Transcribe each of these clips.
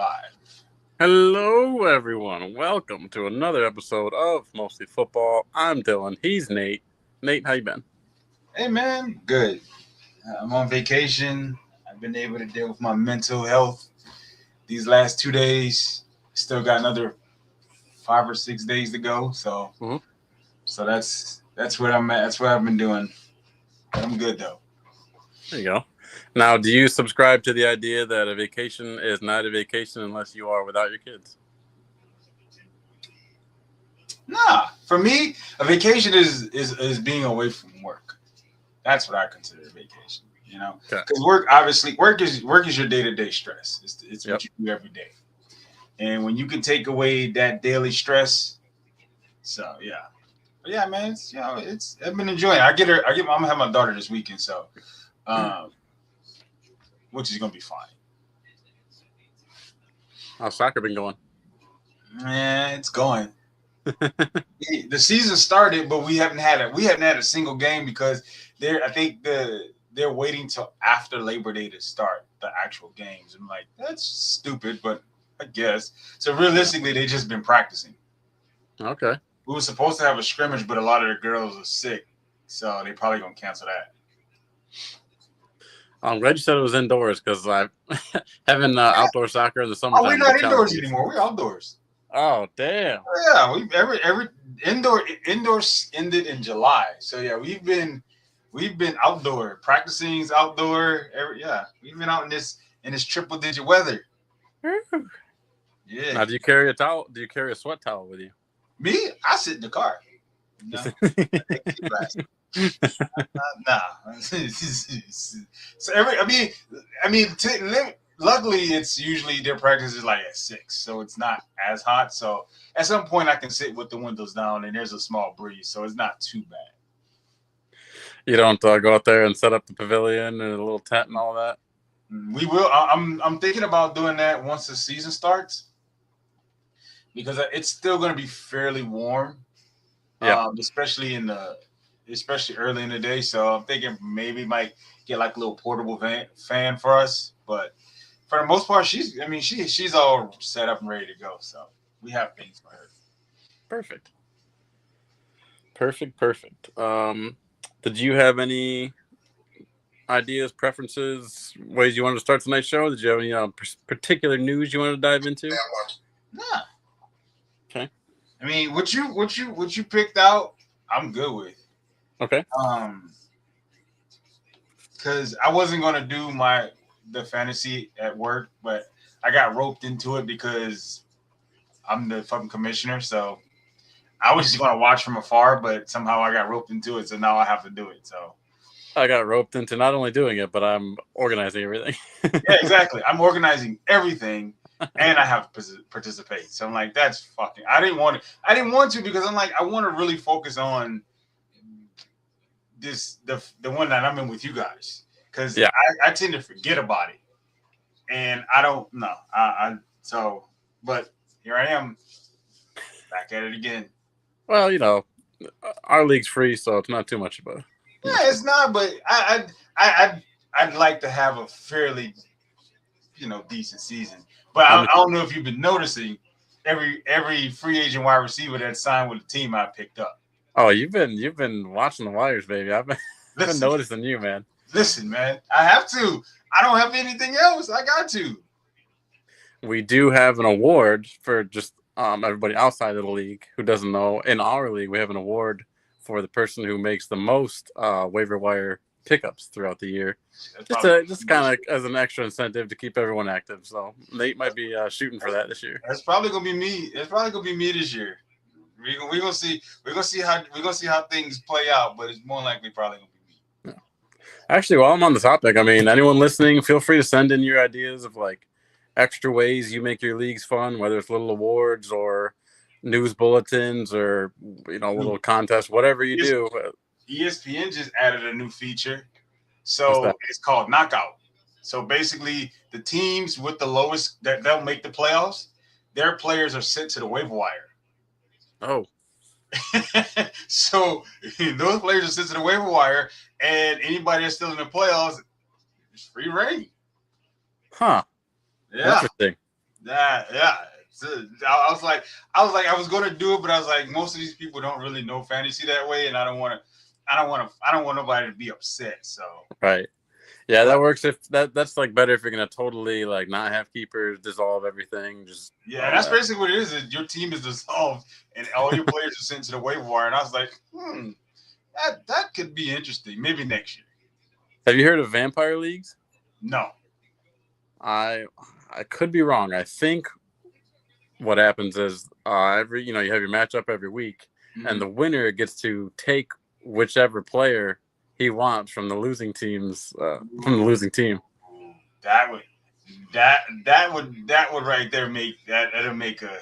live. Hello, everyone. Welcome to another episode of Mostly Football. I'm Dylan. He's Nate. Nate, how you been? Hey, man, good. I'm on vacation. I've been able to deal with my mental health these last 2 days. Still got another 5 or 6 days to go. So, Mm-hmm. so that's where I'm at. That's what I've been doing. But I'm good though. There you go. Now, do you subscribe to the idea that a vacation is not a vacation unless you are without your kids? Nah, for me, a vacation is being away from work. That's what I consider a vacation. Okay. Because work is your day-to-day stress. It's what you do every day, and when you can take away that daily stress, so yeah, but yeah, man, I've been enjoying it. I'm gonna have my daughter this weekend, so which is gonna be fine. How's soccer been going? Man, it's going. The season started, but we haven't had a single game because they're waiting till after Labor Day to start the actual games. I'm like, that's stupid, but I guess. So realistically, they just been practicing. Okay. We were supposed to have a scrimmage, but a lot of the girls are sick, so they probably gonna cancel that. I'm glad you said it was indoors because I having outdoor soccer in the summertime. Oh, we're not indoors anymore. We're outdoors. Oh, damn. Yeah, we every indoors ended in July. So yeah, we've been outdoor practicing outdoor. We've been out in this triple digit weather. Yeah. Now, do you carry a towel? Do you carry a sweat towel with you? Me, I sit in the car. No. Nah. So luckily it's usually their practice is like at 6, so it's not as hot. So at some point I can sit with the windows down and there's a small breeze, so it's not too bad. You don't go out there and set up the pavilion and a little tent and all that? We will. I'm thinking about doing that once the season starts because it's still going to be fairly warm, especially early in the day. So I'm thinking maybe might get like a little portable fan for us. But for the most part, she's all set up and ready to go. So we have things for her. Perfect. Did you have any ideas, preferences, ways you wanted to start tonight's show? Did you have any particular news you wanted to dive into? Nah. Okay. I mean, what you picked out, I'm good with. Okay. Because I wasn't gonna do the fantasy at work, but I got roped into it because I'm the fucking commissioner. So I was just gonna watch from afar, but somehow I got roped into it, so now I have to do it. So I got roped into not only doing it, but I'm organizing everything. Yeah, exactly. I'm organizing everything, and I have to participate. So I'm like, that's fucking. I didn't want to because I'm like, I want to really focus on the one that I'm in with you guys, because I tend to forget about it, and I don't know. But here I am, back at it again. Well, our league's free, so it's not too much of a. Yeah, it's not, but I'd like to have a fairly, decent season. But I don't know if you've been noticing every free agent wide receiver that signed with the team I picked up. Oh, you've been watching the wires, baby. I've been noticing you, man. Listen, man, I have to. I don't have anything else. I got to. We do have an award for just everybody outside of the league who doesn't know. In our league, we have an award for the person who makes the most waiver wire pickups throughout the year. Just kind of as an extra incentive to keep everyone active. So Nate might be shooting for that this year. That's probably gonna be me. It's probably gonna be me this year. We're gonna see. We're gonna see how things play out, but it's more likely probably gonna be me. Yeah. Actually, while I'm on the topic, I mean, anyone listening, feel free to send in your ideas of like extra ways you make your leagues fun, whether it's little awards or news bulletins or little contests, whatever you do. ESPN just added a new feature, so it's called Knockout. So basically, the teams with the lowest that they'll make the playoffs, their players are sent to the waiver wire. Oh. So those players are sent to the waiver wire, and anybody that's still in the playoffs is free reign. Huh. Yeah. Interesting. Yeah. I was going to do it, but I was like, most of these people don't really know fantasy that way, and I don't want nobody to be upset. So, Right. Yeah, but that works. If that's like better if you're gonna totally like not have keepers, dissolve everything, just yeah, all that's that. basically what it is. Your team is dissolved, and all your players are sent to the waiver wire. And I was like, that could be interesting. Maybe next year. Have you heard of vampire leagues? No. I I could be wrong. I think what happens is every you have your matchup every week, and Mm-hmm. the winner gets to take whichever player he wants from the losing team. That would that would right there make that'll make a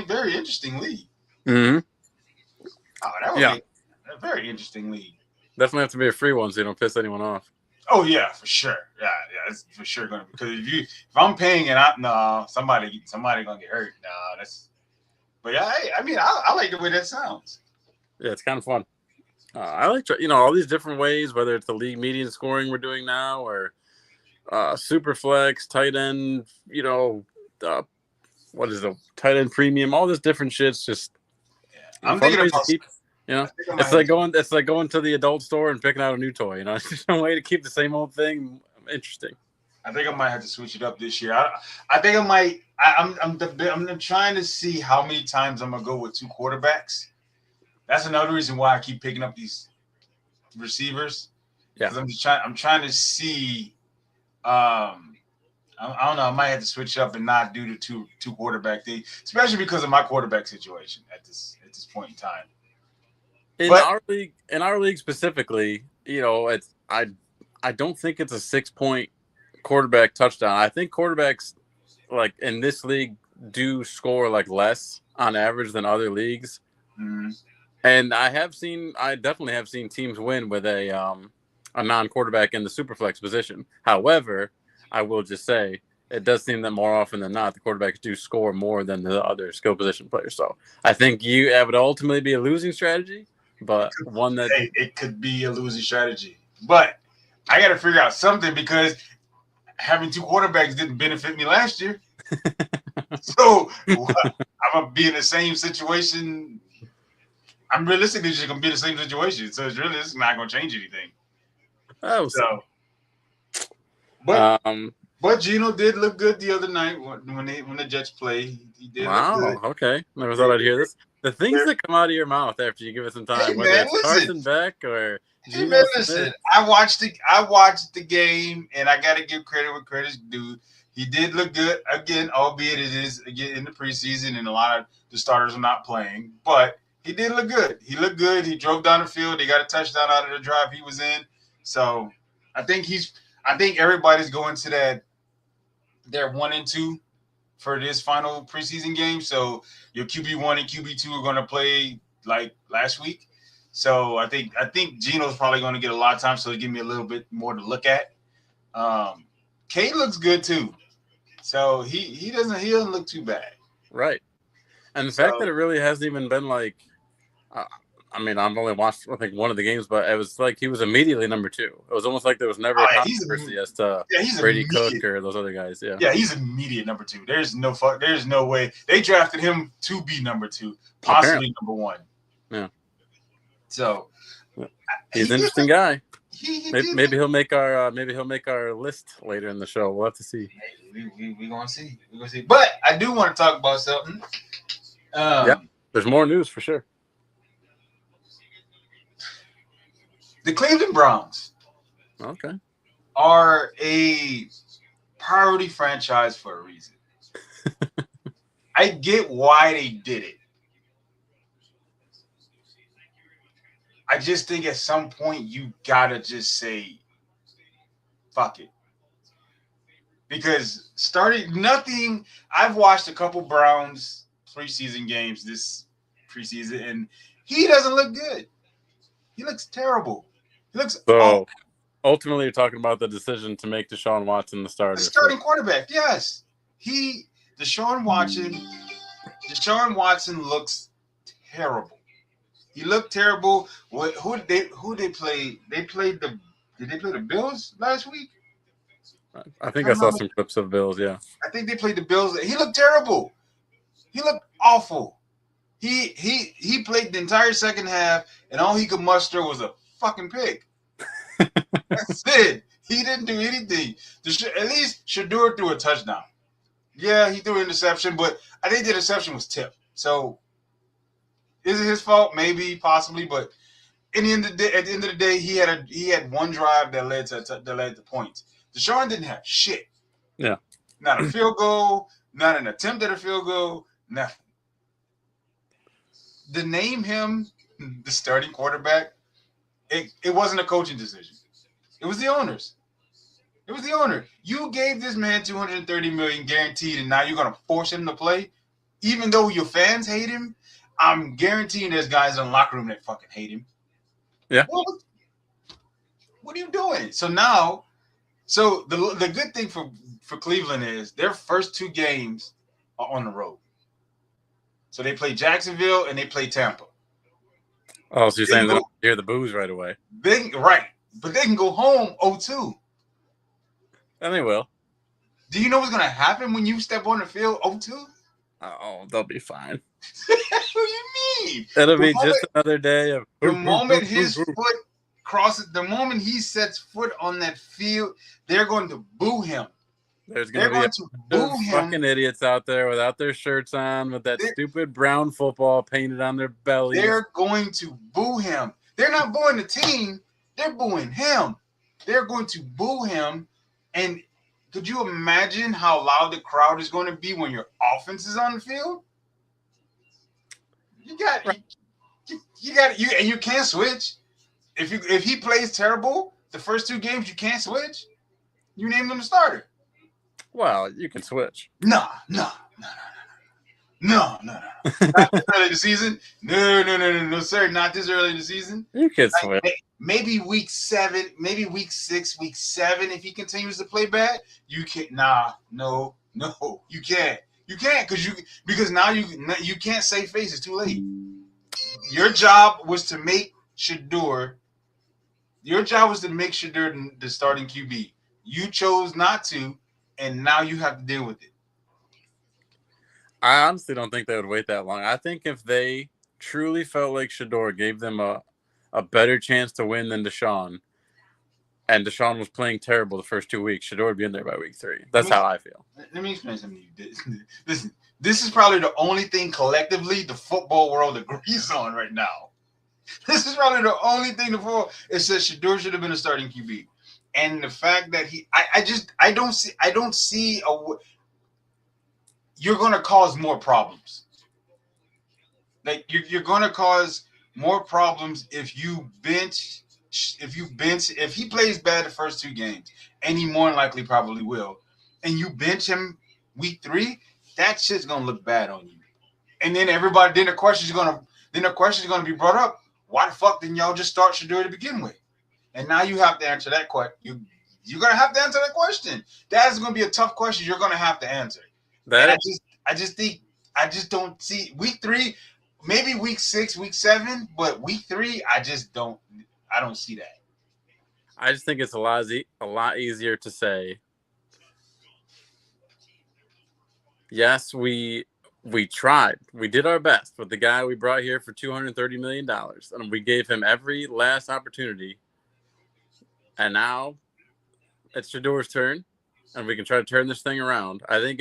very interesting league. Mm-hmm. Oh, that would Yeah, make a very interesting league. definitely have to be a free one so you don't piss anyone off. Oh yeah, for sure. Yeah, it's for sure gonna be because if I'm paying and I no somebody gonna get hurt. No, that's but yeah, I mean I like the way that sounds. Yeah, it's kind of fun. I like all these different ways, whether it's the league median scoring we're doing now or super flex, tight end, uh, what is the tight end premium, all this different shit's just I'm fun thinking ways to about. keep. I think I It's might. like going to the adult store and picking out a new toy. It's just a way to keep the same old thing interesting. I think I might have to switch it up this year. I think I might. I'm trying to see how many times I'm gonna go with two quarterbacks. That's another reason why I keep picking up these receivers Yeah, because I'm trying to see. I don't know. I might have to switch up and not do the two quarterback thing, especially because of my quarterback situation at this point in time. But in our league specifically, it's I don't think it's a 6 point quarterback touchdown. I think quarterbacks like in this league do score like less on average than other leagues. mm, And I definitely have seen teams win with a non-quarterback in the superflex position. However, I will just say it does seem that more often than not the quarterbacks do score more than the other skill position players. So I think it would ultimately be a losing strategy, but one that it could be a losing strategy. But I got to figure out something because having two quarterbacks didn't benefit me last year. So I'm gonna be in the same situation. I'm realistically just gonna be in the same situation. So it's not gonna change anything. So, but um, but Gino did look good the other night when the Jets play. He did look good. wow, okay. Never thought I'd hear this. The things that come out of your mouth after you give it some Hey time, whether man, it's listen. Carson Beck or Hey man, Geno Smith. listen. I watched the game, and I got to give credit where credit's due. He did look good again, albeit it is again in the preseason, and a lot of the starters are not playing. But he did look good. He looked good. He drove down the field. He got a touchdown out of the drive he was in. So I think everybody's going to that. They're 1-2 for this final preseason game. So your QB1 and QB2 are going to play like last week. So I think Gino's probably going to get a lot of time, so he'll give me a little bit more to look at. Kate looks good too, so he doesn't look too bad. Right. And the fact So that it really hasn't even been like, I mean, I've only watched I think one of the games, but it was like he was immediately number 2. It was almost like there was never a controversy as to Brady Cook or those other guys. Yeah, he's immediate number 2. There's no way they drafted him to be number 2, possibly number 1. Yeah. So he's an interesting guy. Maybe he'll make our list later in the show. We'll have to see. We're gonna see. But I do want to talk about something. There's more news for sure. The Cleveland Browns are a priority franchise for a reason. I get why they did it. I just think at some point you gotta just say, fuck it. Because I've watched a couple Browns preseason games this preseason, and he doesn't look good. He looks terrible. He looks ultimately you're talking about the decision to make Deshaun Watson the starter. The starting quarterback, yes. Deshaun Watson looks terrible. He looked terrible. Who did they play? Did they play the Bills last week? I think I I don't saw know. some clips of Bills. Yeah. I think they played the Bills. He looked terrible. He looked awful. He played the entire second half, and all he could muster was a fucking pick. That's it. He didn't do anything. At least Shador threw a touchdown. Yeah, he threw an interception, but I think the interception was tipped. So, is it his fault? Maybe, possibly, but at the end of the day, he had one drive that led to points. Deshaun didn't have shit. Yeah. Not a field goal, not an attempt at a field goal, nothing. To name him the starting quarterback, it wasn't a coaching decision. It was the owners. It was the owner. You gave this man $230 million guaranteed, and now you're gonna force him to play, even though your fans hate him. I'm guaranteeing there's guys in the locker room that fucking hate him. Yeah. What are you doing? So now, the good thing for Cleveland is their first two games are on the road. So they play Jacksonville and they play Tampa. Oh, so you're saying they don't hear the boos right away? Right, but they can go home 0-2. And they will. Do you know what's going to happen when you step on the field 0-2? Oh, they'll be fine. What do you mean? It'll be just another day of the moment his foot crosses, the moment he sets foot on that field, they're going to boo him. There's going to be fucking idiots out there without their shirts on, with that stupid brown football painted on their belly. They're going to boo him. They're not booing the team. They're booing him. They're going to boo him. And could you imagine how loud the crowd is going to be when your offense is on the field? You can't switch. If he plays terrible the first two games, you can't switch. You name him the starter. Well, you can switch. No. Not this early in the season. No, sir. Not this early in the season. You can switch. Maybe week 7, maybe week 6, week 7. If he continues to play bad, you can't. No, you can't. You can't because now you can't save face. It's too late. Your job was to make Shador. Your job was to make Shador the starting QB. You chose not to, and now you have to deal with it. I honestly don't think they would wait that long. I think if they truly felt like Shador gave them a better chance to win than Deshaun, and Deshaun was playing terrible the first 2 weeks, Shador would be in there by week 3. That's how I feel. Let me explain something to you. Listen, this is probably the only thing collectively the football world agrees on right now. This is probably the only thing it says Shador should have been a starting QB. And the fact that I don't see you're going to cause more problems. Like you're going to cause more problems if he plays bad the first 2 games, and he more than likely probably will, and you bench him week 3, that shit's going to look bad on you. And then the question is going to be brought up. Why the fuck didn't y'all just start Shador to begin with? And now you have to answer that question. You're going to have to answer that question. That is going to be a tough question you're going to have to answer. I just don't see week 3, maybe week 6, week 7, but week 3, I don't see that. I just think it's a lot easier to say, yes, we tried. We did our best with the guy we brought here for $230 million, and we gave him every last opportunity. And now it's Shador's turn, and we can try to turn this thing around. I think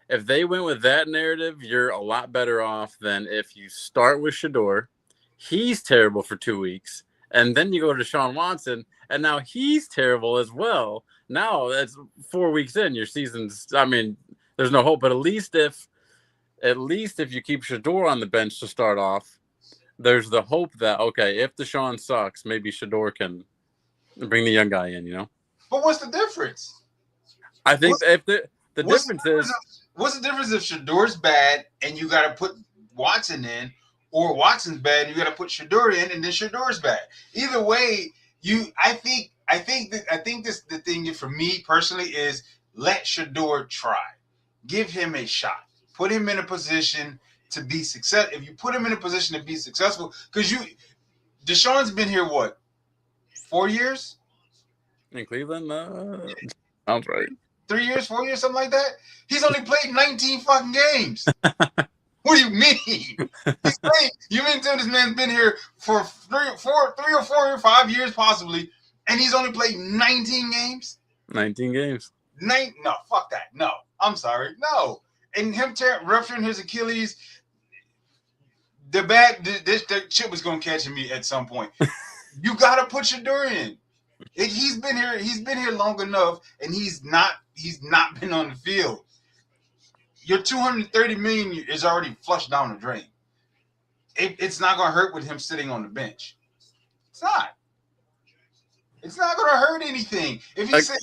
if they went with that narrative, you're a lot better off than if you start with Shador. He's terrible for 2 weeks, and then you go to Deshaun Watson, and now he's terrible as well. Now that's 4 weeks in, your season's. I mean, there's no hope. But at least if you keep Shador on the bench to start off, there's the hope that if Deshaun sucks, maybe Shador can bring the young guy in. But what's the difference? I think if the difference is. What's the difference if Shador's bad and you got to put Watson in, or Watson's bad and you got to put Shador in, and then Shador's bad? Either way, I think the thing for me personally is let Shador try, give him a shot, put him in a position to be successful. If you put him in a position to be successful, because Deshaun's been here 4 years in Cleveland? Sounds right. 3 years, 4 years, something like that. He's only played 19 fucking games. What do you mean? He's played. You mean this man's been here for 3 or 4 or 5 years possibly, and he's only played 19 games? 19 games. No, fuck that. No, I'm sorry. No. And him rupturing his Achilles, the shit was gonna catch me at some point. You gotta put Shedeur in. He's been here long enough, and he's not been on the field. Your $230 million is already flushed down the drain. It's not gonna hurt with him sitting on the bench. It's not. It's not gonna hurt anything. If he says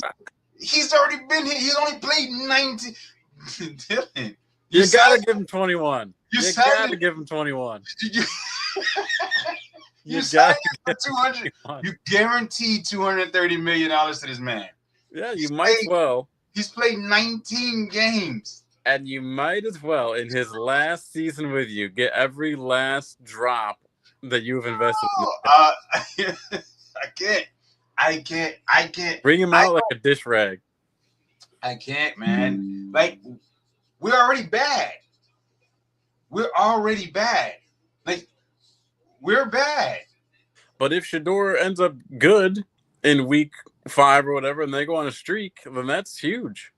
he's already been here, he's only played 19. Dylan, you gotta give him 21. You gotta give him 21. You signed him for 200. You guaranteed $230 million to this man. Yeah, you might as well. He's played 19 games. And you might as well, in his last season with you, get every last drop that you've invested in. I can't. Bring him out like a dish rag. I can't, man. Like, we're already bad. Like, we're bad. But if Shedeur ends up good in week 5 or whatever, and they go on a streak, then that's huge.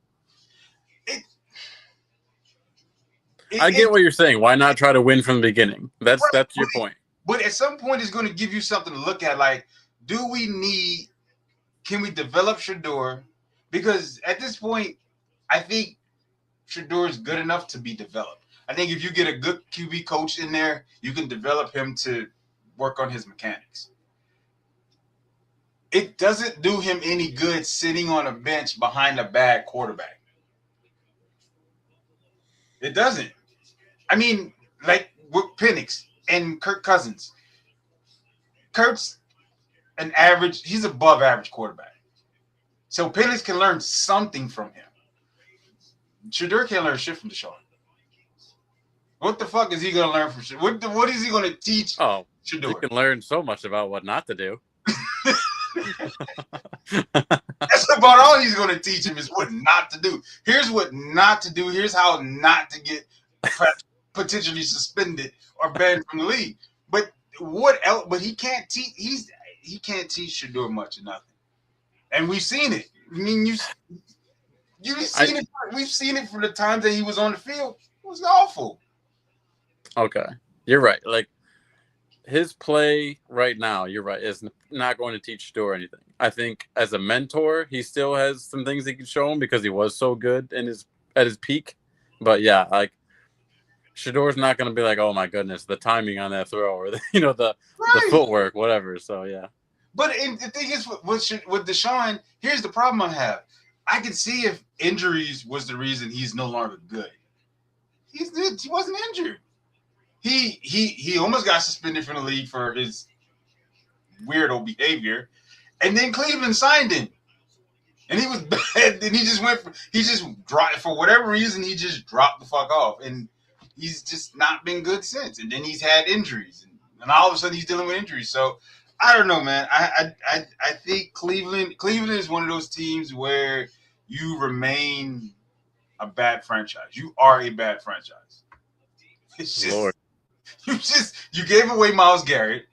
I get what you're saying. Why not try to win from the beginning? That's your point. But at some point, it's going to give you something to look at. Like, can we develop Shedeur? Because at this point, I think Shedeur is good enough to be developed. I think if you get a good QB coach in there, you can develop him to work on his mechanics. It doesn't do him any good sitting on a bench behind a bad quarterback. It doesn't. I mean, like with Penix and Kirk Cousins. Kirk's he's above average quarterback. So Penix can learn something from him. Shedeur can't learn shit from Deshaun. What the fuck is he going to learn from Shedeur? What is he going to teach Shedeur? He can learn so much about what not to do. That's about all he's going to teach him is what not to do. Here's what not to do. Here's how not to get potentially suspended or banned from the league. But what else? But he can't teach. He can't teach Shedeur much or nothing. And we've seen it. I mean, you've seen it. We've seen it from the times that he was on the field. It was awful. Okay, you're right. Like his play right now, you're right, is not going to teach Shedeur anything. I think as a mentor, he still has some things he can show him because he was so good at his peak. But yeah, like Shedeur's not going to be like, oh my goodness, the timing on that throw or the footwork, whatever. So yeah. But the thing is, with Deshaun, here's the problem I have. I can see if injuries was the reason he's no longer good. He wasn't injured. He almost got suspended from the league for his weirdo behavior, and then Cleveland signed him, and he was bad. And he just dropped for whatever reason. He just dropped the fuck off, and he's just not been good since. And then he's had injuries, and all of a sudden he's dealing with injuries. So I don't know, man. I think Cleveland is one of those teams where you remain a bad franchise. You are a bad franchise. It's just Lord. You gave away Myles Garrett.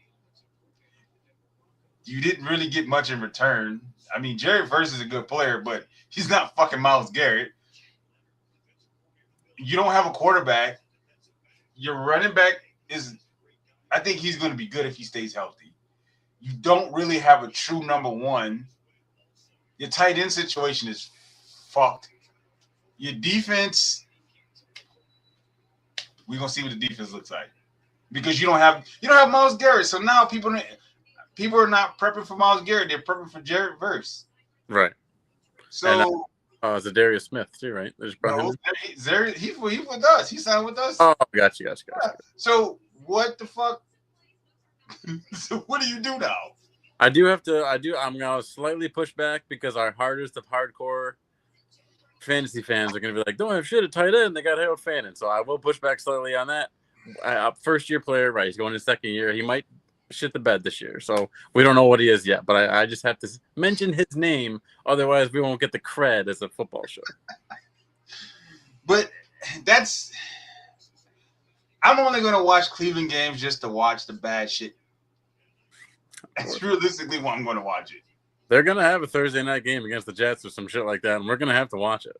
You didn't really get much in return. I mean, Jared Verse is a good player, but he's not fucking Myles Garrett. You don't have a quarterback. Your running back I think he's going to be good if he stays healthy. You don't really have a true number one. Your tight end situation is fucked. Your defense, we're going to see what the defense looks like. Because you don't have Myles Garrett. So now people are not prepping for Myles Garrett. They're prepping for Jared Verse. Right. So Zadarius Smith too, right? He's with us. He signed with us. Oh, gotcha. So what the fuck? So what do you do now? I'm gonna slightly push back because our hardest of hardcore fantasy fans are gonna be like, don't have shit at tight end. They got Harold Fannin. So I will push back slightly on that. First year player, right? He's going to second year. He might shit the bed this year. So we don't know what he is yet, but I just have to mention his name. Otherwise, we won't get the cred as a football show. But I'm only going to watch Cleveland games just to watch the bad shit. That's realistically why I'm going to watch it. They're going to have a Thursday night game against the Jets or some shit like that, and we're going to have to watch it.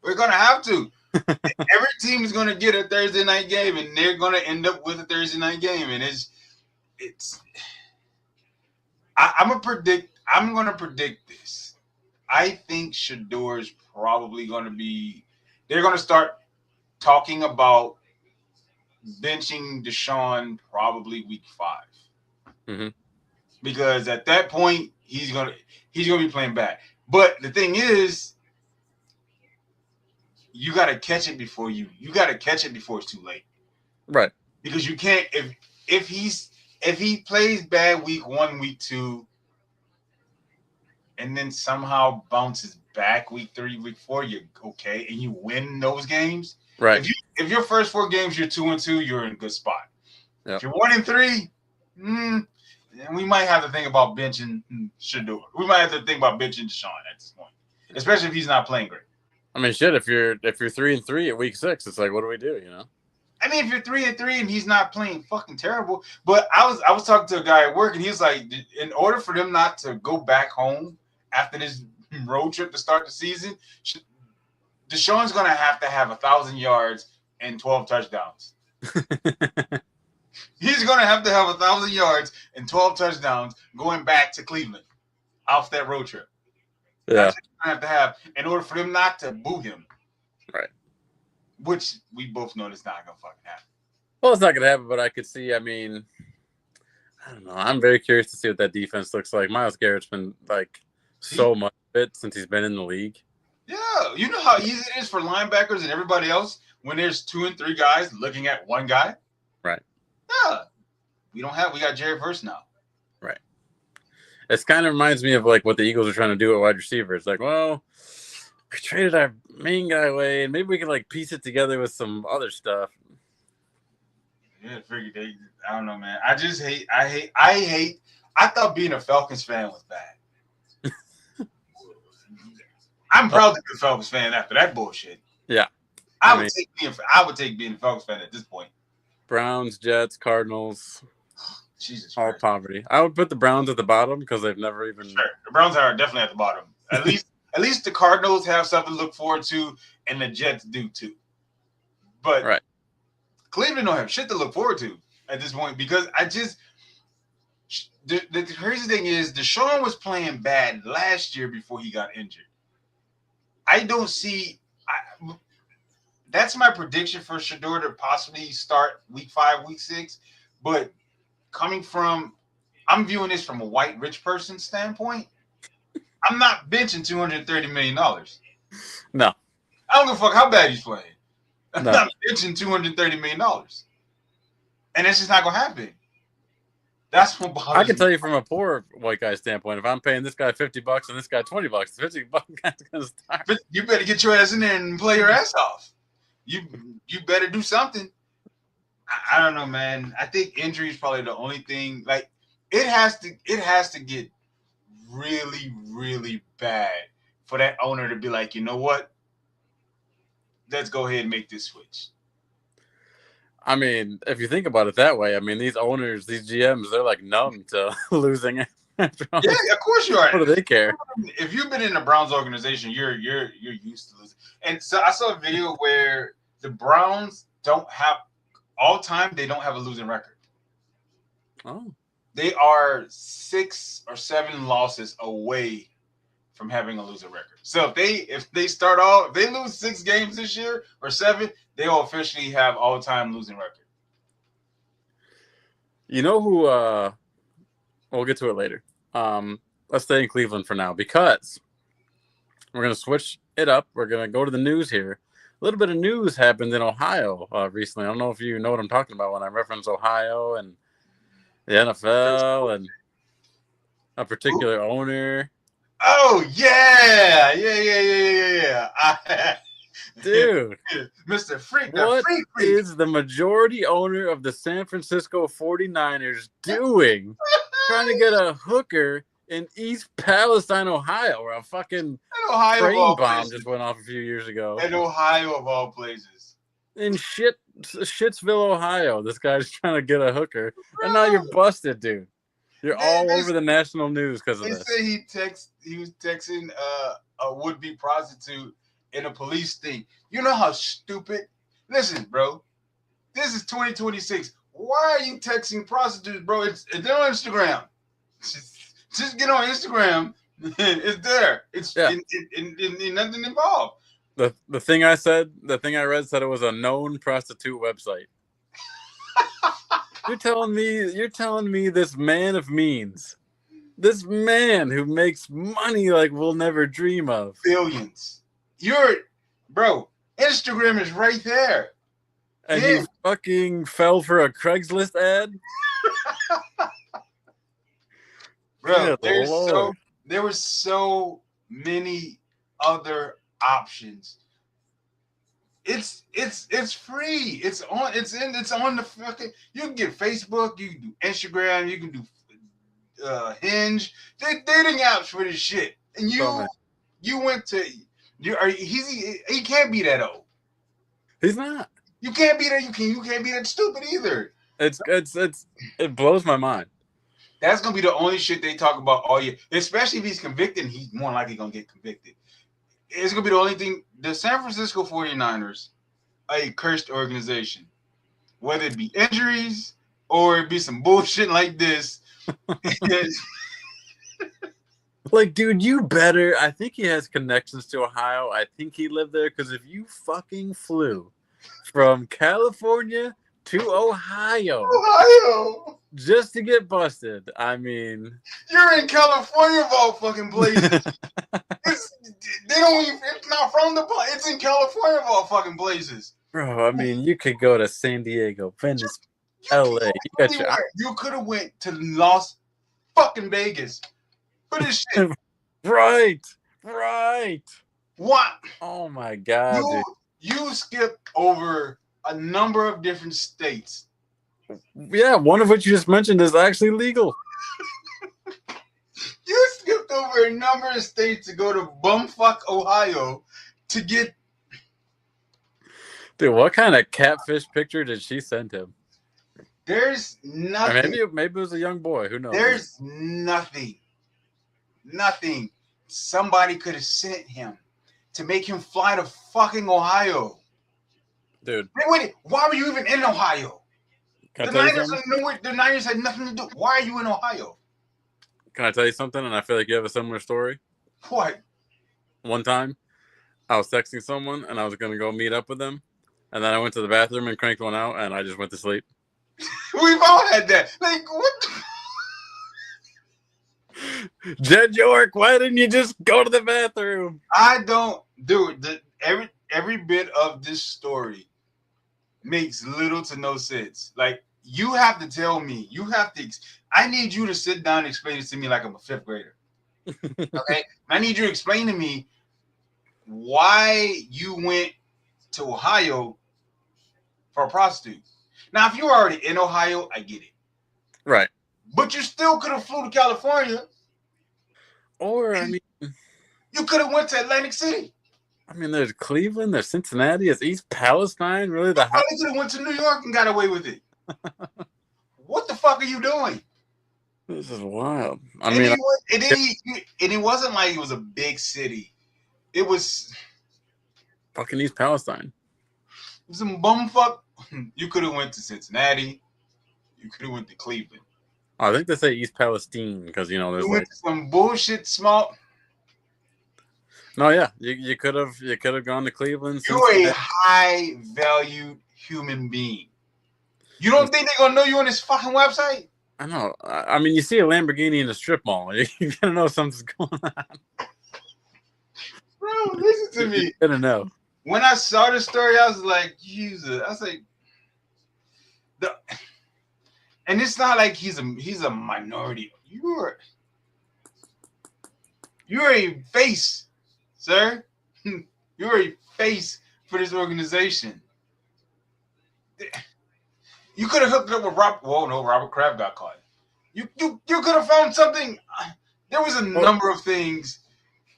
We're going to have to. Every team is going to get a Thursday night game, and they're going to end up with a Thursday night game. And I'm going to predict this. I think Shedeur is probably going to be – they're going to start talking about benching Deshaun probably week 5. Mm-hmm. Because at that point, he's gonna be playing bad. But the thing is, you gotta catch it before it's too late. Right. Because you can't if he plays bad week 1, week 2, and then somehow bounces back week 3, week 4, you're okay, and you win those games. Right. If your first 4 games you're 2-2, you're in a good spot. Yep. If you're 1-3, and we might have to think about benching Shedeur. We might have to think about benching Deshaun at this point, especially if he's not playing great. I mean, shit. If you're 3-3 at week 6, it's like, what do we do? You know. I mean, if you're 3-3 and he's not playing fucking terrible, but I was talking to a guy at work and he was like, in order for them not to go back home after this road trip to start the season, Deshaun's gonna have to have 1,000 yards and 12 touchdowns. He's going to have 1,000 yards and 12 touchdowns going back to Cleveland off that road trip. Yeah. That's what he's going to have in order for them not to boo him. Right. Which we both know that's not going to fucking happen. Well, it's not going to happen, but I could see, I mean, I don't know. I'm very curious to see what that defense looks like. Myles Garrett's been like so much of it since he's been in the league. Yeah. You know how easy it is for linebackers and everybody else when there's 2 and 3 guys looking at one guy? Right. Yeah. We got Jared Verse now. Right. It kind of reminds me of like what the Eagles are trying to do at wide receiver. It's like, well, we traded our main guy away, and maybe we can like piece it together with some other stuff. Yeah, I don't know, man. I just hate. I thought being a Falcons fan was bad. I'm proud to be a Falcons fan after that bullshit. Yeah. I would take being a Falcons fan at this point. Browns, Jets, Cardinals, Jesus all Christ. poverty. I would put the Browns at the bottom because they've never even. Sure, the Browns are definitely at the bottom. At least the Cardinals have something to look forward to, and the Jets do too. But right. Cleveland don't have shit to look forward to at this point because the crazy thing is Deshaun was playing bad last year before he got injured. I don't see. That's my prediction for Shedeur to possibly start week 5, week 6. But I'm viewing this from a white rich person standpoint. I'm not benching $230 million. No. I don't give a fuck how bad he's playing. I'm No. not benching $230 million. And it's just not going to happen. That's what bothers me. I can tell you from a poor white guy standpoint, if I'm paying this guy $50 and this guy $20, the $50 guy's going to start. But you better get your ass in there and play your ass off. You better do something. I don't know, man. I think injury is probably the only thing. Like it has to get really, really bad for that owner to be like, you know what? Let's go ahead and make this switch. I mean, if you think about it that way, I mean, these owners, these GMs, they're like numb to losing. Yeah, of course you are. What do they care? If you've been in the Browns organization, you're used to losing. And so I saw a video where the Browns don't have they don't have a losing record. Oh. They are 6 or 7 losses away from having a losing record. So if they lose 6 games this year or 7, they'll officially have all-time losing record. You know who we'll get to it later. Let's stay in Cleveland for now because we're going to switch it up. We're going to go to the news here. A little bit of news happened in Ohio recently. I don't know if you know what I'm talking about when I reference Ohio and the NFL and a particular owner. Oh, yeah. Dude, Mr. Freak, the what Freak. is the majority owner of the San Francisco 49ers doing trying to get a hooker in East Palestine, Ohio, where a fucking In Ohio, of train all bomb places. just went off a few years ago? In Ohio, of all places. In Shitsville, Ohio, this guy's trying to get a hooker, and now you're busted, dude. You're all over the national news because of They this. say he was texting a would-be prostitute in a police sting. You know how stupid? Listen, bro. This is 2026. Why are you texting prostitutes, bro? They're on Instagram. Just get on Instagram. It's there. It's nothing involved. The thing I read said it was a known prostitute website. You're telling me this man of means, this man who makes money like we'll never dream of, billions. Bro, Instagram is right there. And you fucking fell for a Craigslist ad? Bro, there were so many other options. It's free. It's on the fucking. You can get Facebook. You can do Instagram. You can do Hinge. They're dating apps for this shit. And you went to he can't be that old. He's not. You can't be that. You can't be that stupid either. It blows my mind. That's gonna be the only shit they talk about all year. Especially if he's convicted, he's more likely gonna get convicted. It's gonna be the only thing. The San Francisco 49ers are a cursed organization. Whether it be injuries or it be some bullshit like this. Like, dude, you better. I think he has connections to Ohio. I think he lived there, because if you fucking flew from California to Ohio just to get busted, I mean, you're in California of all fucking places. It's not from the. It's in California of all fucking places, bro. I mean, you could go to San Diego, Venice, LA. You could have went to Las fucking Vegas for this shit. Right. What? Oh my god, dude. You skipped over a number of different states. Yeah, one of which you just mentioned is actually legal. You skipped over a number of states to go to bumfuck Ohio to get. Dude, what kind of catfish picture did she send him? There's nothing. Or maybe it was a young boy. Who knows? There's nothing. Somebody could have sent him to make him fly to fucking Ohio. Dude. Wait, why were you even in Ohio? The Niners had nothing to do. Why are you in Ohio? Can I tell you something? And I feel like you have a similar story. What? One time, I was texting someone and I was going to go meet up with them. And then I went to the bathroom and cranked one out and I just went to sleep. We've all had that. Like, what? Jed York, why didn't you just go to the bathroom? I don't, dude. Every bit of this story makes little to no sense. Like, you have to tell me. I need you to sit down and explain this to me like I'm a fifth grader. Okay? I need you to explain to me why you went to Ohio for a prostitute. Now, if you were already in Ohio, I get it. Right. But you still could have flew to California. Or, I mean, you could have went to Atlantic City. I mean, there's Cleveland, there's Cincinnati, is East Palestine really the house? You could have went to New York and got away with it. What the fuck are you doing? This is wild. It wasn't like it was a big city. It was fucking East Palestine. Some bumfuck. You could have went to Cincinnati. You could have went to Cleveland. I think they say East Palestine because there's went to some bullshit small. No, yeah, you could have gone to Cleveland. You're a high valued human being. You don't think they're gonna know you on this fucking website? I know. I mean, you see a Lamborghini in a strip mall, you gotta know something's going on. Bro, listen to me. You gotta know. When I saw the story, I was like, Jesus. I was like, and it's not like he's a minority. You're a face, sir. You're a face for this organization. You could have hooked up with Robert. Whoa, no, Robert Kraft got caught. You could have found something. There was a number of things.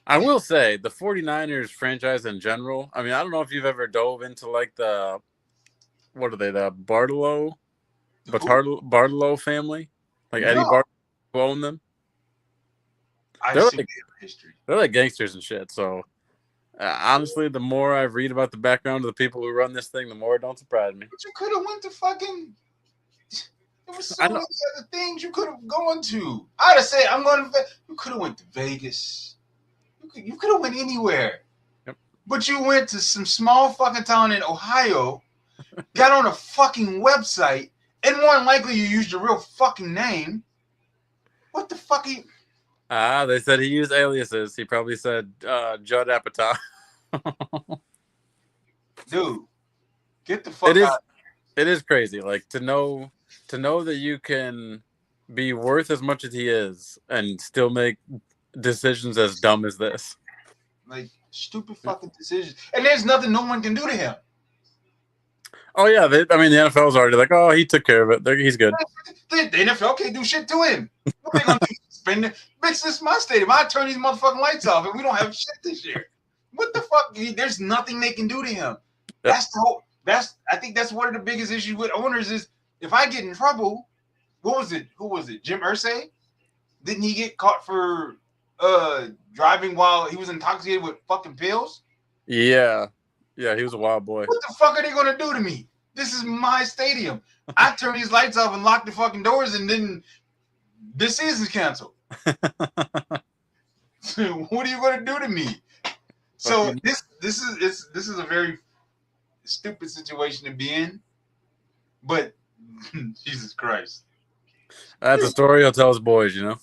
I will say the 49ers franchise in general. I mean, I don't know if you've ever dove into like the what are they? The Bartolo family, like Eddie Bartolo who owned them. They're like gangsters and shit. So honestly, the more I read about the background of the people who run this thing, the more it don't surprise me. But you could have went to fucking. There was so many other things you could have gone to. I'd have said, I'm going to. You could have went to Vegas. You could have went anywhere. Yep. But you went to some small fucking town in Ohio, got on a fucking website, and more than likely you used your real fucking name. What the fuck are you? They said he used aliases. He probably said Judd Apatow. Dude, get the fuck out. It is crazy. Like to know that you can be worth as much as he is and still make decisions as dumb as this. Like stupid fucking decisions. And there's nothing no one can do to him. Oh yeah, the NFL's already like, oh, he took care of it. He's good. The NFL can't do shit to him. What are they gonna do? Spend it? Bitch, this is my stadium. I turn these motherfucking lights off, and we don't have shit this year. What the fuck? There's nothing they can do to him. Yep. I think that's one of the biggest issues with owners is if I get in trouble. What was it? Who was it? Jim Irsay? Didn't he get caught for driving while he was intoxicated with fucking pills? Yeah, he was a wild boy. What the fuck are they gonna do to me? This is my stadium. I turn these lights off and lock the fucking doors, and then this season's canceled. So what are you gonna do to me? So this is a very stupid situation to be in, but Jesus Christ. That's a story he'll tell his boys, you know.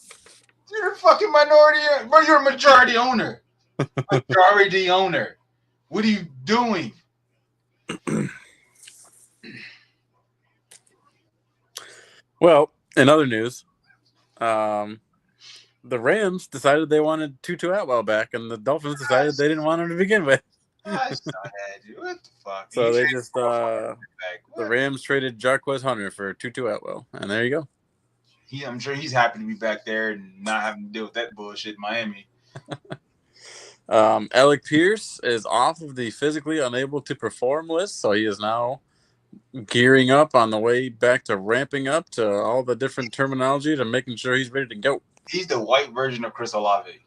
You're a fucking minority, but you're a majority owner. Majority owner. What are you doing? Well, in other news, the Rams decided they wanted Tutu Atwell back, and the Dolphins decided they didn't want him to begin with. I saw that, dude. What the fuck? So they just the Rams traded Jarquez Hunter for Tutu Atwell, and there you go. I'm sure he's happy to be back there and not having to deal with that bullshit in Miami. Alec Pierce is off of the physically unable to perform list, so he is now gearing up on the way back to ramping up to all the different terminology to making sure he's ready to go. He's the white version of Chris Olave.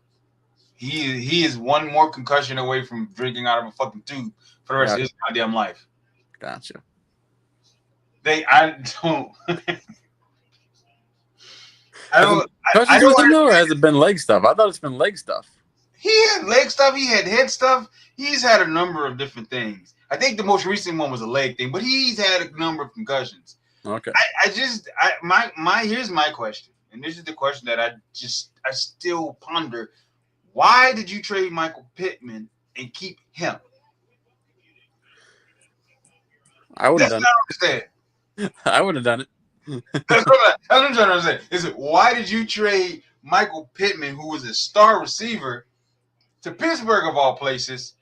He is one more concussion away from drinking out of a fucking tube for the rest of his goddamn life. Gotcha. I don't. Or has it been leg stuff? I thought it's been leg stuff. He had leg stuff. He had head stuff. He's had a number of different things. I think the most recent one was a leg thing, but he's had a number of concussions. Okay. Here's my question, and this is the question that I still ponder. Why did you trade Michael Pittman and keep him? I would have done it. I would have done it. That's what I'm trying to understand. Is it why did you trade Michael Pittman, who was a star receiver, to Pittsburgh of all places,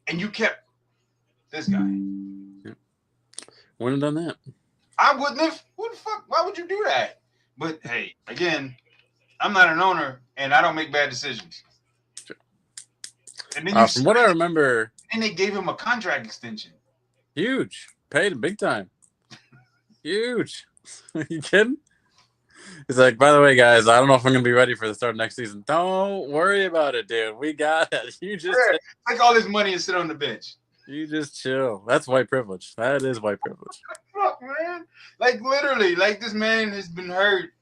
and you kept this guy? Yep. Wouldn't have done that. I wouldn't have. What the fuck? Why would you do that? But hey, again, I'm not an owner, and I don't make bad decisions. Sure. And then from what I remember, and they gave him a contract extension. Huge, paid him big time. Huge. Are you kidding? He's like, by the way, guys, I don't know if I'm going to be ready for the start of next season. Don't worry about it, dude. We got it. You just take all this money and sit on the bench. You just chill. That's white privilege. That is white privilege. Fuck, man. Like, literally, like, this man has been hurt.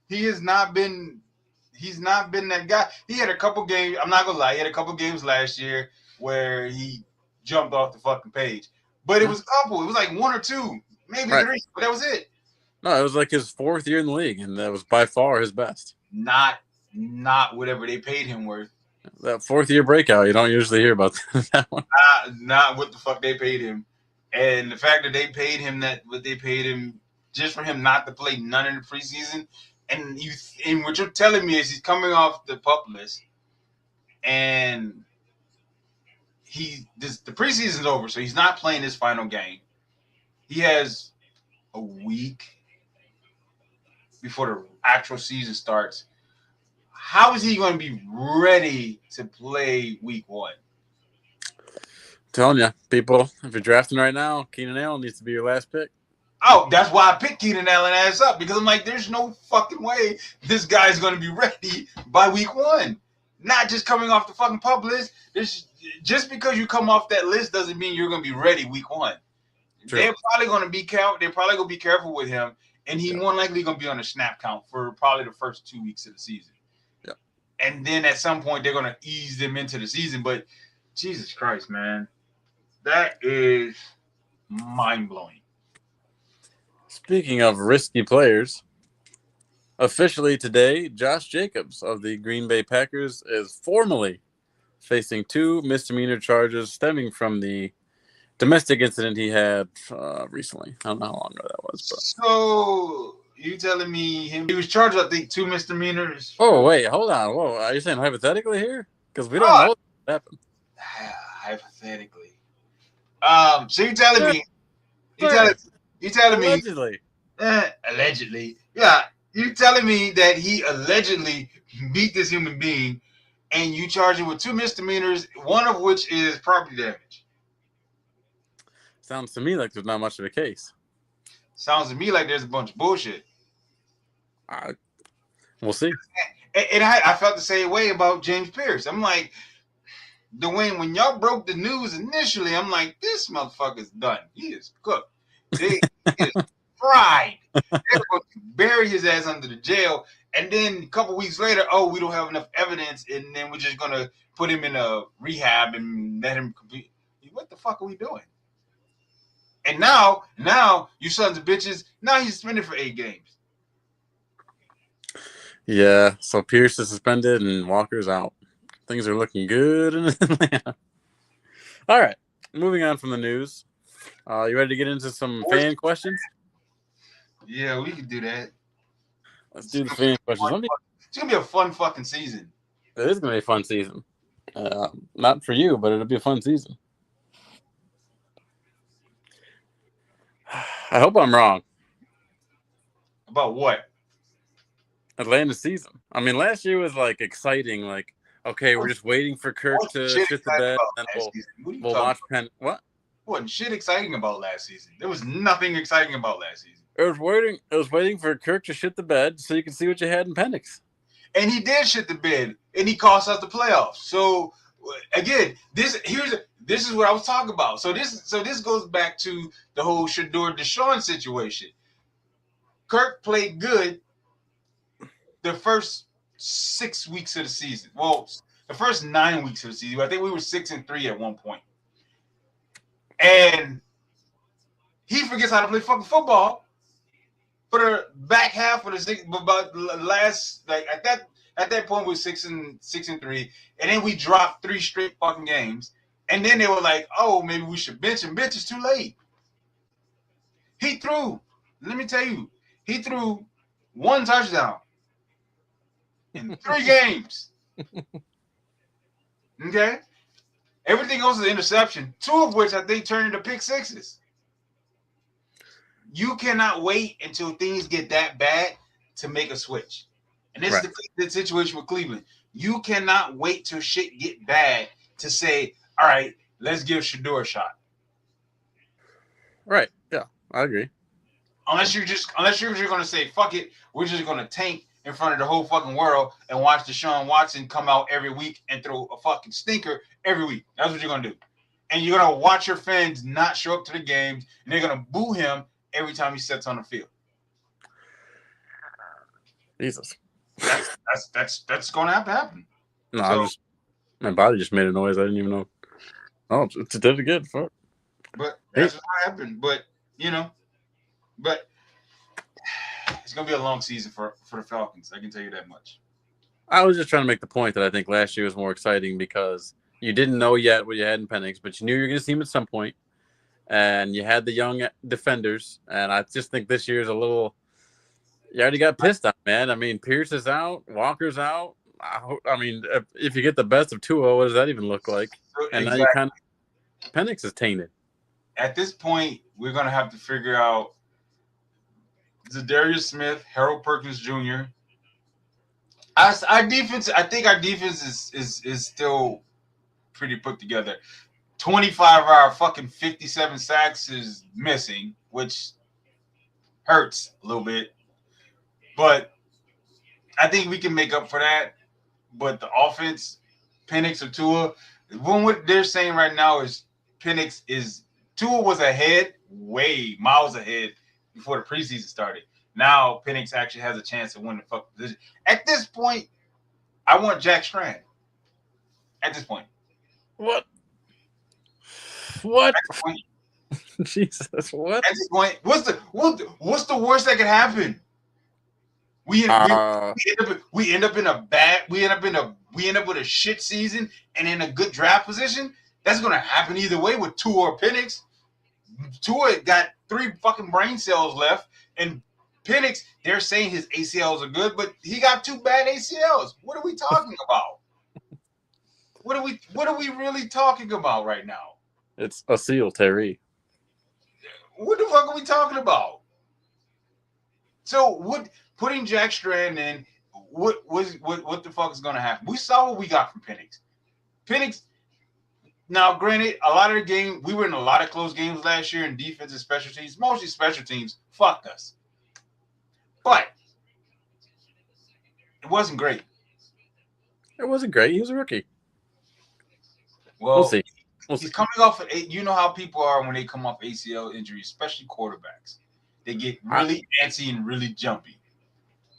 He's not been that guy. He had a couple games. I'm not going to lie. He had a couple games last year where he jumped off the fucking page. But it was a couple. It was like one or two, maybe three, but that was it. No, it was like his fourth year in the league, and that was by far his best. Not whatever they paid him worth. That fourth year breakout, you don't usually hear about that one. Not what the fuck they paid him. And the fact that they paid him what they paid him just for him not to play none in the preseason. And what you're telling me is he's coming off the PUP list, and the preseason's over, so he's not playing his final game. He has a week before the actual season starts. How is he going to be ready to play week 1? Telling you, people, if you're drafting right now, Keenan Allen needs to be your last pick. Oh, that's why I picked Keenan Allen ass up, because I'm like, there's no fucking way this guy's going to be ready by week 1. Not just coming off the fucking PUP list. Just because you come off that list doesn't mean you're going to be ready week 1. True. They're probably going to be careful. They're probably going to be careful with him, and he's more likely going to be on a snap count for probably the first 2 weeks of the season. Yeah. And then at some point they're going to ease them into the season. But Jesus Christ, man, that is mind-blowing. Speaking of risky players, officially today, Josh Jacobs of the Green Bay Packers is formally facing 2 misdemeanor charges stemming from the domestic incident he had recently. I don't know how long ago that was. But. So you telling me he was charged, I think, 2 misdemeanors? Oh, wait, hold on. Whoa, are you saying hypothetically here? Because we don't know what happened. Hypothetically. So you telling me? You telling me? Allegedly. Allegedly. Yeah. You telling me that he allegedly beat this human being, and you charge him with 2 misdemeanors, one of which is property damage? Sounds to me like there's not much of a case. Sounds to me like there's a bunch of bullshit. We'll see. And I felt the same way about James Pierce. I'm like, Dwayne, when y'all broke the news initially, I'm like, this motherfucker's done. He is cooked. He is fried. They're going to bury his ass under the jail. And then a couple weeks later, we don't have enough evidence, and then we're just going to put him in a rehab and let him compete. What the fuck are we doing? And now, you sons of bitches, now he's suspended for 8 games. Yeah, so Pierce is suspended and Walker's out. Things are looking good in Atlanta. All right, moving on from the news. You ready to get into some fan questions? Yeah, we can do that. Let's do the fan questions. It's going to be a fun fucking season. It is going to be a fun season. Not for you, but it'll be a fun season. I hope I'm wrong. About what? Atlanta's season. I mean, last year was like exciting. Like, okay, we're just waiting for Kirk to shit the bed, and we'll watch Penn. What? Wasn't shit exciting about last season. There was nothing exciting about last season. It was waiting for Kirk to shit the bed so you can see what you had in Penix. And he did shit the bed, and he cost us the playoffs. So again, this is what I was talking about. So this goes back to the whole Shador Deshaun situation. Kirk played good the first 6 weeks of the season. Well, the first 9 weeks of the season. I think we were 6-3 at one point. And he forgets how to play fucking football for the back half of the season. About last, like at that point, we were 6-3, and then we dropped 3 straight fucking games. And then they were like, "Oh, maybe we should bench him." Bench is too late. He threw. Let me tell you, he threw 1 touchdown in 3 games. Okay. Everything else is an interception, 2 of which I think turned into pick sixes. You cannot wait until things get that bad to make a switch. And this is the situation with Cleveland. You cannot wait till shit get bad to say, all right, let's give Shador a shot. Right. Yeah, I agree. Unless you're just going to say, fuck it, we're just going to tank in front of the whole fucking world and watch Deshaun Watson come out every week and throw a fucking stinker every week. That's what you're going to do. And you're going to watch your fans not show up to the games, and they're going to boo him every time he steps on the field. Jesus. That's going to have to happen. No, my body just made a noise. I didn't even know. Oh, it did it good. Fuck. But that's what happened. But, it's going to be a long season for the Falcons. I can tell you that much. I was just trying to make the point that I think last year was more exciting because you didn't know yet what you had in Penix, but you knew you were going to see him at some point. And you had the young defenders. And I just think this year is a little – you already got pissed on, man. I mean, Pierce is out. Walker's out. I mean, if you get the best of Tua, what does that even look like? And now you kind of Penix is tainted. At this point, we're gonna have to figure out Zadarius Smith, Harold Perkins Jr. Our defense, I think our defense is still pretty put together. 25 hour fucking 57 sacks is missing, which hurts a little bit. But I think we can make up for that. But the offense, Penix or Tua, what they're saying right now is Tua was ahead, way miles ahead before the preseason started. Now Penix actually has a chance to win the fucking position. At this point, I want Jack Strand. At this point. What? Jesus, what? At this point, what's the worst that could happen? We end up with a shit season and in a good draft position. That's gonna happen either way with Tua or Penix. Tua got 3 fucking brain cells left, and Penix, they're saying his ACLs are good, but he got 2 bad ACLs. What are we talking about? What are we really talking about right now? It's a seal, Terry. What the fuck are we talking about? So putting Jack Strand in, what the fuck is gonna happen? We saw what we got from Penix. Now, granted, a lot of the game, we were in a lot of close games last year in defense and special teams, mostly special teams, fucked us. But it wasn't great. It wasn't great. He was a rookie. Well, we'll see. He's coming off. You know how people are when they come off ACL injury, especially quarterbacks. They get really antsy and really jumpy.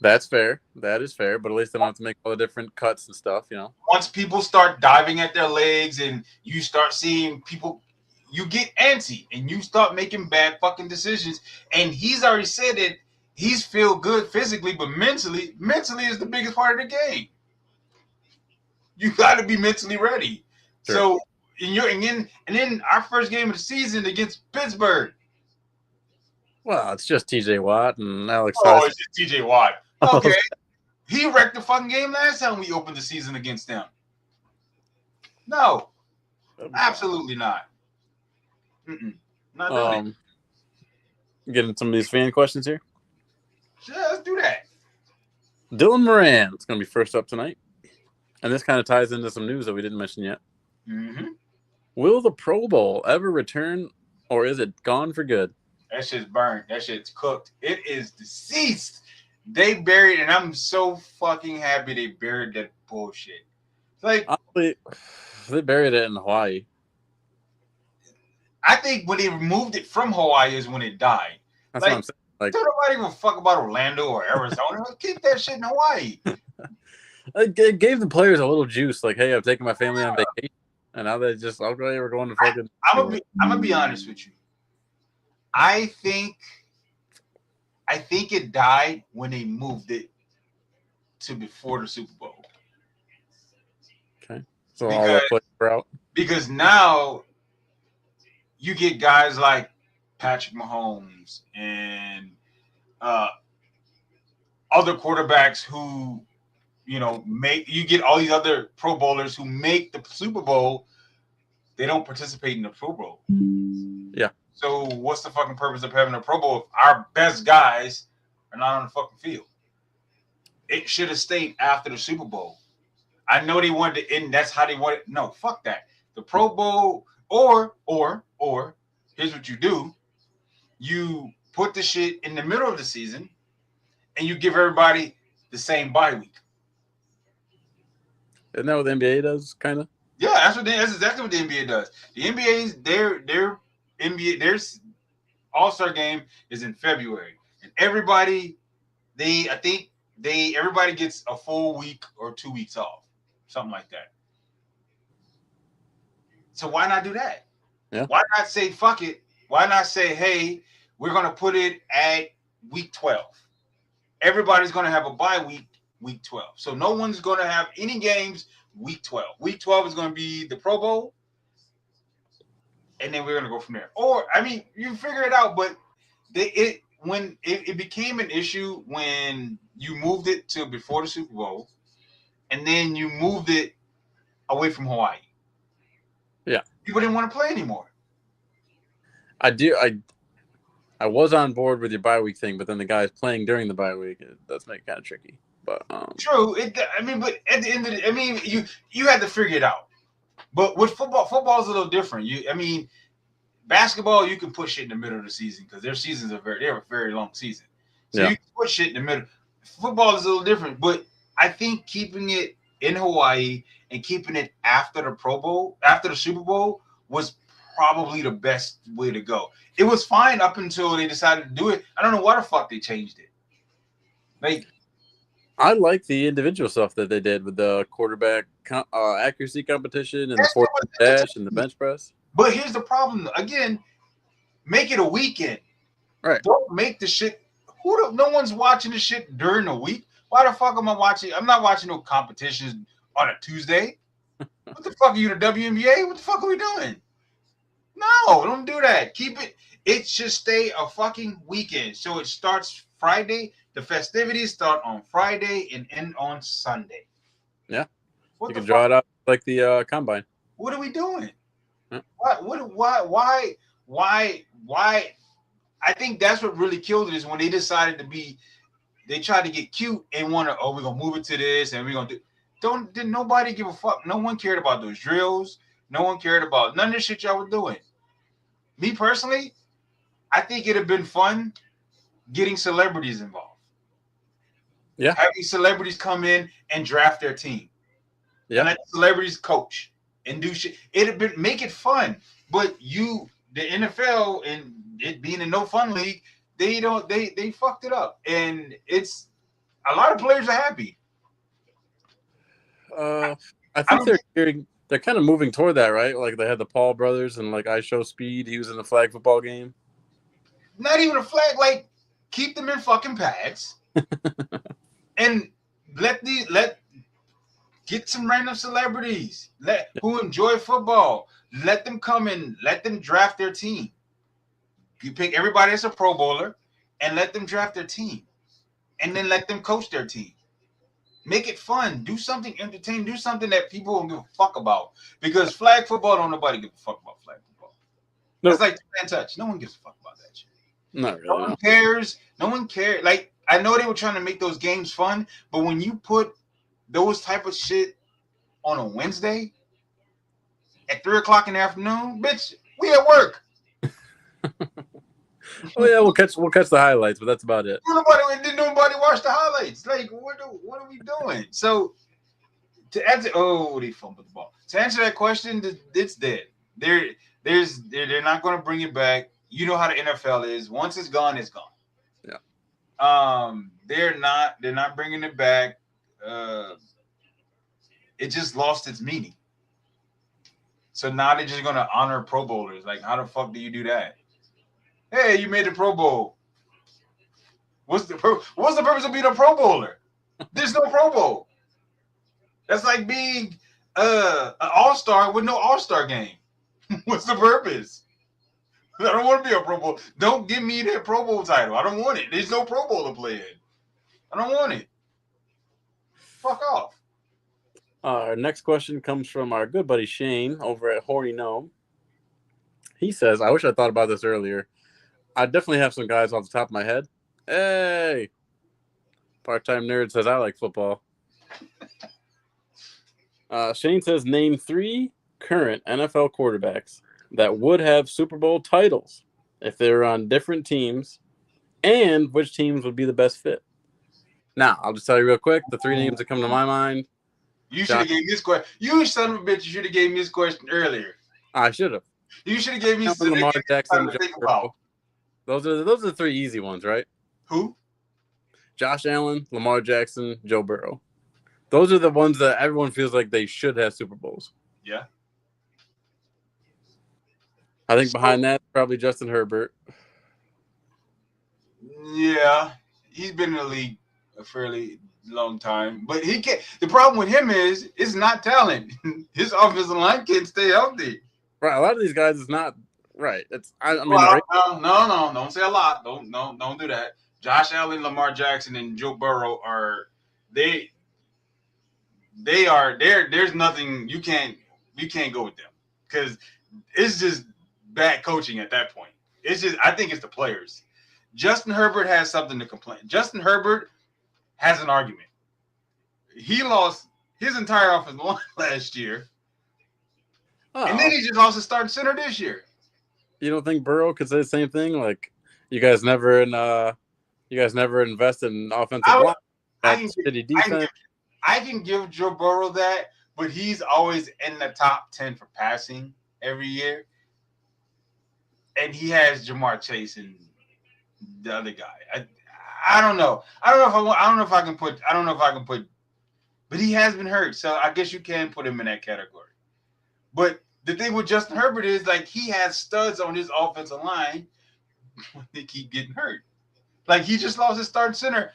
That's fair. That is fair. But at least they don't have to make all the different cuts and stuff, you know. Once people start diving at their legs and you start seeing people, you get antsy and you start making bad fucking decisions. And he's already said that he's feel good physically, but mentally is the biggest part of the game. You got to be mentally ready. Sure. So, and then our first game of the season against Pittsburgh. Well, it's just TJ Watt and Alex. Oh, it's just TJ Watt. Okay. He wrecked the fucking game last time we opened the season against them. No. Absolutely not. Not doing it. Getting some of these fan questions here? Yeah, let's do that. Dylan Moran is going to be first up tonight. And this kind of ties into some news that we didn't mention yet. Mm-hmm. Will the Pro Bowl ever return, or is it gone for good? That shit's burned. That shit's cooked. It is deceased. They buried, and I'm so fucking happy they buried that bullshit. Like, honestly, they buried it in Hawaii. I think when they removed it from Hawaii is when it died. That's what I'm saying. Like, don't nobody give a fuck about Orlando or Arizona. Keep that shit in Hawaii. It gave the players a little juice. Like, hey, I'm taking my family on vacation, and now they just, okay, we're going to fucking. I'm gonna be honest with you. I think it died when they moved it to before the Super Bowl. Okay. So all that players are out. Because now you get guys like Patrick Mahomes and other quarterbacks who, you get all these other Pro Bowlers who make the Super Bowl. They don't participate in the Pro Bowl. Yeah. So what's the fucking purpose of having a Pro Bowl if our best guys are not on the fucking field? It should have stayed after the Super Bowl. I know they wanted to end. That's how they wanted. No, fuck that. The Pro Bowl or here's what you do. You put the shit in the middle of the season and you give everybody the same bye week. Isn't that what the NBA does, kind of? Yeah, that's exactly what the NBA does. The NBA's their All-Star game is in February, and everybody gets a full week or 2 weeks off, something like that. So why not do that? Yeah. Why not say fuck it? Why not say, hey, we're gonna put it at week 12. Everybody's gonna have a bye week 12. So no one's gonna have any games week 12. Week 12 is gonna be the Pro Bowl. And then we're gonna go from there. Or you figure it out, but it became an issue when you moved it to before the Super Bowl, and then you moved it away from Hawaii. Yeah. People didn't want to play anymore. I was on board with your bye week thing, but then the guys playing during the bye week, it does make it kind of tricky. But true. But at the end of you had to figure it out. But with football is a little different. Basketball, you can put shit in the middle of the season because their seasons are they're a very long season. So you can put shit in the middle. Football is a little different, but I think keeping it in Hawaii and keeping it after the Super Bowl, was probably the best way to go. It was fine up until they decided to do it. I don't know why the fuck they changed it. Like, I like the individual stuff that they did with the quarterback accuracy competition and the 4 dash and the bench press. But here's the problem. Again, make it a weekend. Right. Don't make the shit. No one's watching the shit during the week. Why the fuck am I watching? I'm not watching no competitions on a Tuesday. What the fuck are you, the WNBA? What the fuck are we doing? No, don't do that. Keep it. It should stay a fucking weekend. So it starts Friday. The festivities start on Friday and end on Sunday. Yeah. You can draw it out like the combine. What are we doing? Yeah. Why? I think that's what really killed it, is when they decided they tried to get cute and we're gonna move it to this and we're gonna do. Did nobody give a fuck? No one cared about those drills. No one cared about none of the shit y'all were doing. Me personally, I think it'd have been fun getting celebrities involved. Yeah. Having celebrities come in and draft their team. Yeah. And let celebrities coach and do shit. Make it fun. But the NFL and it being a no fun league, they fucked it up. And it's a lot of players are happy. I think they're kind of moving toward that, right? Like they had the Paul brothers and like I Show Speed. He was in the flag football game. Not even a flag. Like, keep them in fucking pads and get some random celebrities who enjoy football. Let them come and let them draft their team. You pick everybody that's a Pro Bowler and let them draft their team, and then let them coach their team. Make it fun. Do something entertaining. Do something that people don't give a fuck about. Because flag football, don't nobody give a fuck about flag football. Nope. It's like fan touch. No one gives a fuck about that shit. Not really. No one cares. No one cares. Like, I know they were trying to make those games fun, but when you put those type of shit on a Wednesday at 3:00 in the afternoon, bitch, we at work. Oh yeah, we'll catch the highlights, but that's about it. Didn't nobody watch the highlights? Like, what are we doing? So to answer, they fumbled the ball. To answer that question, it's dead. They're not going to bring it back. You know how the NFL is. Once it's gone, it's gone. Yeah. They're not bringing it back. It just lost its meaning. So now they're just going to honor Pro Bowlers. Like, how the fuck do you do that? Hey, you made the Pro Bowl. What's the purpose of being a Pro Bowler? There's no Pro Bowl. That's like being an All-Star with no All-Star game. What's the purpose? I don't want to be a Pro Bowl. Don't give me that Pro Bowl title. I don't want it. There's no Pro Bowl to play in. I don't want it. Fuck off. Our next question comes from our good buddy Shane over at Horny Gnome. He says, I wish I thought about this earlier. I definitely have some guys off the top of my head. Hey! Part-time nerd says, I like football. Shane says, name 3 current NFL quarterbacks that would have Super Bowl titles if they were on different teams, and which teams would be the best fit. Now, I'll just tell you real quick, the 3 names that come to my mind. You should have gave me this question. You son of a bitch, you should have gave me this question earlier. I should have. You should have gave me some Lamar Jackson, Those are the 3 easy ones, right? Who? Josh Allen, Lamar Jackson, Joe Burrow. Those are the ones that everyone feels like they should have Super Bowls. Yeah. I think behind that, probably Justin Herbert. Yeah. He's been in the league a fairly long time. But he can't. The problem with him is it's not talent. His offensive line can't stay healthy. Right. A lot of these guys is not right. It's no. Don't say a lot. Don't do that. Josh Allen, Lamar Jackson, and Joe Burrow There's nothing you can't go with them because it's just bad coaching at that point. It's just I think it's the players. Justin Herbert has something to complain. Justin Herbert has an argument. He lost his entire offensive line last year, and then he just lost his starting center this year. You don't think Burrow could say the same thing? Like you guys never invested in offensive line. Shitty defense. I can give Joe Burrow that, but he's always in the top 10 for passing every year. And he has Jamar Chase and the other guy. I don't know. I don't know if I can put, but he has been hurt. So I guess you can put him in that category. But the thing with Justin Herbert is like he has studs on his offensive line when they keep getting hurt. Like he just lost his starting center.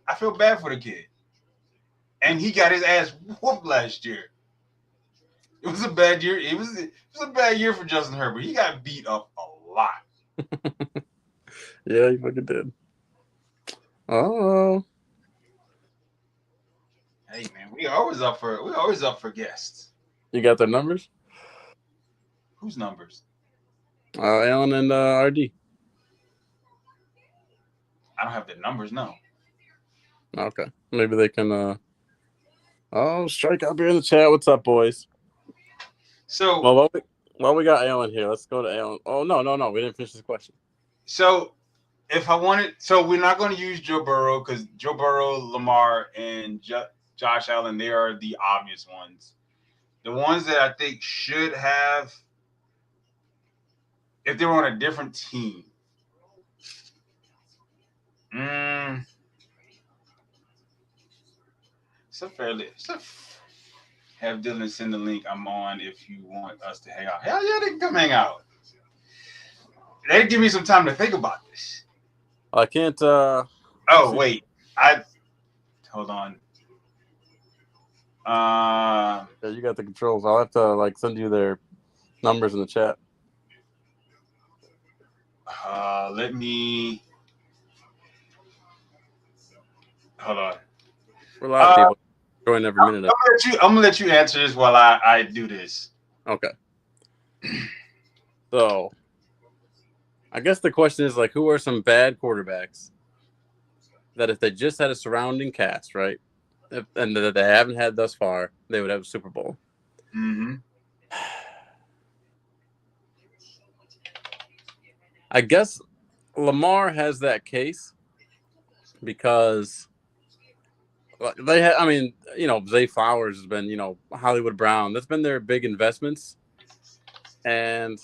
I feel bad for the kid. And he got his ass whooped last year. It was a bad year. It was a bad year for Justin Herbert. He got beat up a lot. Yeah, he fucking did. Oh. Hey man, we always up for guests. You got their numbers? Whose numbers? Alan and RD. I don't have the numbers, no. Okay. Maybe they can Strike up here in the chat. What's up, boys? So while we got Alan here, let's go to Alan. Oh no, we didn't finish this question. So we're not going to use Joe Burrow because Joe Burrow, Lamar, and Josh Allen, they are the obvious ones. The ones that I think should have, if they were on a different team. Have Dylan send the link. I'm on if you want us to hang out. Hell yeah, they can come hang out. They give me some time to think about this. I can't. Oh wait, hold on. Yeah, you got the controls. I'll have to send you their numbers in the chat. Let me. Hold on. We're a lot of people join every minute. I'm gonna let you answer this while I do this. Okay. So, I guess the question is who are some bad quarterbacks that if they just had a surrounding cast, right, and that they haven't had thus far, they would have a Super Bowl. Mm-hmm. I guess Lamar has that case because they have. I mean, Zay Flowers has been, Hollywood Brown. That's been their big investments, and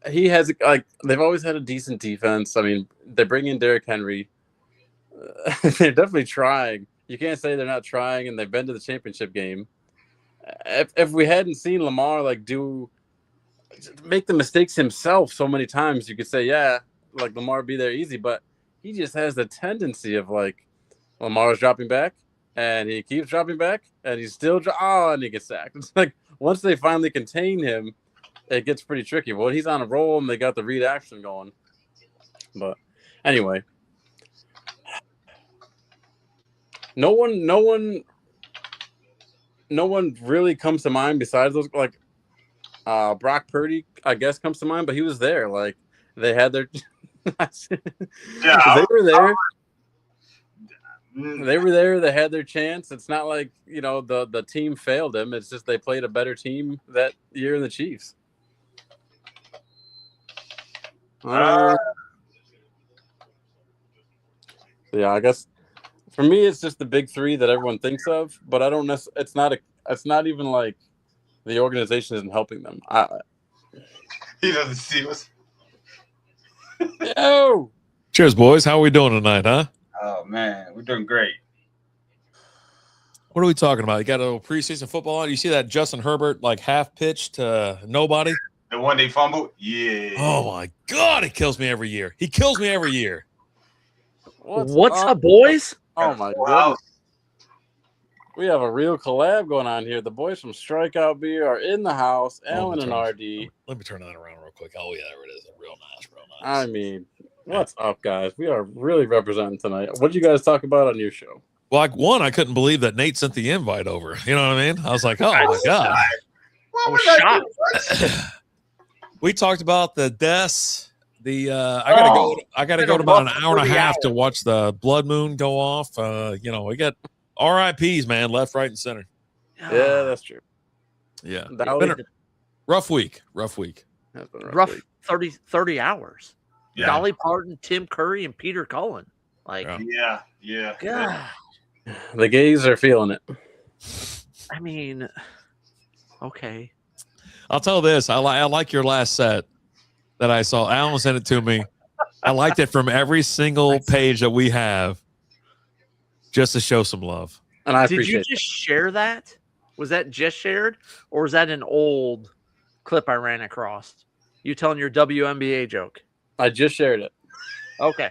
he has they've always had a decent defense. I mean, they bring in Derrick Henry. They're definitely trying. You can't say they're not trying, and they've been to the championship game. If we hadn't seen Lamar make the mistakes himself so many times, you could say, yeah, Lamar be there easy, but he just has the tendency of Lamar's dropping back, and he keeps dropping back, and he's still and he gets sacked. It's once they finally contain him, it gets pretty tricky. But when he's on a roll and they got the read action going. But anyway, no one really comes to mind besides those Brock Purdy, I guess, comes to mind, but he was there. They had their they were there. They were there. They had their chance. It's not the team failed them. It's just they played a better team that year than the Chiefs. Yeah, I guess for me, it's just the big three that everyone thinks of, but I don't necessarily. It's not even the organization isn't helping them. He doesn't see us. Yo! Cheers, boys. How are we doing tonight, huh? Oh man, we're doing great. What are we talking about? You got a little preseason football on. You see that Justin Herbert half pitch to nobody? The one they fumbled? Yeah. Oh my God, it kills me every year. He kills me every year. What's up, boys? Oh my goodness. We have a real collab going on here. The boys from Strikeout Beer are in the house. Alan and RD. Let me turn that around real quick. Oh yeah, there it is. Real nice, real nice. I mean, what's up, guys? We are really representing tonight. What did you guys talk about on your show? Well, I couldn't believe that Nate sent the invite over. You know what I mean? I was like, oh my God. I was shocked. We talked about the deaths. I gotta go to about an hour and a half to watch the blood moon go off. We got RIPs, man, left, right, and center. Yeah, that's true. Yeah. That was rough week. Rough 30 hours. Yeah. Dolly Parton, Tim Curry, and Peter Cullen. Like, yeah. God. The gays are feeling it. I mean, okay. I'll tell this. I like your last set that I saw. Alan sent it to me. I liked it from every single page that we have, just to show some love. And I Did appreciate you just share that? Was that just shared, or was that an old clip I ran across? You telling your WNBA joke? I just shared it. Okay.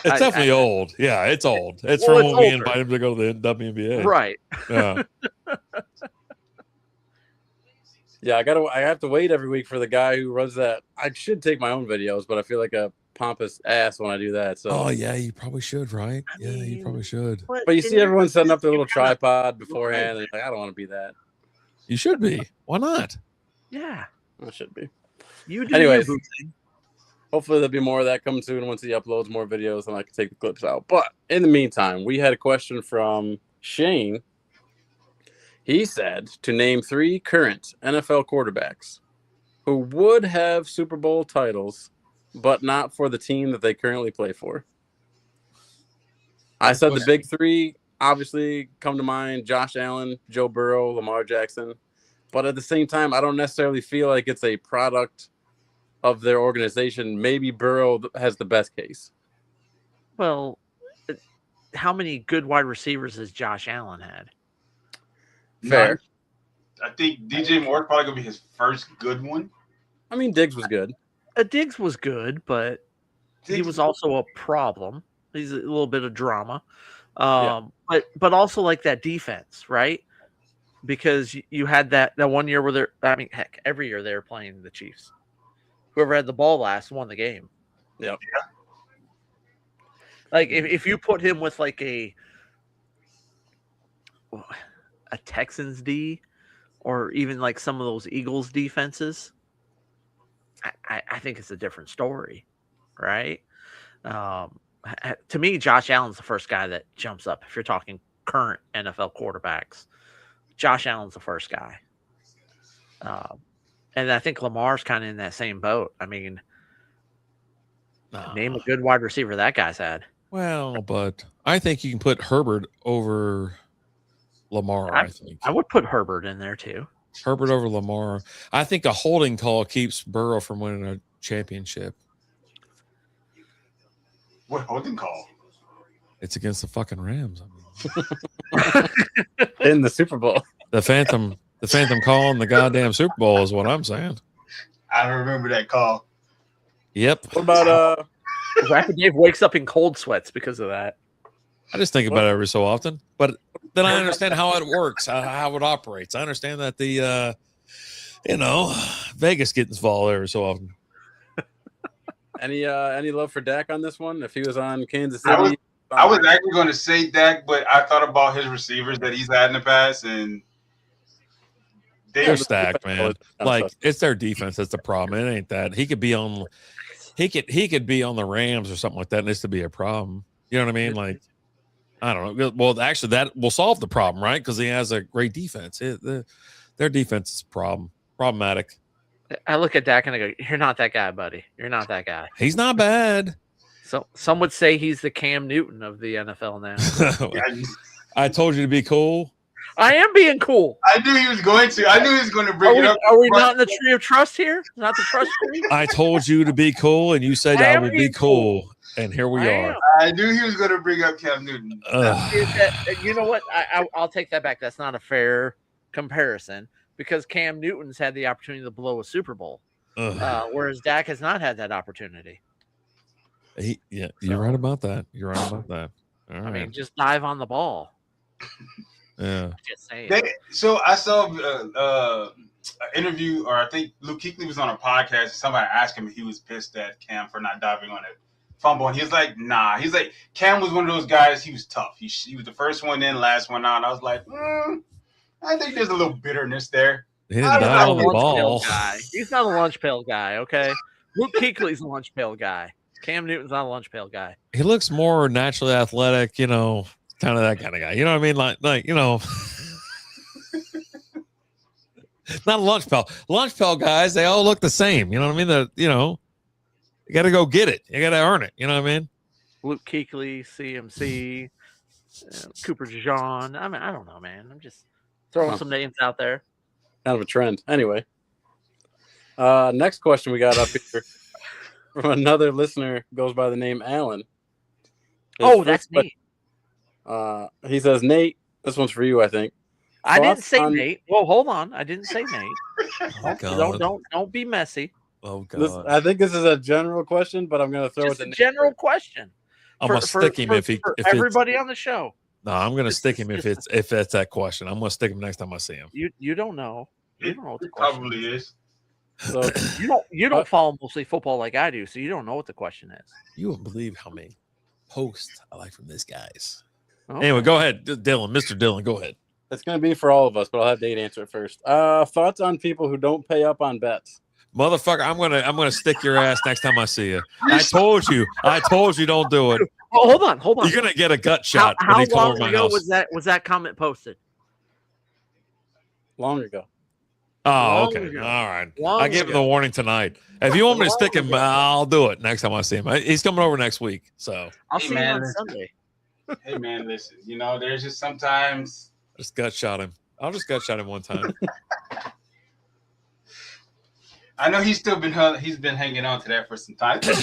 It's definitely old. Yeah, it's old. It's from when we invited him to go to the WNBA. Right. Yeah. Yeah, I have to wait every week for the guy who runs that. I should take my own videos, but I feel like a pompous ass when I do that. So. Oh yeah, you probably should, right? You probably should. But you see everyone setting up their little tripod beforehand, and you're like, I don't want to be that. You should be. Why not? Yeah, I should be. You do. Anyways, hopefully there'll be more of that coming soon once he uploads more videos, and I can take the clips out. But in the meantime, we had a question from Shane. He said to name 3 current NFL quarterbacks who would have Super Bowl titles, but not for the team that they currently play for. I said the big 3 obviously come to mind: Josh Allen, Joe Burrow, Lamar Jackson. But at the same time, I don't necessarily feel like it's a product of their organization. Maybe Burrow has the best case. Well, how many good wide receivers has Josh Allen had? Fair. I think DJ Moore probably gonna be his first good one. I mean, Diggs was good. Diggs was good, but he was also a problem. He's a little bit of drama, but also like that defense, right? Because you had that 1 year where heck, every year they were playing the Chiefs. Whoever had the ball last won the game. Yep. Yeah. Like if you put him with like a Texans D, or even like some of those Eagles defenses, I think it's a different story, right? To me, Josh Allen's the first guy that jumps up. If you're talking current NFL quarterbacks, Josh Allen's the first guy. And I think Lamar's kind of in that same boat. I mean, name a good wide receiver that guy's had. Well, but I think you can put Herbert over Lamar. I would put Herbert in there too. Herbert over Lamar. I think a holding call keeps Burrow from winning a championship. What holding call? It's against the fucking Rams. In the Super Bowl. The Phantom call in the goddamn Super Bowl is what I'm saying. I don't remember that call. Yep. What about Rapid Dave wakes up in cold sweats because of that. I just think about it every so often, but then I understand how it works, how it operates. I understand that the Vegas gets involved every so often. Any love for Dak on this one? If he was on Kansas City, I was actually going to say Dak, but I thought about his receivers that he's had in the past, and they're stacked, man. Like, it's their defense that's the problem. It ain't that. He could be on the Rams or something like that, and this to be a problem. You know what I mean? Like, I don't know. Well, actually, that will solve the problem, right? Because he has a great defense. Their defense is problematic. I look at Dak and I go, "You're not that guy, buddy. You're not that guy." He's not bad. So some would say he's the Cam Newton of the NFL now. I told you to be cool. I am being cool. I knew he was going to. I knew he was going to bring it up. Are we not in the tree of trust here? Not the trust tree? I told you to be cool, and you said I would be cool. And here we are. I knew he was going to bring up Cam Newton. You know what? I'll take that back. That's not a fair comparison because Cam Newton's had the opportunity to blow a Super Bowl, whereas Dak has not had that opportunity. You're right about that. You're right about that. All right. I mean, just dive on the ball. Yeah. Just saying. So I saw an interview, or I think Luke Kuechly was on a podcast. And somebody asked him if he was pissed at Cam for not diving on it fumble, and he was like, nah. He's like, Cam was one of those guys. He was tough. He was the first one in, last one out. I was like, I think there's a little bitterness there. He didn't die on the ball. Guy. He's not a lunch pail guy, okay? Luke Kuechly's a lunch pail guy. Cam Newton's not a lunch pail guy. He looks more naturally athletic, kind of that kind of guy. You know what I mean? Like not a lunch pail. Lunch pail guys, they all look the same. You know what I mean? You got to go get it. You got to earn it. You know what I mean? Luke Kuechly, CMC, Cooper DeJean. I mean, I don't know, man. I'm just throwing some names out there. Kind of a trend. Anyway, next question we got up here from another listener goes by the name Alan. That's me. He says, Nate, this one's for you, I think. I didn't say Nate. Well, hold on. I didn't say Nate. Oh, God. Don't be messy. Oh, God. I think this is a general question, but I'm going to throw Just it to a Nate. general question. I'm going to stick him if everybody on the show. No, I'm going to stick him if it's that question. I'm going to stick him next time I see him. You don't know. You don't know what the question probably is. So you don't follow mostly football like I do, so you don't know what the question is. You won't believe how many posts I like from these guys. Okay. Anyway, go ahead, Dylan. Mr. Dylan, go ahead. It's going to be for all of us, but I'll have Nate answer it first. Thoughts on people who don't pay up on bets? Motherfucker, I'm gonna stick your ass next time I see you. I told you don't do it. Oh, hold on. You're gonna get a gut shot. How long ago was that comment posted? Long ago. Oh, okay. All right. I gave him the warning tonight. If you want me to stick him, I'll do it next time I see him. He's coming over next week, so I'll see him on Sunday. Hey man, listen. There's just sometimes. Just gut shot him. I'll just gut shot him one time. I know he's been hanging on to that for some time. It's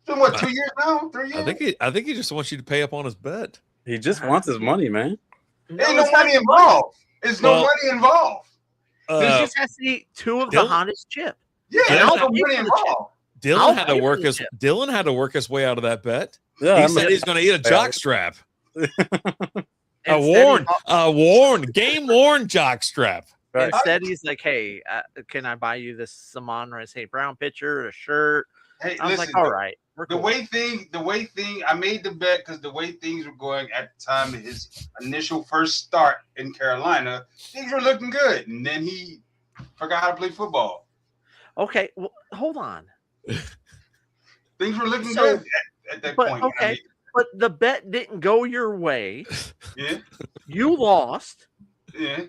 been what 2 years now? 3 years? I think he just wants you to pay up on his bet. He just wants his money, man. Ain't no money involved. There's no money involved. He just has to eat two of the hottest chip. Yeah, there's no money involved. Dylan had to work his way out of that bet. Yeah, he said he's going to eat a jock strap. A game worn jock strap. Right. Instead, he's like, "Hey, can I buy you this Samon St. Brown pitcher, a shirt?" Hey, I was like, "All right." The way I made the bet because the way things were going at the time of his initial first start in Carolina, things were looking good, and then he forgot how to play football. Okay, well, hold on. Things were looking good at that point. Okay, but the bet didn't go your way. Yeah, you lost. Yeah.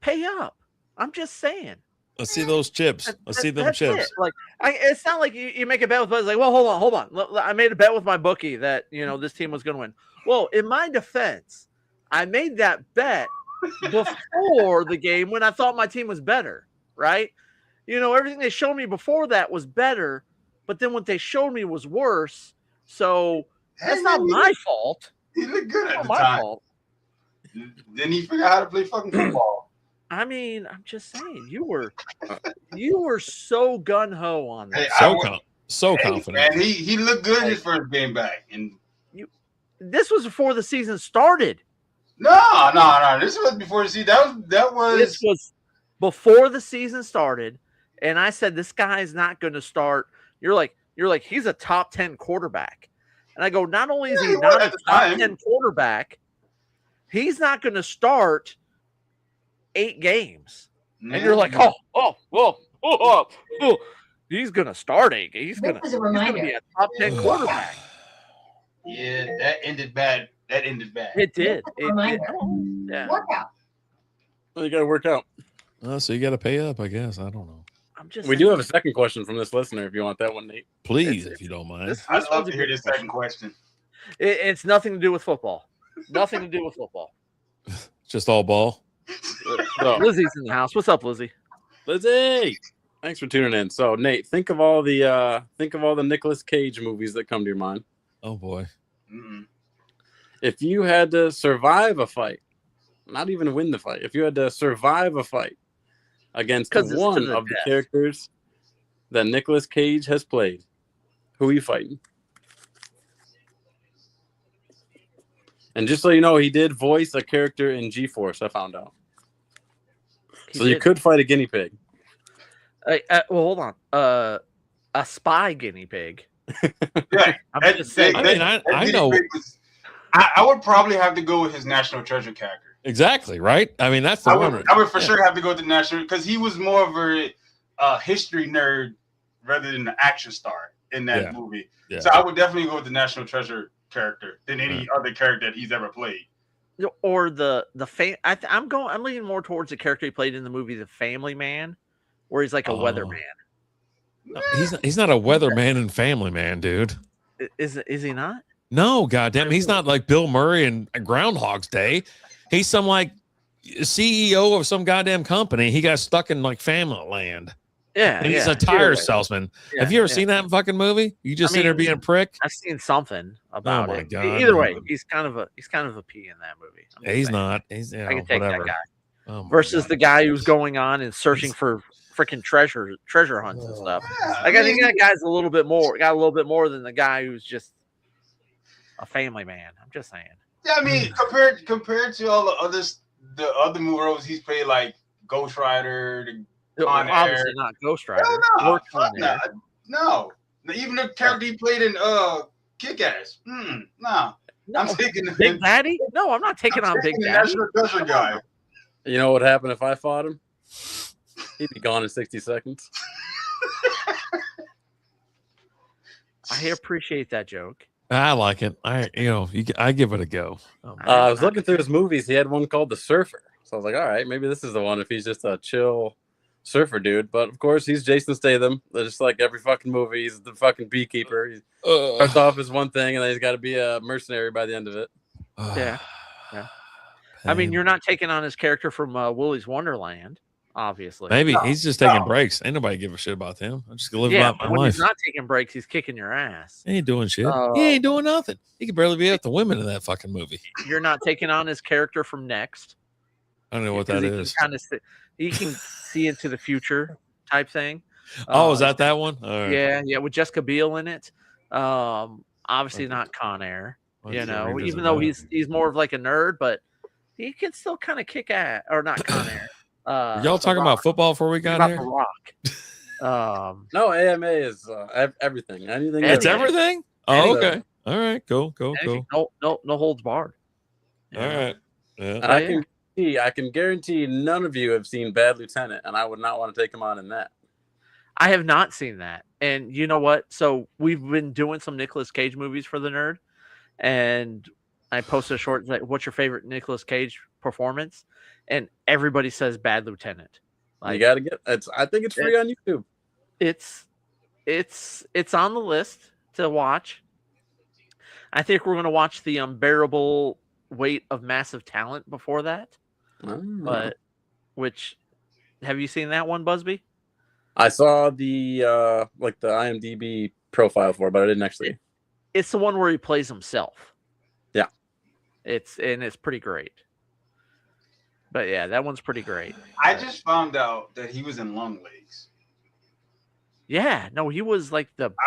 Pay up. I'm just saying. Let's see those chips. Let's see them chips. It. Like, it's not like you make a bet with, like, well, hold on. I made a bet with my bookie that this team was going to win. Well, in my defense, I made that bet before the game when I thought my team was better, right? Everything they showed me before that was better, but then what they showed me was worse. So that's not my fault. He looked good at the time. Fault. Then he forgot how to play fucking football. I mean, I'm just saying, you were so gun ho on that. So confident. Man, he looked good his first game back, and this was before the season started. No. This was before the season. This was before the season started, and I said this guy is not going to start. You're like he's a top 10 quarterback, and I go, not only is he not a top 10 quarterback, he's not going to start 8 games. And you're like, oh, he's gonna start 8. He's gonna be a top 10 quarterback. Yeah, that ended bad. It did. Yeah. Workout. Well, you gotta work out. So you gotta pay up, I guess. I don't know. We do have a second question from this listener if you want that one, Nate. Please, if you don't mind. I'd love to hear this second question. It's nothing to do with football. Nothing to do with football. Just all ball. Lizzie's in the house. What's up, Lizzie? Lizzie, thanks for tuning in. So, Nate, think of all the Nicolas Cage movies that come to your mind. Oh boy! Mm-mm. If you had to survive a fight, not even win the fight, if you had to survive a fight against one of the characters that Nicolas Cage has played, who are you fighting? And just so you know, he did voice a character in G-Force, I found out. So you could fight a guinea pig. Well, hold on. A spy guinea pig. Yeah, I'm just saying. I know. I would probably have to go with his National Treasure character. Exactly, right? I mean, that's the one. I would for sure have to go with the National because he was more of a history nerd rather than an action star in that movie. Yeah. So I would definitely go with the National Treasure character than any other character that he's ever played. Or I'm leaning more towards the character he played in the movie The Family Man, where he's like a weatherman. No, he's not a weatherman in Family Man, dude. Is he not? No, goddamn, he's not like Bill Murray in Groundhog's Day. He's some like CEO of some goddamn company. He got stuck in like family land. Yeah, and he's a tire salesman. Yeah, have you ever seen that fucking movie? You just sit there being a prick. I've seen something about it. God, either way, he's kind of a P in that movie. He's not. He's I can take whatever. that guy versus the guy who's going on and searching for freaking treasure hunts and stuff. I think that guy's got a little bit more than the guy who's just a family man. I'm just saying. Yeah, I mean, compared to all the other movie roles he's played, like Ghost Rider, obviously not Ghost Rider. No. Even the character he played in Kick-Ass. No. I'm taking Big Daddy. No, I'm not taking on Big Daddy. National Treasure guy. You know what happened if I fought him? He'd be gone in 60 seconds. I appreciate that joke. I like it. I give it a go. I was looking through his movies. He had one called The Surfer. So I was like, all right, maybe this is the one if he's just a chill surfer dude. But of course, he's Jason Statham. Just like every fucking movie, he's the fucking beekeeper. He starts off as one thing, and then he's got to be a mercenary by the end of it. Yeah. I mean, you're not taking on his character from Willy's Wonderland, obviously. Maybe he's just taking breaks. Ain't nobody give a shit about him. I'm just gonna live out my when life. He's not taking breaks. He's kicking your ass. He ain't doing shit. He ain't doing nothing. He could barely be with the women in that fucking movie. You're not taking on his character from Next. I don't know what that is. He can see into the future type thing. Is that one? Right. Yeah, with Jessica Biel in it. Obviously not Con Air. Even though he's more of like a nerd, but he can still kind of kick ass, or not Con Air. Y'all talking about football before we got here? The Rock. No, AMA is everything. Anything. It's everything. Oh, okay. All right. Go. No holds barred. All right. Yeah. I can guarantee none of you have seen Bad Lieutenant, and I would not want to take him on in that. I have not seen that. And you know what? So we've been doing some Nicolas Cage movies for the nerd, and I posted a short, like, what's your favorite Nicolas Cage performance? And everybody says Bad Lieutenant. Like, you gotta get it. I think it's free on YouTube. It's on the list to watch. I think we're gonna watch The Unbearable Weight of Massive Talent before that. But have you seen that one, Busby? I saw the the IMDb profile for it, but I didn't actually. It's the one where he plays himself. Yeah. It's pretty great. But yeah, that one's pretty great. I just found out that he was in Long Legs. Yeah, no, he was like I think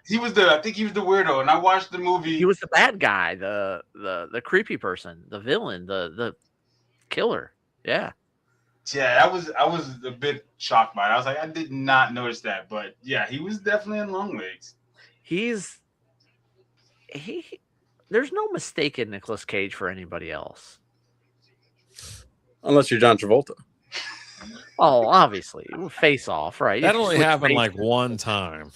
he was the weirdo, and I watched the movie. He was the bad guy, the creepy person, the villain, the killer. Yeah. Yeah, I was a bit shocked by it. I was like, I did not notice that, but yeah, he was definitely in Long Legs. There's no mistake in Nicolas Cage for anybody else. Unless you're John Travolta. Oh, obviously. Face Off, right? That only happened like one time.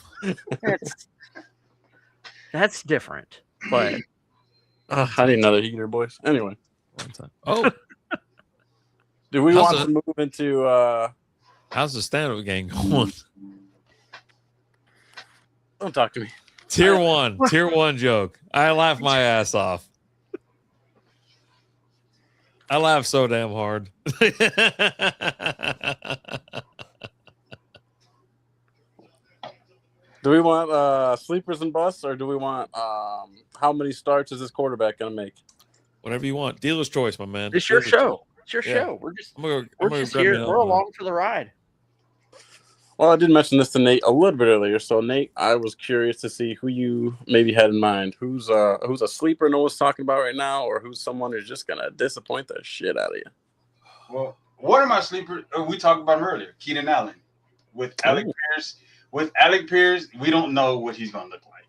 That's different. But I need another heater, boys. Anyway. One time. Oh. Do we want to move into how's the stand-up game going? Don't talk to me. Tier one joke. I laughed my ass off. I laughed so damn hard. Do we want sleepers and busts, or do we want how many starts is this quarterback going to make? Whatever you want. Dealer's choice, my man. It's your show. It's your show. We're just here. We're along for the ride. Well, I did mention this to Nate a little bit earlier. So, Nate, I was curious to see who you maybe had in mind. Who's a sleeper no one's talking about right now, or who's someone who's just gonna disappoint the shit out of you? Well, one of my sleepers, we talked about him earlier, Keenan Allen, with Alec Pierce, with Alec Pierce, we don't know what he's gonna look like.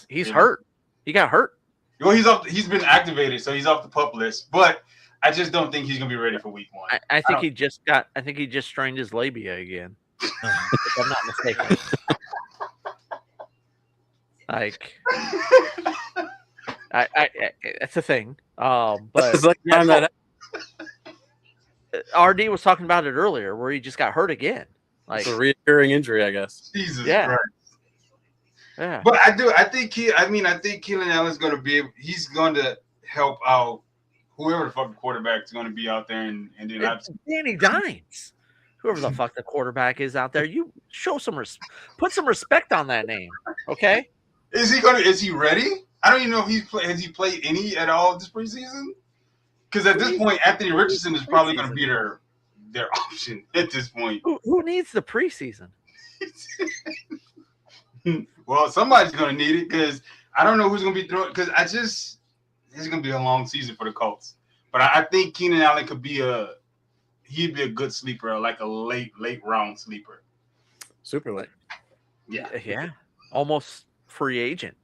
He's hurt. He got hurt. Well, he's been activated, so he's off the PUP list. But I just don't think he's gonna be ready for week 1. I think he just strained his labia again. If I'm not mistaken. Like, I that's a thing. But it's like that. RD was talking about it earlier, where he just got hurt again. Like it's a recurring injury, I guess. Jesus Yeah. Christ. Yeah. But I think Keenan Allen's gonna be able, he's going to help out whoever the fuck the quarterback is going to be out there, and then Danny Dimes, whoever the fuck the quarterback is out there, you show put some respect on that name, okay? Is he ready? I don't even know if has he played any at all this preseason? Because at this point, Anthony Richardson is probably going to be their option at this point. Who needs the preseason? Well, somebody's going to need it, because I don't know who's going to be throwing. Because it's going to be a long season for the Colts. But I think Keenan Allen he'd be a good sleeper, like a late round sleeper. Super late. Yeah. Almost free agent.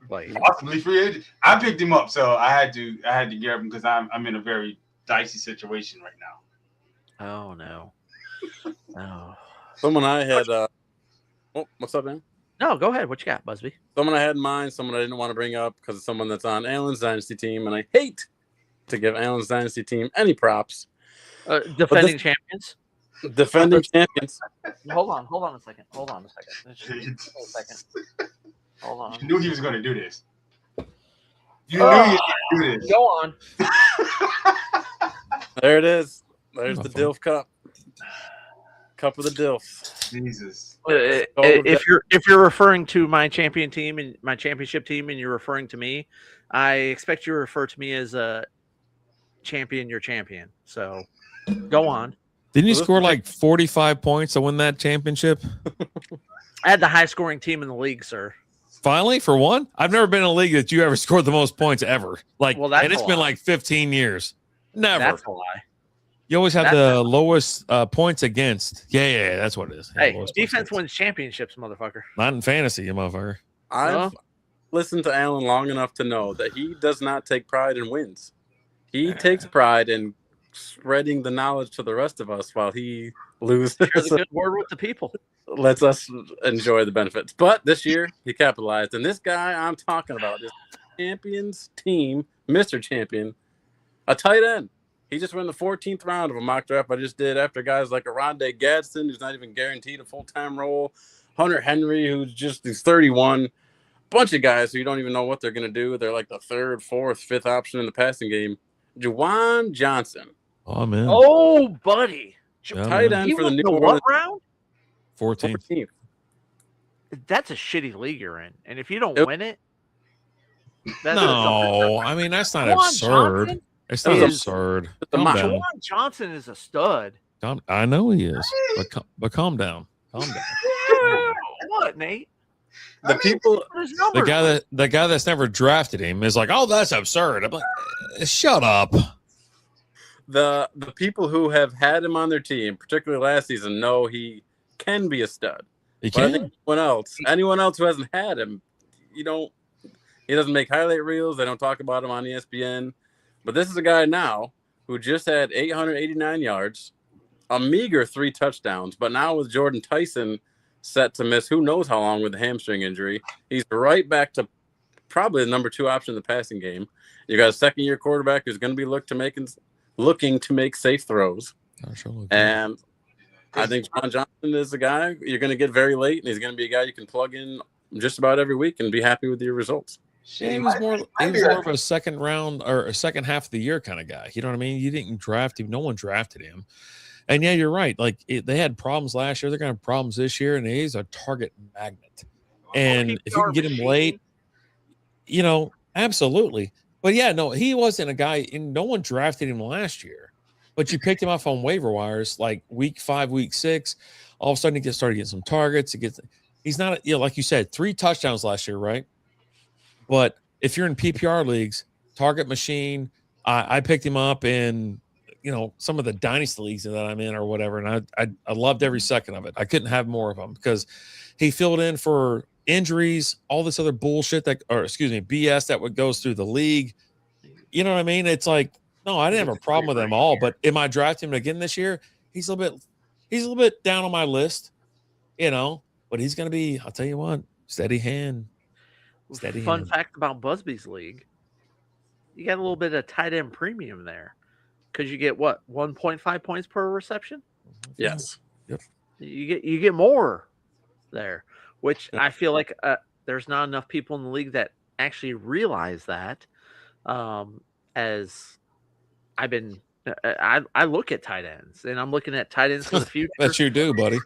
Like possibly free agent. I picked him up, so I had to grab him because I'm in a very dicey situation right now. Oh no. Oh. Someone I had what's up, man? No, go ahead. What you got, Busby? Someone I had in mind, someone I didn't want to bring up because it's someone that's on Allen's Dynasty team, and I hate to give Allen's Dynasty team any props. Defending champions? Defending champions. Hold on a second. Hold on a second. Hold on. You knew he was going to do this. You knew he was going to do this. Go on. There it is. There's the DILF Cup. Cup of the DILF. Jesus. If you're referring to my champion team and my championship team, and you're referring to me, I expect you to refer to me as a champion. Your champion. So, go on. Didn't you score like 45 points to win that championship? I had the high scoring team in the league, sir. Finally, for one, I've never been in a league that you ever scored the most points ever. Like, well, that's and it's been like 15 years. Never. That's a lie. You always have the lowest points against. Yeah, that's what it is. Hey, defense wins championships, motherfucker. Not in fantasy, you motherfucker. I've listened to Allen long enough to know that he does not take pride in wins. He takes pride in spreading the knowledge to the rest of us while he loses. Shares a good word with the people. Lets us enjoy the benefits. But this year, he capitalized. And this guy I'm talking about, this champions team, Mr. Champion, a tight end. He just went in the 14th round of a mock draft I just did after guys like Arondé Gadsden, who's not even guaranteed a full-time role, Hunter Henry, who's 31, bunch of guys who you don't even know what they're going to do. They're like the third, fourth, fifth option in the passing game. Juwan Johnson. Oh, man. Oh, buddy. Tight end for the New Orleans. What round? 14th. That's a shitty league you're in. And if you don't win it, no, I mean, that's not absurd. Johnson it's not absurd. Juwan Johnson is a stud. I know he is, but calm down. Calm down. What, Nate? The guy that's never drafted him is like, oh, that's absurd. I'm like, shut up. The people who have had him on their team, particularly last season, know he can be a stud. He can. Anyone else who hasn't had him, he doesn't make highlight reels. They don't talk about him on ESPN. But this is a guy now who just had 889 yards, a meager 3 touchdowns. But now with Jordan Tyson set to miss who knows how long with a hamstring injury, he's right back to probably the number 2 option in the passing game. You got a second-year quarterback who's going to be looking to make safe throws. And I think Juwan Johnson is a guy you're going to get very late, and he's going to be a guy you can plug in just about every week and be happy with your results. Yeah, he was more of a second round or a second half of the year kind of guy. You know what I mean? You didn't draft him. No one drafted him. And yeah, you're right. Like they had problems last year. They're going to have problems this year, and he's a target magnet. And if you can get him late, absolutely. But yeah, no, he wasn't a guy, and no one drafted him last year. But you picked him up on waiver wires like week 5, week 6. All of a sudden, he started getting some targets. He's not, like you said, 3 touchdowns last year, right? But if you're in PPR leagues, target machine, I picked him up in some of the dynasty leagues that I'm in or whatever, and I loved every second of it. I couldn't have more of them because he filled in for injuries, all this other bullshit BS that goes through the league. You know what I mean? It's like, no, I didn't have a problem with them all, but am I drafting him again this year? He's a little bit down on my list, but he's going to be, I'll tell you what, steady hand. Fun fact about Busby's league. You got a little bit of tight end premium there because you get 1.5 points per reception. Yes. Yep. You get more there, which I feel like there's not enough people in the league that actually realize that. As I've been, I look at tight ends, and I'm looking at tight ends for the future. Bet you do, buddy.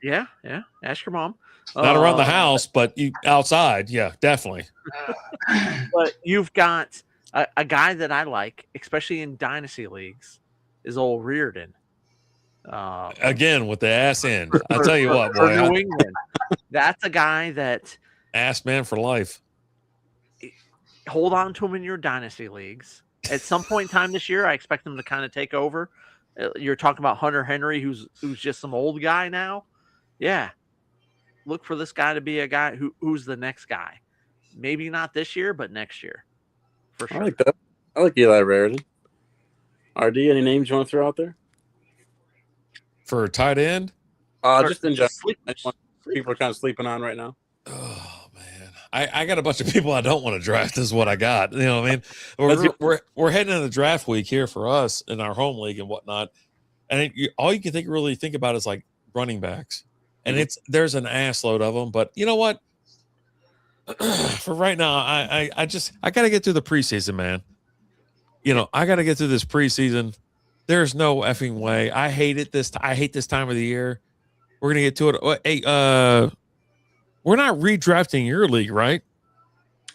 Yeah. Ask your mom. Not around the house, but you outside. Yeah, definitely. But you've got a guy that I like, especially in dynasty leagues, is old Reardon. Again with the ass end. I tell you what, boy. New England. That's a guy that ass man for life. Hold on to him in your dynasty leagues. At some point in time this year, I expect him to kind of take over. You're talking about Hunter Henry, who's just some old guy now. Yeah. Look for this guy to be a guy who's the next guy. Maybe not this year, but next year. For sure. I like that. I like Eli Raritan. RD, any names you want to throw out there? For a tight end? Just in general. People are kind of sleeping on right now. Oh, man. I got a bunch of people I don't want to draft is what I got. You know what I mean? We're heading into the draft week here for us in our home league and whatnot. And all you can really think about is like running backs. And there's an ass load of them, but you know what? For right now, I got to get through the preseason, man. I got to get through this preseason. There's no effing way. I hate it. I hate this time of the year. We're gonna get to it. Hey, we're not redrafting your league, right?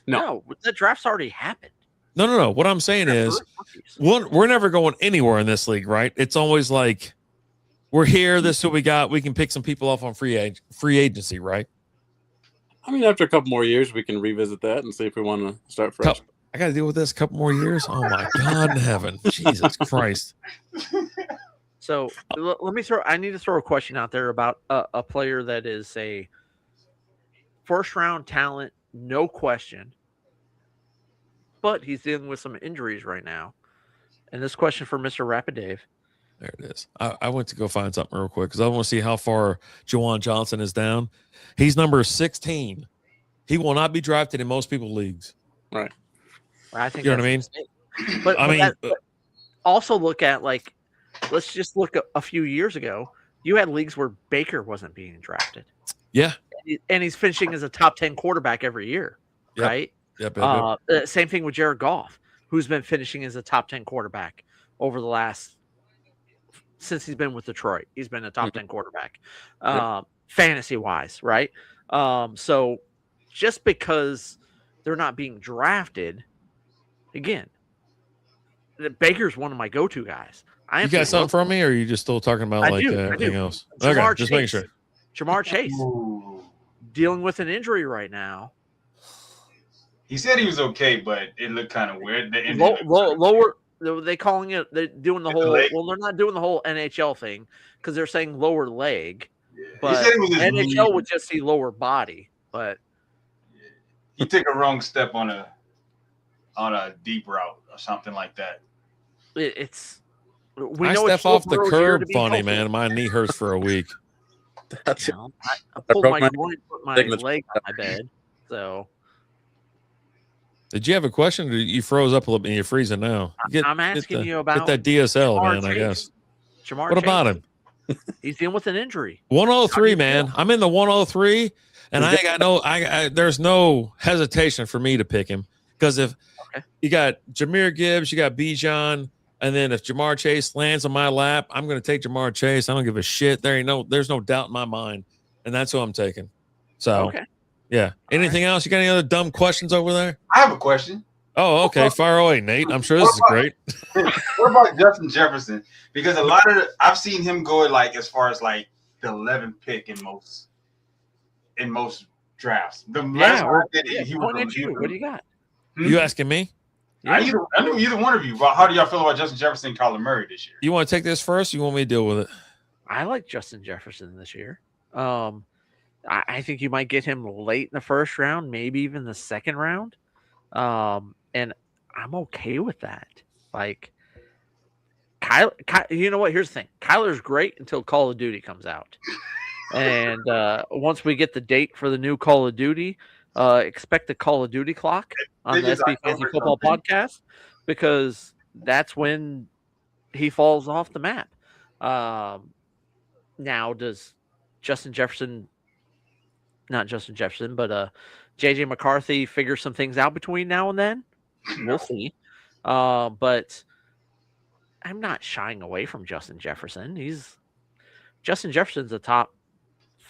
No, the draft's already happened. No. What I'm saying is, we're never going anywhere in this league, right? It's always like, we're here. This is what we got. We can pick some people off on free agency, right? I mean, after a couple more years, we can revisit that and see if we want to start fresh. I got to deal with this a couple more years. Oh my God in heaven, Jesus Christ! So let me I need to throw a question out there about a player that is a first round talent, no question, but he's dealing with some injuries right now. And this question for Mr. Rapid Dave. There it is. I went to go find something real quick because I want to see how far Juwan Johnson is down. He's number 16. He will not be drafted in most people's leagues. Right. I think you know what I mean. But also look at let's just look a few years ago. You had leagues where Baker wasn't being drafted. Yeah. And he's finishing as a top 10 quarterback every year. Yep. Right. Yep. Same thing with Jared Goff, who's been finishing as a top 10 quarterback over the last. Since he's been with Detroit, he's been a top 10 quarterback, fantasy wise, right? So just because they're not being drafted, again, Baker's one of my go-to guys. You got something from me, or are you just still talking about anything else? Okay, just making sure. Jamar Chase dealing with an injury right now. He said he was okay, but it looked kind of weird. Lower. They're calling it. They're doing the whole. Well, they're not doing the whole NHL thing because they're saying lower leg, but NHL would just see lower body. But he took a wrong step on a deep route or something like that. I step off the curb funny, man. My knee hurts for a week. I pulled my joint, put my leg on my bed. So. Did you have a question? Or you froze up a little bit and you're freezing now? I'm asking you about that DSL, Jamar man, Chase. I guess. Jamar what Chase. about him? He's dealing with an injury. 103, man. I'm in the 103, and I got there's no hesitation for me to pick him because if you got Jahmyr Gibbs, you got Bijan, and then if Jamar Chase lands on my lap, I'm going to take Jamar Chase. I don't give a shit. There's no doubt in my mind, and that's who I'm taking. So. Okay. Yeah. Anything else? You got any other dumb questions over there? I have a question. Oh, okay. Fire away, Nate. I'm sure this is great. What about Justin Jefferson? Because I've seen him go as far as the 11th pick in most drafts. The last what do you got? You asking me? Yeah. I knew either one of you. But how do y'all feel about Justin Jefferson and Kyler Murray this year? You want to take this first? Or you want me to deal with it? I like Justin Jefferson this year. I think you might get him late in the first round, maybe even the second round. And I'm okay with that. Like, Kyler, you know what? Here's the thing. Kyler's great until Call of Duty comes out. And once we get the date for the new Call of Duty, expect the Call of Duty clock on the SB Fantasy Football podcast, because that's when he falls off the map. Now, does Justin Jefferson, not Justin Jefferson, but J.J. McCarthy figure some things out between now and then? We'll see. But I'm not shying away from Justin Jefferson. Justin Jefferson's a top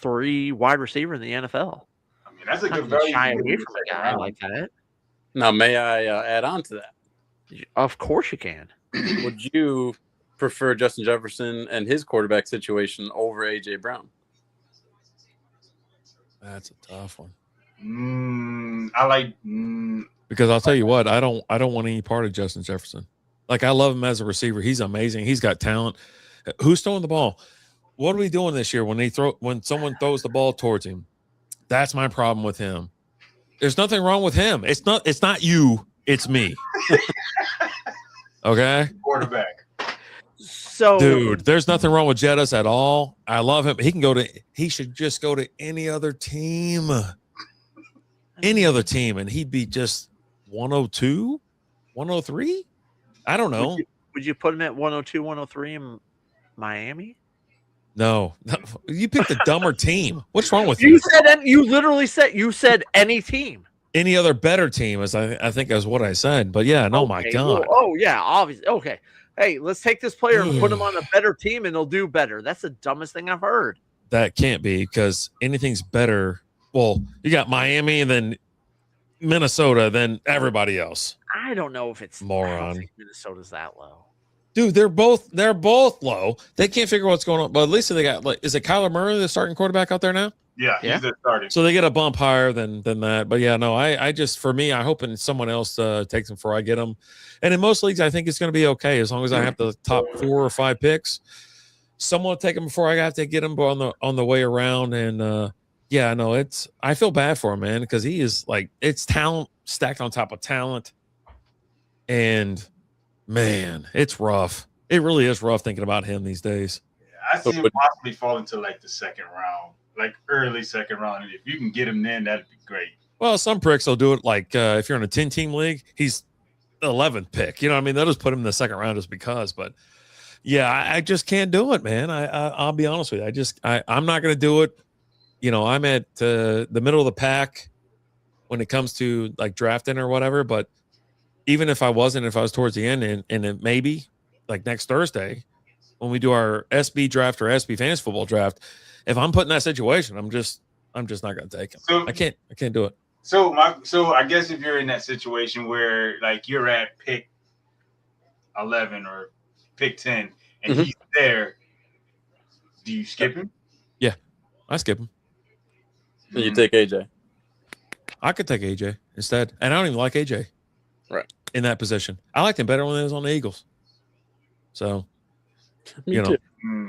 3 wide receiver in the NFL. I mean, that's a good value. value. Shy away from a guy like that. Now, may I add on to that? Of course you can. Would you prefer Justin Jefferson and his quarterback situation over A.J. Brown? That's a tough one. Because I'll tell you what, I don't want any part of Justin Jefferson. Like, I love him as a receiver. He's amazing. He's got talent. Who's throwing the ball? What are we doing this year when someone throws the ball towards him? That's my problem with him. There's nothing wrong with him. It's not you, it's me. Okay? Quarterback. So, dude, there's nothing wrong with Jettis at all. I love him. He should just go to any other team. Any other team, and he'd be just 102, 103. I don't know. Would you put him at 102, 103 in Miami? No. You picked a dumber team. What's wrong with you? You literally said any team. Any other better team, as I think is what I said. But yeah, no, okay. My God. Well, yeah, obviously. Okay. Hey, let's take this player and put him on a better team, and they'll do better. That's the dumbest thing I've heard. That can't be, because anything's better. Well, you got Miami and then Minnesota, then everybody else. I don't know if it's moron. I don't think Minnesota's that low. Dude, they're both low. They can't figure out what's going on. But at least they got, like, is it Kyler Murray, the starting quarterback out there now? Yeah, he's the starting. So they get a bump higher than that. But yeah, no, I just, for me, I hope someone else takes him before I get him. And in most leagues, I think it's going to be okay as long as I have the top 4 or 5 picks. Someone will take him before I have to get him on the way around. And yeah, no, I feel bad for him, man, because he is like, it's talent stacked on top of talent. And man, it's rough. It really is rough thinking about him these days. Yeah, I see him possibly fall into like the second round, like early second round. And if you can get him then, that'd be great. Well, some pricks will do it like if you're in a 10-team league, he's the 11th pick. You know what I mean? They'll just put him in the second round just because. But yeah, I just can't do it, man. I'll be honest with you. I'm not going to do it. You know, I'm at the middle of the pack when it comes to like drafting or whatever. But even if I was towards the end, and it maybe like next Thursday when we do our SB draft or SB fantasy football draft, if I'm put in that situation, I'm just not going to take him. So, I can't do it. So I guess if you're in that situation where like you're at pick 11 or pick 10 and he's there, do you skip him? Yeah, I skip him. And you take AJ. I could take AJ instead, and I don't even like AJ. Right. In that position, I liked him better when he was on the Eagles. So, you know,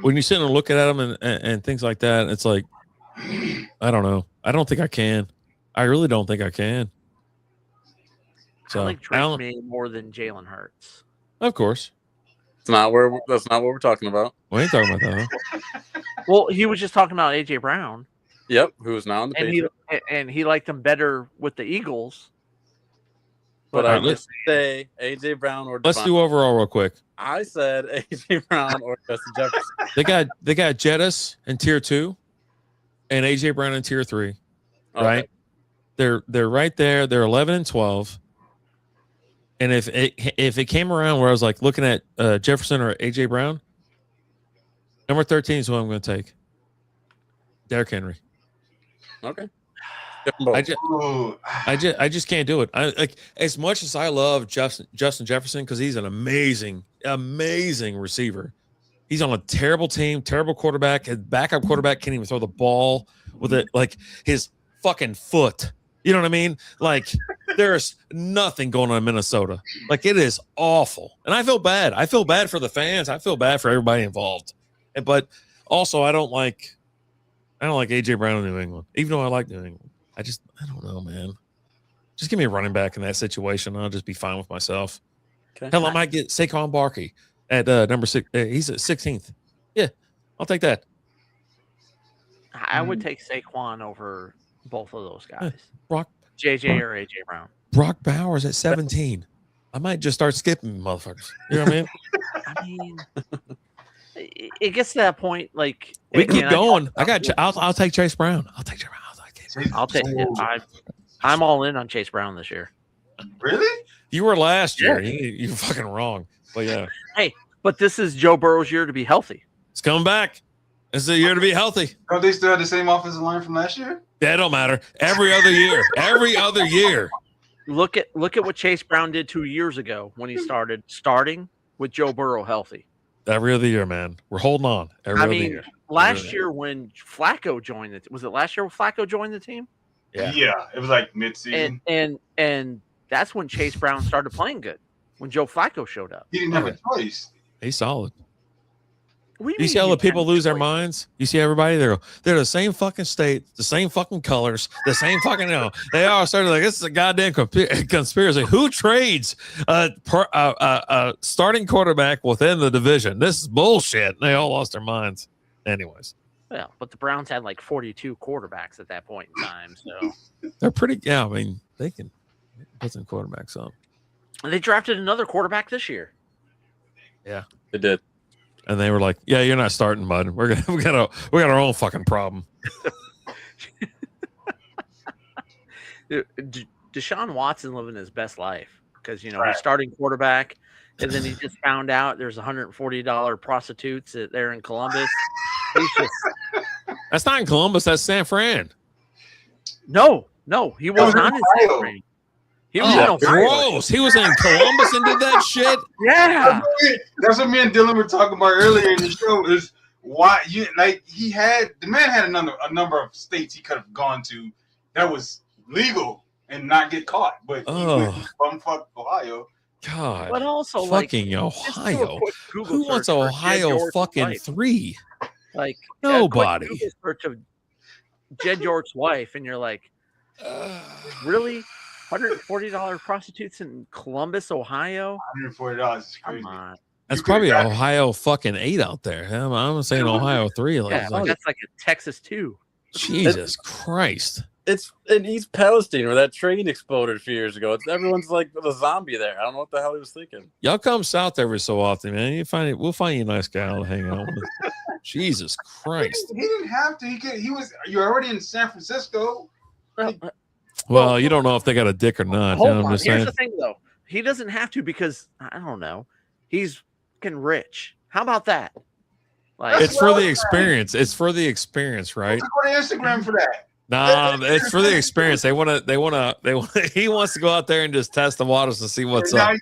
when you sit and look at him and things like that, it's like, I don't know. I don't think I can. I really don't think I can. So I like Drake May more than Jalen Hurts. Of course. That's not what we're talking about. We ain't talking about that. Huh? Well, he was just talking about AJ Brown. Yep, who's now on the Patriots. And he liked him better with the Eagles. But I would say AJ Brown or let's do overall real quick. I said AJ Brown or Justin Jefferson. They got Jettis in tier 2 and AJ Brown in tier 3. Okay. Right? They're right there. They're 11 and 12. And if it came around where I was like looking at Jefferson or AJ Brown, number 13 is who I'm going to take. Derrick Henry. Okay. I just can't do it. I like as much as I love Justin Jefferson because he's an amazing receiver. He's on a terrible team, terrible quarterback. His backup quarterback can't even throw the ball with it, like his fucking foot. You know what I mean? Like There's nothing going on in Minnesota. Like, it is awful. And I feel bad. I feel bad for the fans. I feel bad for everybody involved. But also, I don't like AJ Brown in New England, even though I like New England. I don't know, man. Just give me a running back in that situation. I'll just be fine with myself. Okay. Hell, I might get Saquon Barkley at number 6. He's at 16th. Yeah, I'll take that. I would take Saquon over both of those guys. JJ or AJ Brown. Brock Bowers at 17. I might just start skipping motherfuckers. You know what I mean? I mean, it gets to that point. Like, we keep going. I'll take Chase Brown. I'll take it. I'm all in on Chase Brown this year. Really? You were last year. You're fucking wrong. But yeah. Hey, but this is Joe Burrow's year to be healthy. It's coming back. It's a year to be healthy. Don't they still have the same offensive line from last year? That don't matter. Every other year. Look at what Chase Brown did 2 years ago when he starting with Joe Burrow healthy. Every other year, man. We're holding on. Every other year. Last year when Flacco joined it, was it last year when Flacco joined the team? Yeah, it was like mid-season. And that's when Chase Brown started playing good, when Joe Flacco showed up. He didn't have a choice. He's solid. You see all the people lose their minds? You see everybody? They're the same fucking state, the same fucking colors, the same fucking, they all started like, this is a goddamn conspiracy. Who trades a starting quarterback within the division? This is bullshit. And they all lost their minds. Anyways. Well, but the Browns had like 42 quarterbacks at that point in time. So they're pretty, I mean, they can put some quarterbacks on. And they drafted another quarterback this year. Yeah, they did. And they were like, "Yeah, you're not starting, bud. We got our own fucking problem." Deshaun Watson living his best life because he's starting quarterback, and then he just found out there's $140 prostitutes there in Columbus. That's not in Columbus. That's San Fran. No, he was not in San Fran. He was gross. He was in Columbus and did that shit. Yeah, that's what me and Dylan were talking about earlier in the show. Is why the man had a number of states he could have gone to that was legal and not get caught, but he went to bumfuck Ohio. God, but also fucking Ohio. Who wants Ohio fucking 3? Like nobody. Google search of Jed York's wife, and you're like, really? $140 prostitutes in Columbus, Ohio. $140 is crazy. Come on. That's probably Ohio fucking 8 out there. I'm saying Ohio 3. That's like a Texas 2. Jesus Christ. It's in East Palestine where that train exploded a few years ago. Everyone's like a zombie there. I don't know what the hell he was thinking. Y'all come south every so often, man. We'll find you a nice guy to hang out with. Jesus Christ. He didn't have to. You're already in San Francisco. Well, you don't know if they got a dick or not. Hold on. Here's the thing, though. He doesn't have to because, I don't know, he's fucking rich. How about that? Like, it's for the experience. It's for the experience, right? Go to Instagram for that. Nah, it's for the experience. He wants to go out there and just test the waters and see what's up.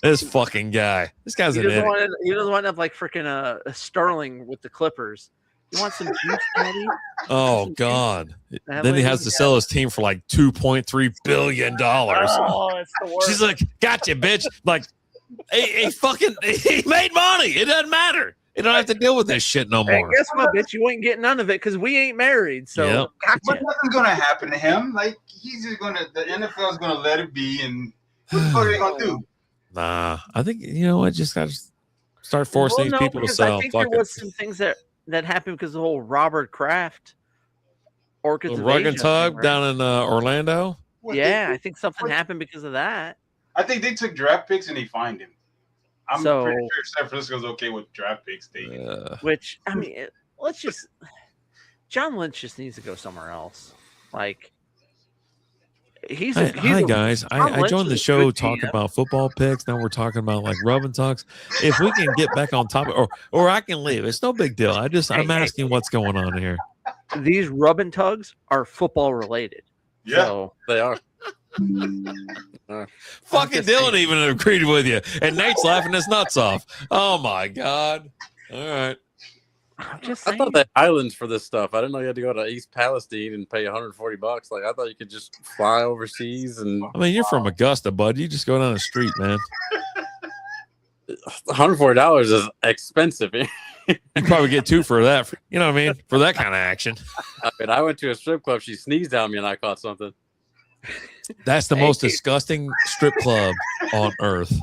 This fucking guy. This guy's an idiot. He doesn't want to have like freaking a Sterling with the Clippers. You want some juice, Daddy? Oh God! Then he has to sell his team for like $2.3 billion. Oh, it's the worst. She's like, "Gotcha, bitch!" Like, he made money. It doesn't matter. You don't have to deal with this shit no more. Hey, guess what, bitch? You ain't getting none of it because we ain't married. So, But nothing's gonna happen to him. Like he's just gonna. The NFL's gonna let it be, and what the fuck are they gonna do? Nah, I think I just got to start forcing these people to sell. I think there was some things that happened because of the whole Robert Kraft Orchids of Rug and Asia Tug thing, right? down in Orlando. I think something happened because of that. I think they took draft picks and they fined him. I'm pretty sure San Francisco's okay with draft picks taken. Which, I mean, John Lynch just needs to go somewhere else. Like, hi guys. I joined the show talking about football picks. Now we're talking about like rub and tugs. If we can get back on top, or I can leave. It's no big deal. I'm asking what's going on here. These rub and tugs are football related. Yeah, so, they are. Fucking Dylan even agreed with you, and Nate's laughing his nuts off. Oh my God! All right. I'm just I saying. thought they had islands for this stuff. I didn't know you had to go to East Palestine and pay $140. Like I thought you could just fly overseas and. I mean, you're from Augusta, bud. You just go down the street, man. $140 is expensive. You probably get 2 for that. You know what I mean? For that kind of action. I mean, I went to a strip club. She sneezed on me, and I caught something. That's the most disgusting strip club on earth.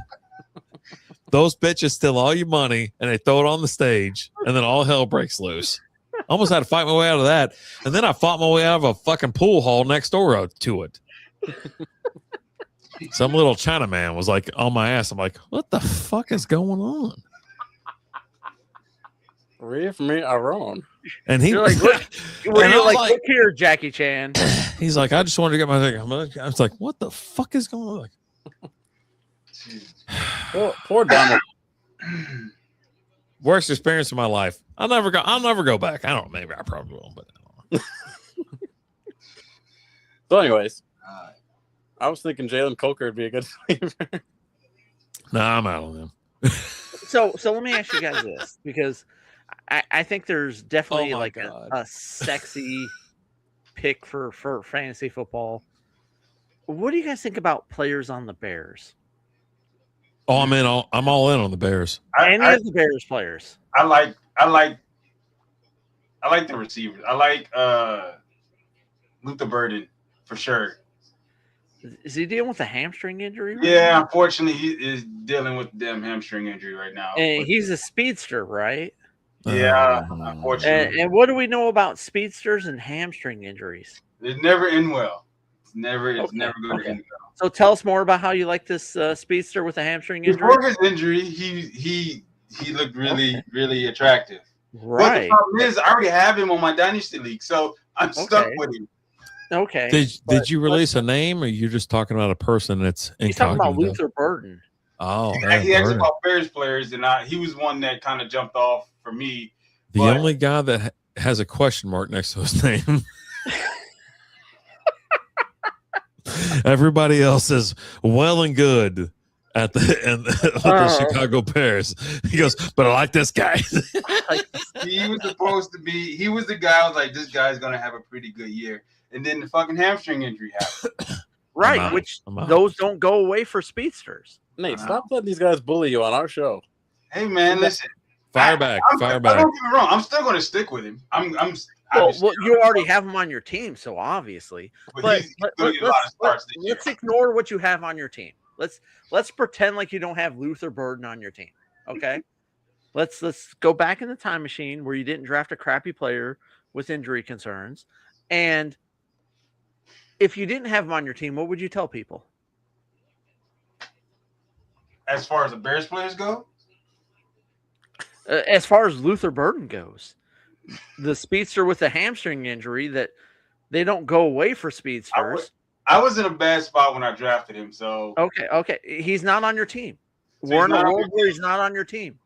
Those bitches steal all your money and they throw it on the stage, and then all hell breaks loose. I almost had to fight my way out of that, and then I fought my way out of a fucking pool hall next door to it. Some little Chinaman was like on my ass. I'm like, what the fuck is going on? Leave me alone. And he You're like, look here, Jackie Chan. He's like, I just wanted to get my thing. I was like, what the fuck is going on? Like, poor Donald. Worst experience of my life. I'll never go back. I don't know. Maybe I probably will, but I don't know. So, anyways, I was thinking Jalen Coker would be a good flavor. Nah, I'm out on him. So let me ask you guys this, because I think there's definitely a sexy pick for fantasy football. What do you guys think about players on the Bears? Oh, I'm all in on the Bears. Any of the Bears players. I like the receivers. I like Luther Burden for sure. Is he dealing with a hamstring injury? Right Yeah, now? unfortunately, he is dealing with the damn hamstring injury right now. And he's a speedster, right? Yeah, unfortunately. And what do we know about speedsters and hamstring injuries? It never end well. It's never going to end well. So tell us more about how you like this speedster with a hamstring injury. Before his injury, he looked really attractive. Right. But the problem is, I already have him on my dynasty league, so I'm stuck with him. Okay. Did you release a name, or you're just talking about a person that's incognito? He's talking about Luther Burden. Oh, he asked about Bears players, and he was one that kind of jumped off for me. The only guy that has a question mark next to his name. Everybody else is well and good at the Chicago Bears. He goes, but I like this guy. He was supposed to be. He was the guy. I was like, this guy's gonna have a pretty good year, and then the fucking hamstring injury happened. Right, which those don't go away for speedsters. Nate, stop letting these guys bully you on our show. Hey man, listen. Fire back. Don't get me wrong. I'm still gonna stick with him. Well, you already have him on your team, so obviously. But let's ignore what you have on your team. Let's pretend like you don't have Luther Burden on your team. Okay. Let's go back in the time machine where you didn't draft a crappy player with injury concerns. And if you didn't have him on your team, what would you tell people? As far as the Bears players go? As far as Luther Burden goes, the speedster with a hamstring injury that they don't go away for speedsters. I was in a bad spot when I drafted him. So okay, he's not on your team. We're in a world where he's not on your team.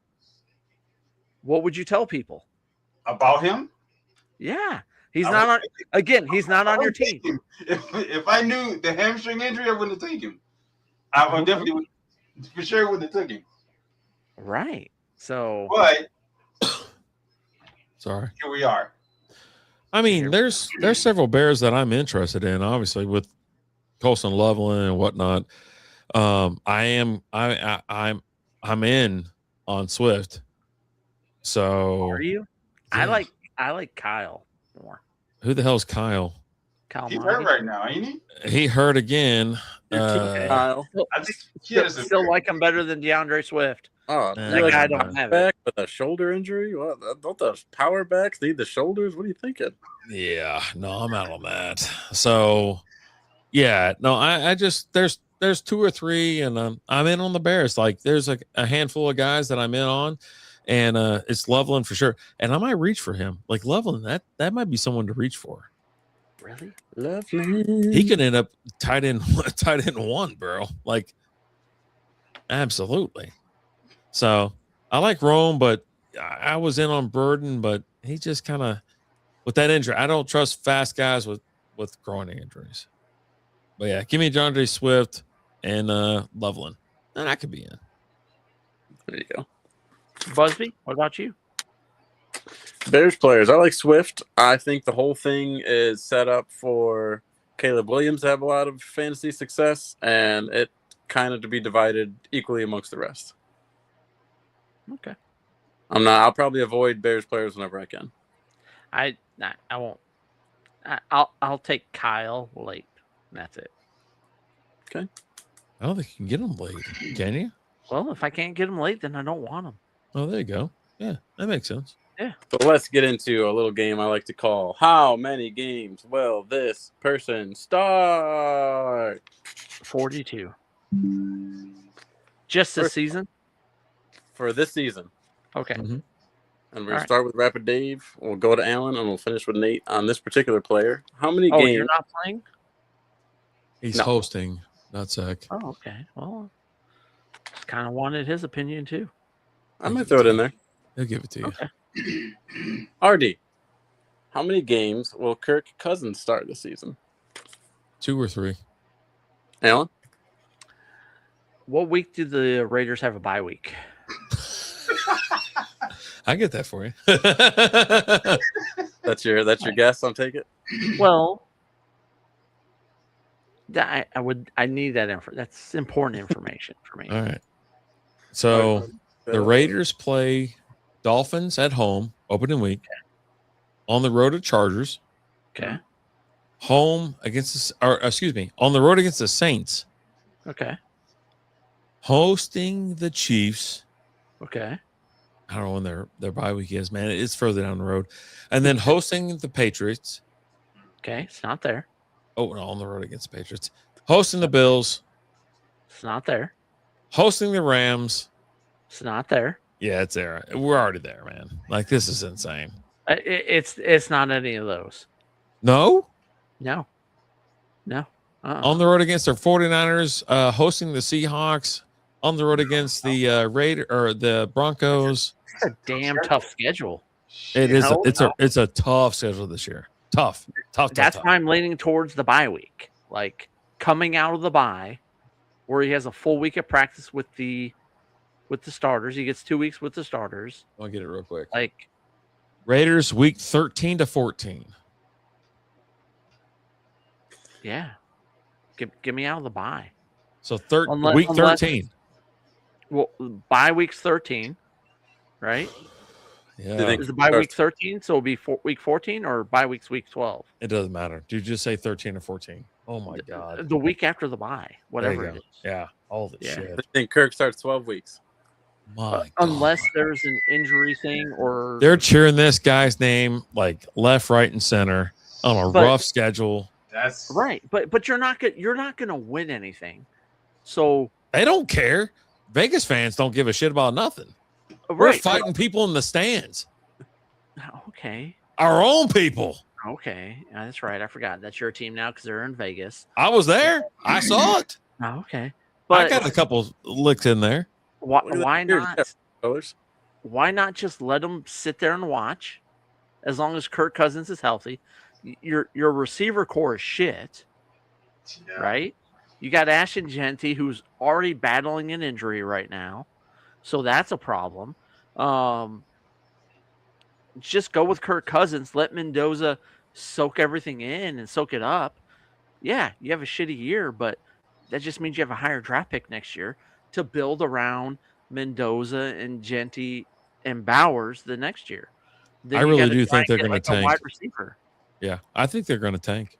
What would you tell people about him? Yeah, he's not on. Again, he's not on your team. If I knew the hamstring injury, I wouldn't have taken him. I would definitely, for sure, wouldn't have taken him. Right. So, but sorry, here we are. I mean, there's several Bears that I'm interested in, obviously with Colson Loveland and whatnot. I'm in on Swift. So are you? Yeah. I like Kyle more. Who the hell's Kyle? He's hurt right now, ain't he? He hurt again. Kyle. I think still like him better than DeAndre Swift. Oh, that guy don't have back with a shoulder injury. What? Don't those power backs need the shoulders? What are you thinking? Yeah, no, I'm out on that. So, yeah, no, I just there's 2 or 3, and I'm in on the Bears. Like, there's a handful of guys that I'm in on, and it's Loveland for sure. And I might reach for him. Like Loveland, that might be someone to reach for. Really, Loveland. He could end up tight end 1, bro. Like, absolutely. So I like Rome, but I was in on Burden, but he just kind of with that injury. I don't trust fast guys with groin injuries. But yeah, give me DeAndre Swift and Loveland, and I could be in. There you go. Busby, what about you? Bears players. I like Swift. I think the whole thing is set up for Caleb Williams to have a lot of fantasy success, and it kind of to be divided equally amongst the rest. Okay. I'll probably avoid Bears players whenever I can. I won't. I'll take Kyle late. That's it. Okay. I don't think you can get them late. Can you? Well, if I can't get him late, then I don't want him. Oh, there you go. Yeah, that makes sense. Yeah. So let's get into a little game I like to call How Many Games Will This Person Start? 42. Just this season? For this season. Okay. Mm-hmm. And we're going to start with Rapid Dave. We'll go to Alan, and we'll finish with Nate on this particular player. How many games? You're not playing? He's hosting, not Zach. Oh, okay. Well, just kind of wanted his opinion, too. I might throw it in there. He'll give it to you. Okay. RD, how many games will Kirk Cousins start this season? 2 or 3. Alan? What week do the Raiders have a bye week? I get that for you. That's your guess. I'll take it. Well, I need that info. That's important information for me. All right. So the Raiders play Dolphins at home, opening week. On the road at Chargers. Okay. Home against on the road against the Saints. Okay. Hosting the Chiefs. Okay. I don't know when their bye week is, man. It's further down the road. And then hosting the Patriots. Okay. It's not there. Oh, no, on the road against the Patriots. Hosting the Bills. It's not there. Hosting the Rams. It's not there. Yeah, it's there. We're already there, man. Like, this is insane. It's not any of those. No? No. On the road against their 49ers, hosting the Seahawks, on the road against the the Broncos. It's a damn tough schedule. It is. It's a tough schedule this year. Tough. That's why I'm leaning towards the bye week. Like coming out of the bye, where he has a full week of practice with the starters. He gets 2 weeks with the starters. I'll get it real quick. Like Raiders week 13 to 14. Yeah. Get me out of the bye. So week 13. Well, bye week's 13, right? Yeah. Is the bye week 13? So it'll be week 14 or bye week's week 12? It doesn't matter. Did you just say 13 or 14? Oh my God. The week after the bye, whatever it is. Yeah. Holy shit. I think Kirk starts 12 weeks. Unless there's an injury thing or they're cheering this guy's name like left, right, and center on a rough schedule. That's right. But you're not gonna win anything. So they don't care. Vegas fans don't give a shit about nothing. Right. We're fighting people in the stands. Okay. Our own people. Okay. Yeah, that's right. I forgot. That's your team now because they're in Vegas. I was there. I saw it. Oh, okay. But I got a couple licks in there. Why not? Why not just let them sit there and watch as long as Kirk Cousins is healthy? Your receiver core is shit, right? You got Ashton Genty, who's already battling an injury right now, so that's a problem. Just go with Kirk Cousins. Let Mendoza soak everything in and soak it up. Yeah, you have a shitty year, but that just means you have a higher draft pick next year to build around Mendoza and Genty and Bowers the next year. Then I really do think they're going to tank. Wide receiver. Yeah, I think they're going to tank.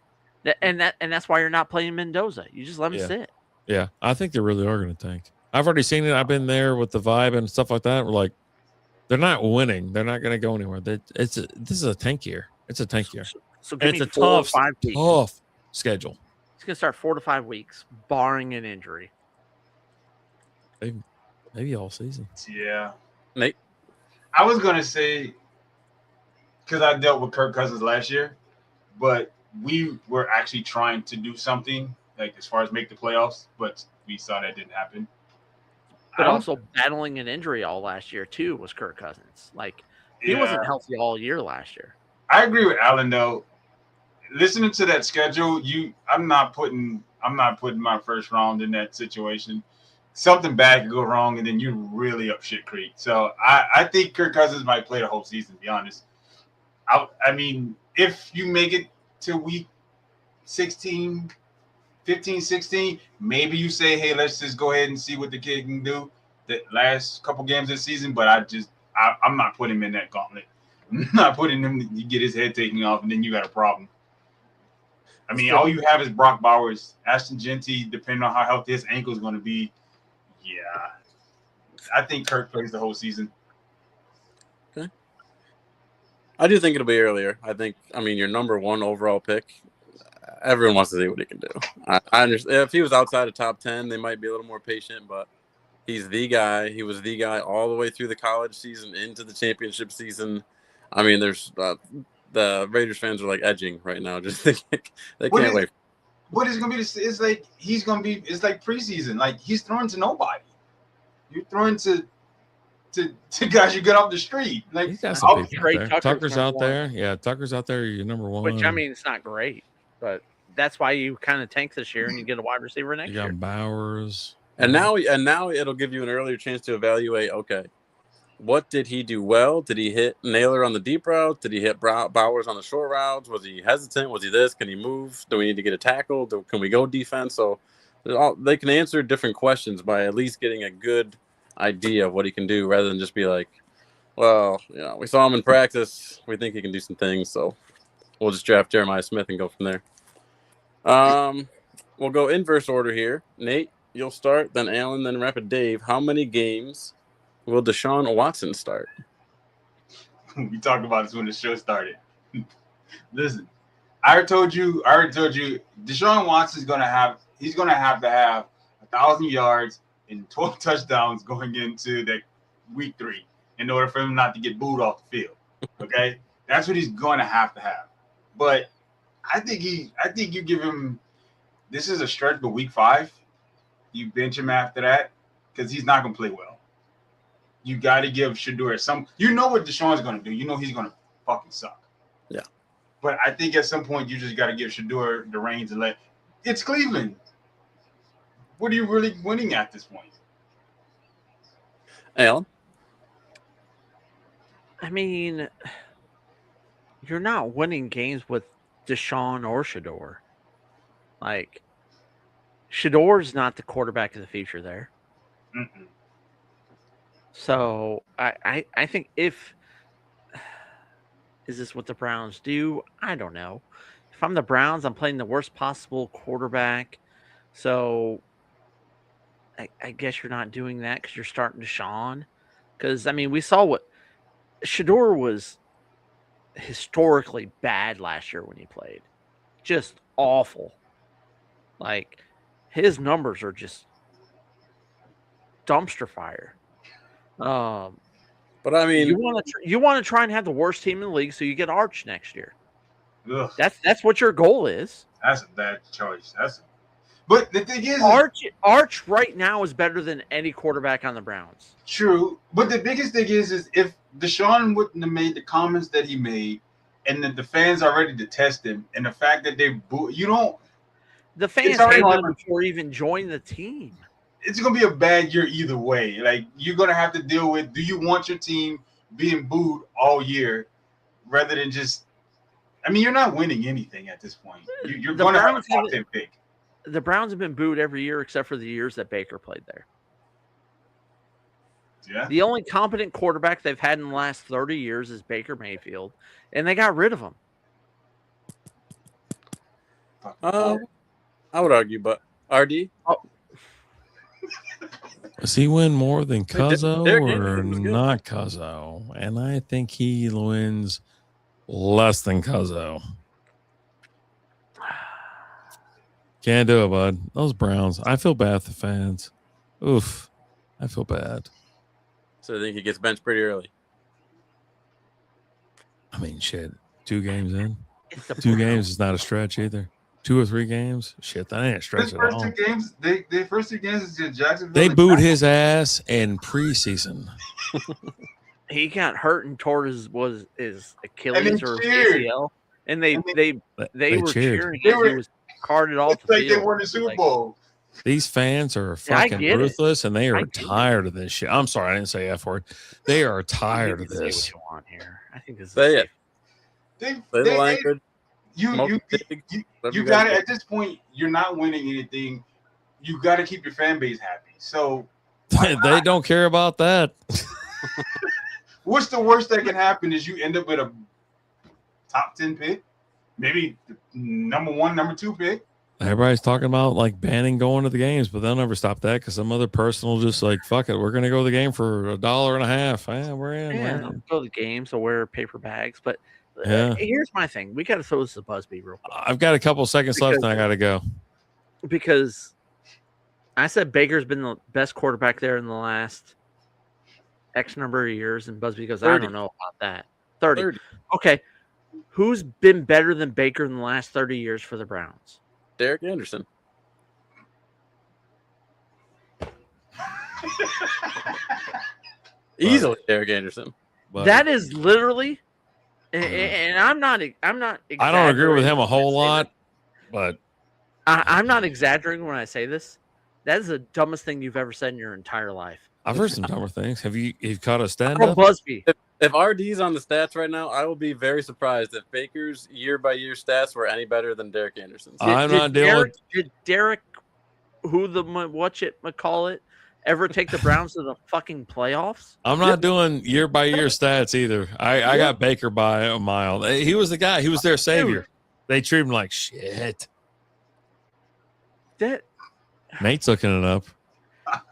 And that's why you're not playing Mendoza. You just let him sit. Yeah, I think they really are going to tank. I've already seen it. I've been there with the vibe and stuff like that. We're like, they're not winning. They're not going to go anywhere. This is a tank year. It's a tank year. So it's a tough schedule. It's going to start 4 to 5 weeks, barring an injury. Maybe all season. Yeah. Nate? I was going to say, because I dealt with Kirk Cousins last year, but we were actually trying to do something, like as far as make the playoffs, but we saw that didn't happen. But also battling an injury all last year, too, was Kirk Cousins. Like, he wasn't healthy all year last year. I agree with Alan, though. Listening to that schedule, I'm not putting my first round in that situation. something bad could go wrong, and then you're really up shit creek. So I think Kirk Cousins might play the whole season, to be honest. I mean, if you make it to week 16, 15, 16, maybe you say, hey, let's just go ahead and see what the kid can do the last couple games of the season. But I'm not putting him in that gauntlet. I'm not putting him to get his head taken off, and then you got a problem. I mean, all you have is Brock Bowers, Ashton Genty, depending on how healthy his ankle is going to be. Yeah. I think Kirk plays the whole season. Okay. I do think it'll be earlier. I mean, your number one overall pick, everyone wants to see what he can do. I understand. If he was outside of top 10, they might be a little more patient, but he's the guy. He was the guy all the way through the college season into the championship season. I mean, there's the Raiders fans are like edging right now. Just thinking they can't wait. What is going to be? It's like he's going to be. It's like preseason. Like he's throwing to nobody. You're throwing to guys you get off the street. Like he's got some people out there. Tucker's out there. Yeah, Tucker's out there. You're number one. Which I mean, it's not great, but that's why you kind of tank this year and you get a wide receiver next year. You got Bowers. And now it'll give you an earlier chance to evaluate. Okay, what did he do well? Did he hit Naylor on the deep route? Did he hit Bowers on the short routes? Was he hesitant? Was he this? Can he move? Do we need to get a tackle? Can we go defense? So they can answer different questions by at least getting a good idea of what he can do, rather than just be like, well, we saw him in practice. We think he can do some things, so we'll just draft Jeremiah Smith and go from there. We'll go inverse order here. Nate, you'll start, then Alan, then Rapid Dave. How many games will Deshaun Watson start? We talked about this when the show started. Listen, I already told you, Deshaun Watson's gonna have to have 1,000 yards and 12 touchdowns going into that week 3 in order for him not to get booed off the field. Okay, that's what he's gonna have to have. But I think you give him. This is a stretch, but week 5, you bench him after that because he's not gonna play well. You got to give Shedeur some. You know what Deshaun's going to do. You know he's going to fucking suck. Yeah. But I think at some point you just got to give Shedeur the reins and let. It's Cleveland. What are you really winning at this point? Alan? I mean, you're not winning games with Deshaun or Shedeur. Like, Shedeur's not the quarterback of the future there. Mm-mm. So I think is this what the Browns do? I don't know. If I'm the Browns, I'm playing the worst possible quarterback. So I guess you're not doing that because you're starting Deshaun. Because, I mean, we saw what Shedeur was historically bad last year when he played. Just awful. Like, his numbers are just dumpster fire. But I mean, you want to try and have the worst team in the league, so you get Arch next year. Ugh. That's what your goal is. That's a bad choice. But the thing is, Arch right now is better than any quarterback on the Browns. True, but the biggest thing is if Deshaun wouldn't have made the comments that he made, and that the fans are ready to test him, and the fact that they boo, the fans hated him before he even joined the team. It's going to be a bad year either way. Like, you're going to have to deal with, do you want your team being booed all year rather than just – I mean, you're not winning anything at this point. You're going to have a top 10 pick. The Browns have been booed every year except for the years that Baker played there. Yeah. The only competent quarterback they've had in the last 30 years is Baker Mayfield, and they got rid of him. I would argue, but RD? Does he win more than Cuzzo or not Cuzzo? And I think he wins less than Cuzzo. Can't do it, bud. Those Browns. I feel bad for the fans. Oof. I feel bad. So I think he gets benched pretty early. I mean, shit. 2 games in. 2 games is not a stretch either. 2 or 3 games? Shit, that ain't a stretch at all. The first 2 games is Jacksonville. They booed his ass in preseason. He got hurt and tore his Achilles or ACL, and they were cheering. He was carted off the field. Like they won the Super Bowl. These fans are Yeah, I fucking get it. ruthless, and they I are get it. tired of this shit. I'm sorry, I didn't say F word. They are You tired can of say this. what you want here. I think this is Say safe. it. Say the language. You got it. At this point, you're not winning anything. You got to keep your fan base happy. So They don't care about that. what's the worst that can happen is you end up with a top 10 pick, maybe number 1, number 2 pick. Everybody's talking about like banning going to the games, but they'll never stop that because some other person will just like, fuck it, we're gonna go to the game for $1.50. We're in. Yeah, Man. go to the games. I'll wear paper bags. But Yeah. here's my thing: we got to throw this to Busby real quick. I've got a couple seconds left, and I gotta go. Because I said Baker's been the best quarterback there in the last X number of years, and Busby goes, 30. I don't know about that. 30. Okay. Who's been better than Baker in the last 30 years for the Browns? Derek Anderson. Easily Derek Anderson. But That is literally, and I'm not. I don't agree with him a whole lot, but I'm not exaggerating when I say this. That is the dumbest thing you've ever said in your entire life. I've heard some dumber things. Have you caught a stand From up? Busby. If RD's on the stats right now, I will be very surprised if Baker's year-by-year stats were any better than Derek Anderson's. I'm not dealing. Did Derek, who the McCall it, ever take the Browns to the fucking playoffs? I'm not doing year by year stats either. I got Baker by a mile. He was the guy. He was their savior. They treat him like shit. That Nate's looking it up.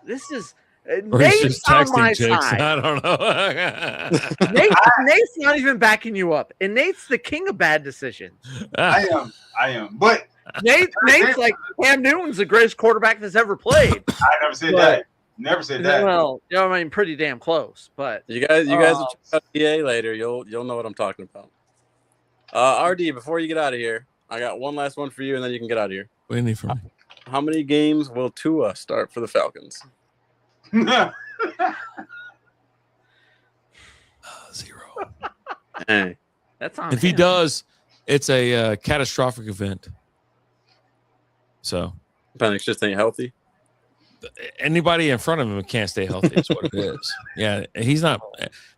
this is Or he's Nate's just on texting my chicks. side. I don't know. Nate's not even backing you up, and Nate's the king of bad decisions. I am. But Nate's like Cam Newton's the greatest quarterback that's ever played. I never said that. Never said that. Well, you know, I mean, pretty damn close. But You guys will check out DA later. You'll know what I'm talking about. RD, before you get out of here, I got one last one for you, and then you can get out of here. What do you need from me? How many games will Tua start for the Falcons? 0. Hey. that's on If he him. does, it's a catastrophic event. So Penix just ain't healthy. anybody in front of him can't stay healthy is what it is. Yeah, he's not.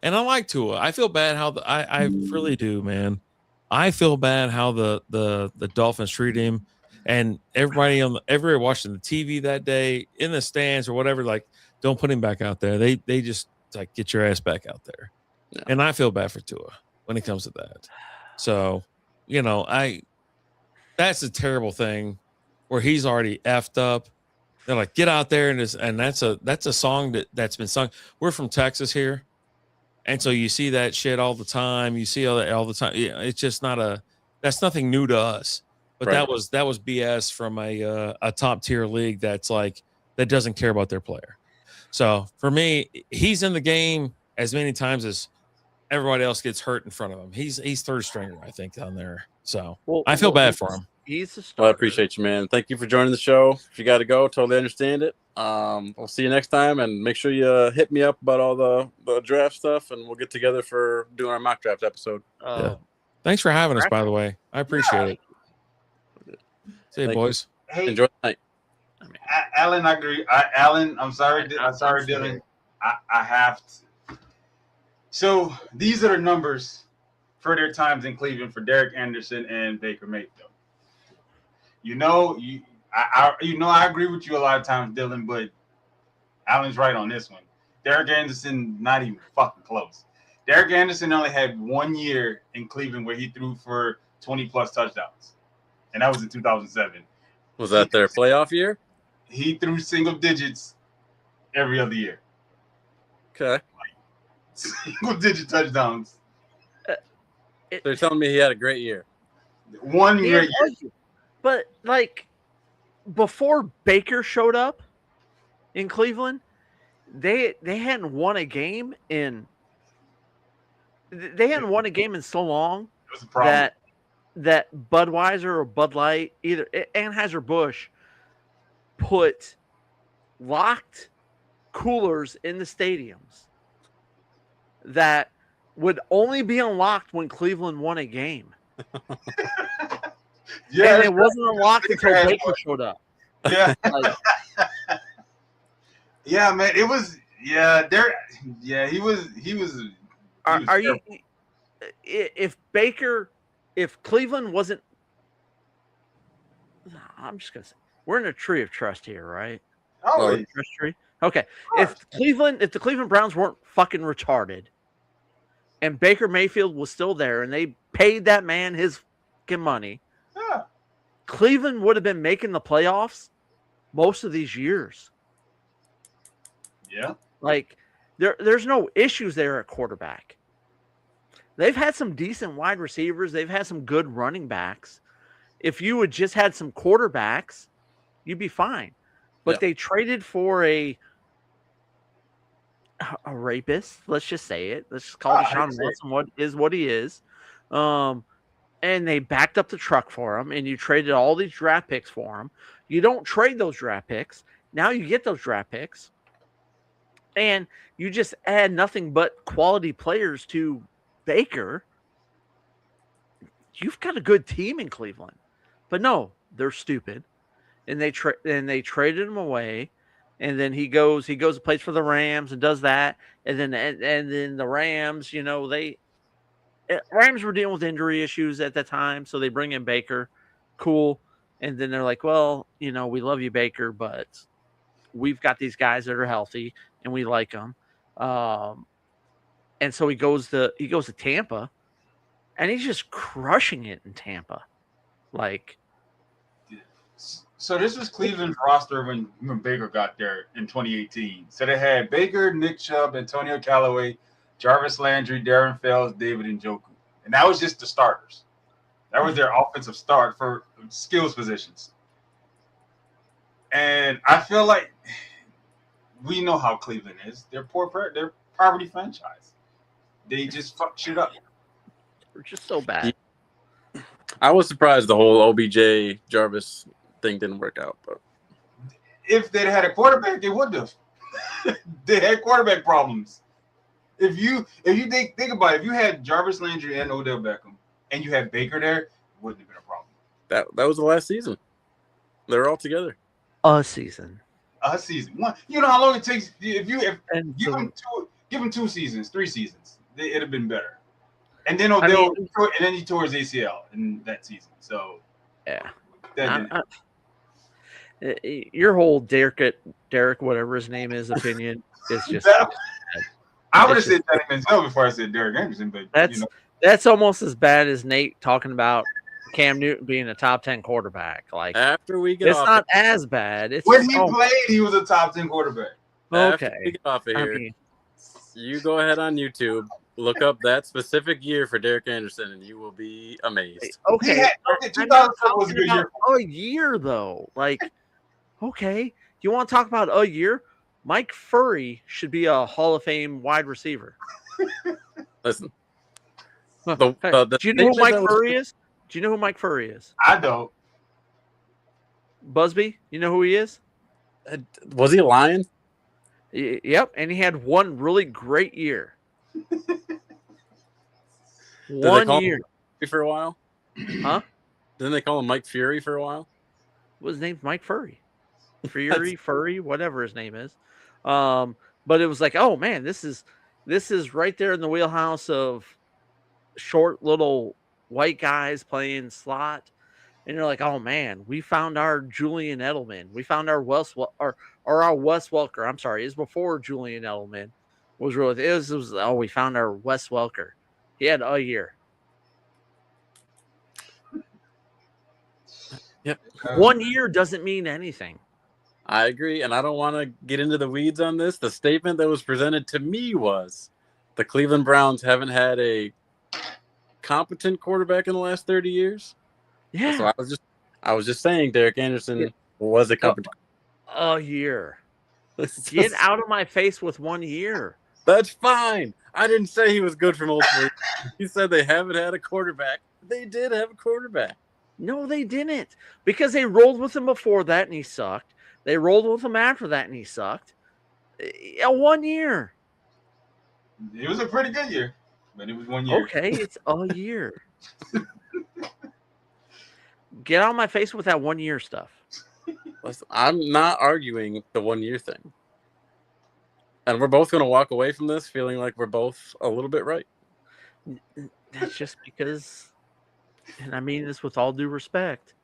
And I like Tua. I feel bad how I really do, man. I feel bad how the Dolphins treat him, and everybody watching the TV that day in the stands or whatever. Like, don't put him back out there. They just like get your ass back out there. Yeah. And I feel bad for Tua when it comes to that. So, that's a terrible thing where he's already effed up. They're like, get out there and that's a song that's been sung. We're from Texas here. And so you see that shit all the time. You see all the time. Yeah, it's just that's nothing new to us. But Right. that was BS from a top tier league that doesn't care about their player. So for me, he's in the game as many times as everybody else gets hurt in front of him. He's third stringer, I think, on there. So I feel bad for him. He's a starter. Well, I appreciate you, man. Thank you for joining the show. If you got to go, totally understand it. We'll see you next time, and make sure you hit me up about all the draft stuff, and we'll get together for doing our mock draft episode. Yeah. Thanks for having us, by the way. I appreciate it. See you, boys. Hey, Enjoy the night. Alan, I agree. Alan, I'm sorry, Dylan. I have to. So these are the numbers for their times in Cleveland for Derek Anderson and Baker Mayfield. I agree with you a lot of times, Dylan, but Alan's right on this one. Derek Anderson, not even fucking close. Derek Anderson only had 1 year in Cleveland where he threw for 20-plus touchdowns, and that was in 2007. Was that their playoff year? He threw single digits every other year. Okay. Single-digit touchdowns. They're telling me he had a great year. 1 great year. But like before Baker showed up in Cleveland, they hadn't won a game in so long It was a problem. that Budweiser or Bud Light, either Anheuser-Busch, put locked coolers in the stadiums that would only be unlocked when Cleveland won a game. Yeah, And it wasn't unlocked until Baker showed up. Yeah. Like, Yeah, man. It was. Yeah, there. Yeah, he was. are you? If Cleveland wasn't, I'm just gonna say we're in a tree of trust here, right? Always. Trust tree. Okay. If the Cleveland Browns weren't fucking retarded, and Baker Mayfield was still there, and they paid that man his fucking money, Yeah. Cleveland would have been making the playoffs most of these years. Yeah. Like there's no issues there at quarterback. They've had some decent wide receivers. They've had some good running backs. If you had just had some quarterbacks, you'd be fine. But they traded for a rapist. Let's just say it. Let's just call Deshaun Watson what he is. And they backed up the truck for him, and you traded all these draft picks for him. You don't trade those draft picks. Now you get those draft picks, and you just add nothing but quality players to Baker. You've got a good team in Cleveland. But no, they're stupid. And they traded him away. And then he goes and plays for the Rams and does that. And then the Rams, Rams were dealing with injury issues at that time, so they bring in Baker. Cool. And then they're like, well, we love you, Baker, but we've got these guys that are healthy and we like them. And so he goes to Tampa, and he's just crushing it in Tampa. Like, so this was Cleveland's roster when Baker got there in 2018. So they had Baker, Nick Chubb, Antonio Callaway, Jarvis Landry, Darren Fells, David Njoku. And that was just the starters. That was their offensive start for skills positions. And I feel like we know how Cleveland is. They're they're poverty franchise. They just fuck shit up. They're just so bad. I was surprised the whole OBJ Jarvis thing didn't work out. But if they'd had a quarterback, they would have. They had quarterback problems. If you think about it, if you had Jarvis Landry and Odell Beckham and you had Baker there, it wouldn't have been a problem. That was the last season. They were all together. A season. One. You know how long it takes if give him 2 seasons, 3 seasons. It'd have been better. And then Odell, and then he tore his ACL in that season. So yeah, your whole Derek, whatever his name is, opinion is just. I would have said Danny Manziel before I said Derek Anderson, but that's almost as bad as Nate talking about Cam Newton being a top 10 quarterback. Like, after we get it's off not as bad. It's when he played, he was a top 10 quarterback. Okay, after we get off of here, you go ahead on YouTube, look up that specific year for Derek Anderson, and you will be amazed. Okay, 2007 was a good year. A year though, like, okay, you want to talk about a year? Mike Furry should be a Hall of Fame wide receiver. Listen, do you know who Mike Furry is? Do you know who Mike Furry is? I don't. Busby, you know who he is? Was he a Lion? Yep, and he had one really great year. 1 year. For a while? Huh? Didn't they call him Mike Fury for a while? Well, his name's Mike Furry. Furry, whatever his name is. But it was like, oh man, this is right there in the wheelhouse of short little white guys playing slot. And you're like, oh man, we found our Julian Edelman. We found our Wes Welker. I'm sorry, it was before Julian Edelman was really. It was we found our Wes Welker. He had a year. Yep. 1 year doesn't mean anything. I agree, and I don't want to get into the weeds on this. The statement that was presented to me was the Cleveland Browns haven't had a competent quarterback in the last 30 years. Yeah. So I was just saying Derek Anderson was a competent. A year. Get out of my face with 1 year. That's fine. I didn't say he was good for multiple. He said they haven't had a quarterback. They did have a quarterback. No, they didn't. Because they rolled with him before that and he sucked. They rolled with him after that and he sucked. 1 year. It was a pretty good year, but it was 1 year. Okay, it's a year. Get out of my face with that 1 year stuff. Listen, I'm not arguing the 1 year thing. And we're both going to walk away from this feeling like we're both a little bit right. That's just because, and I mean this with all due respect,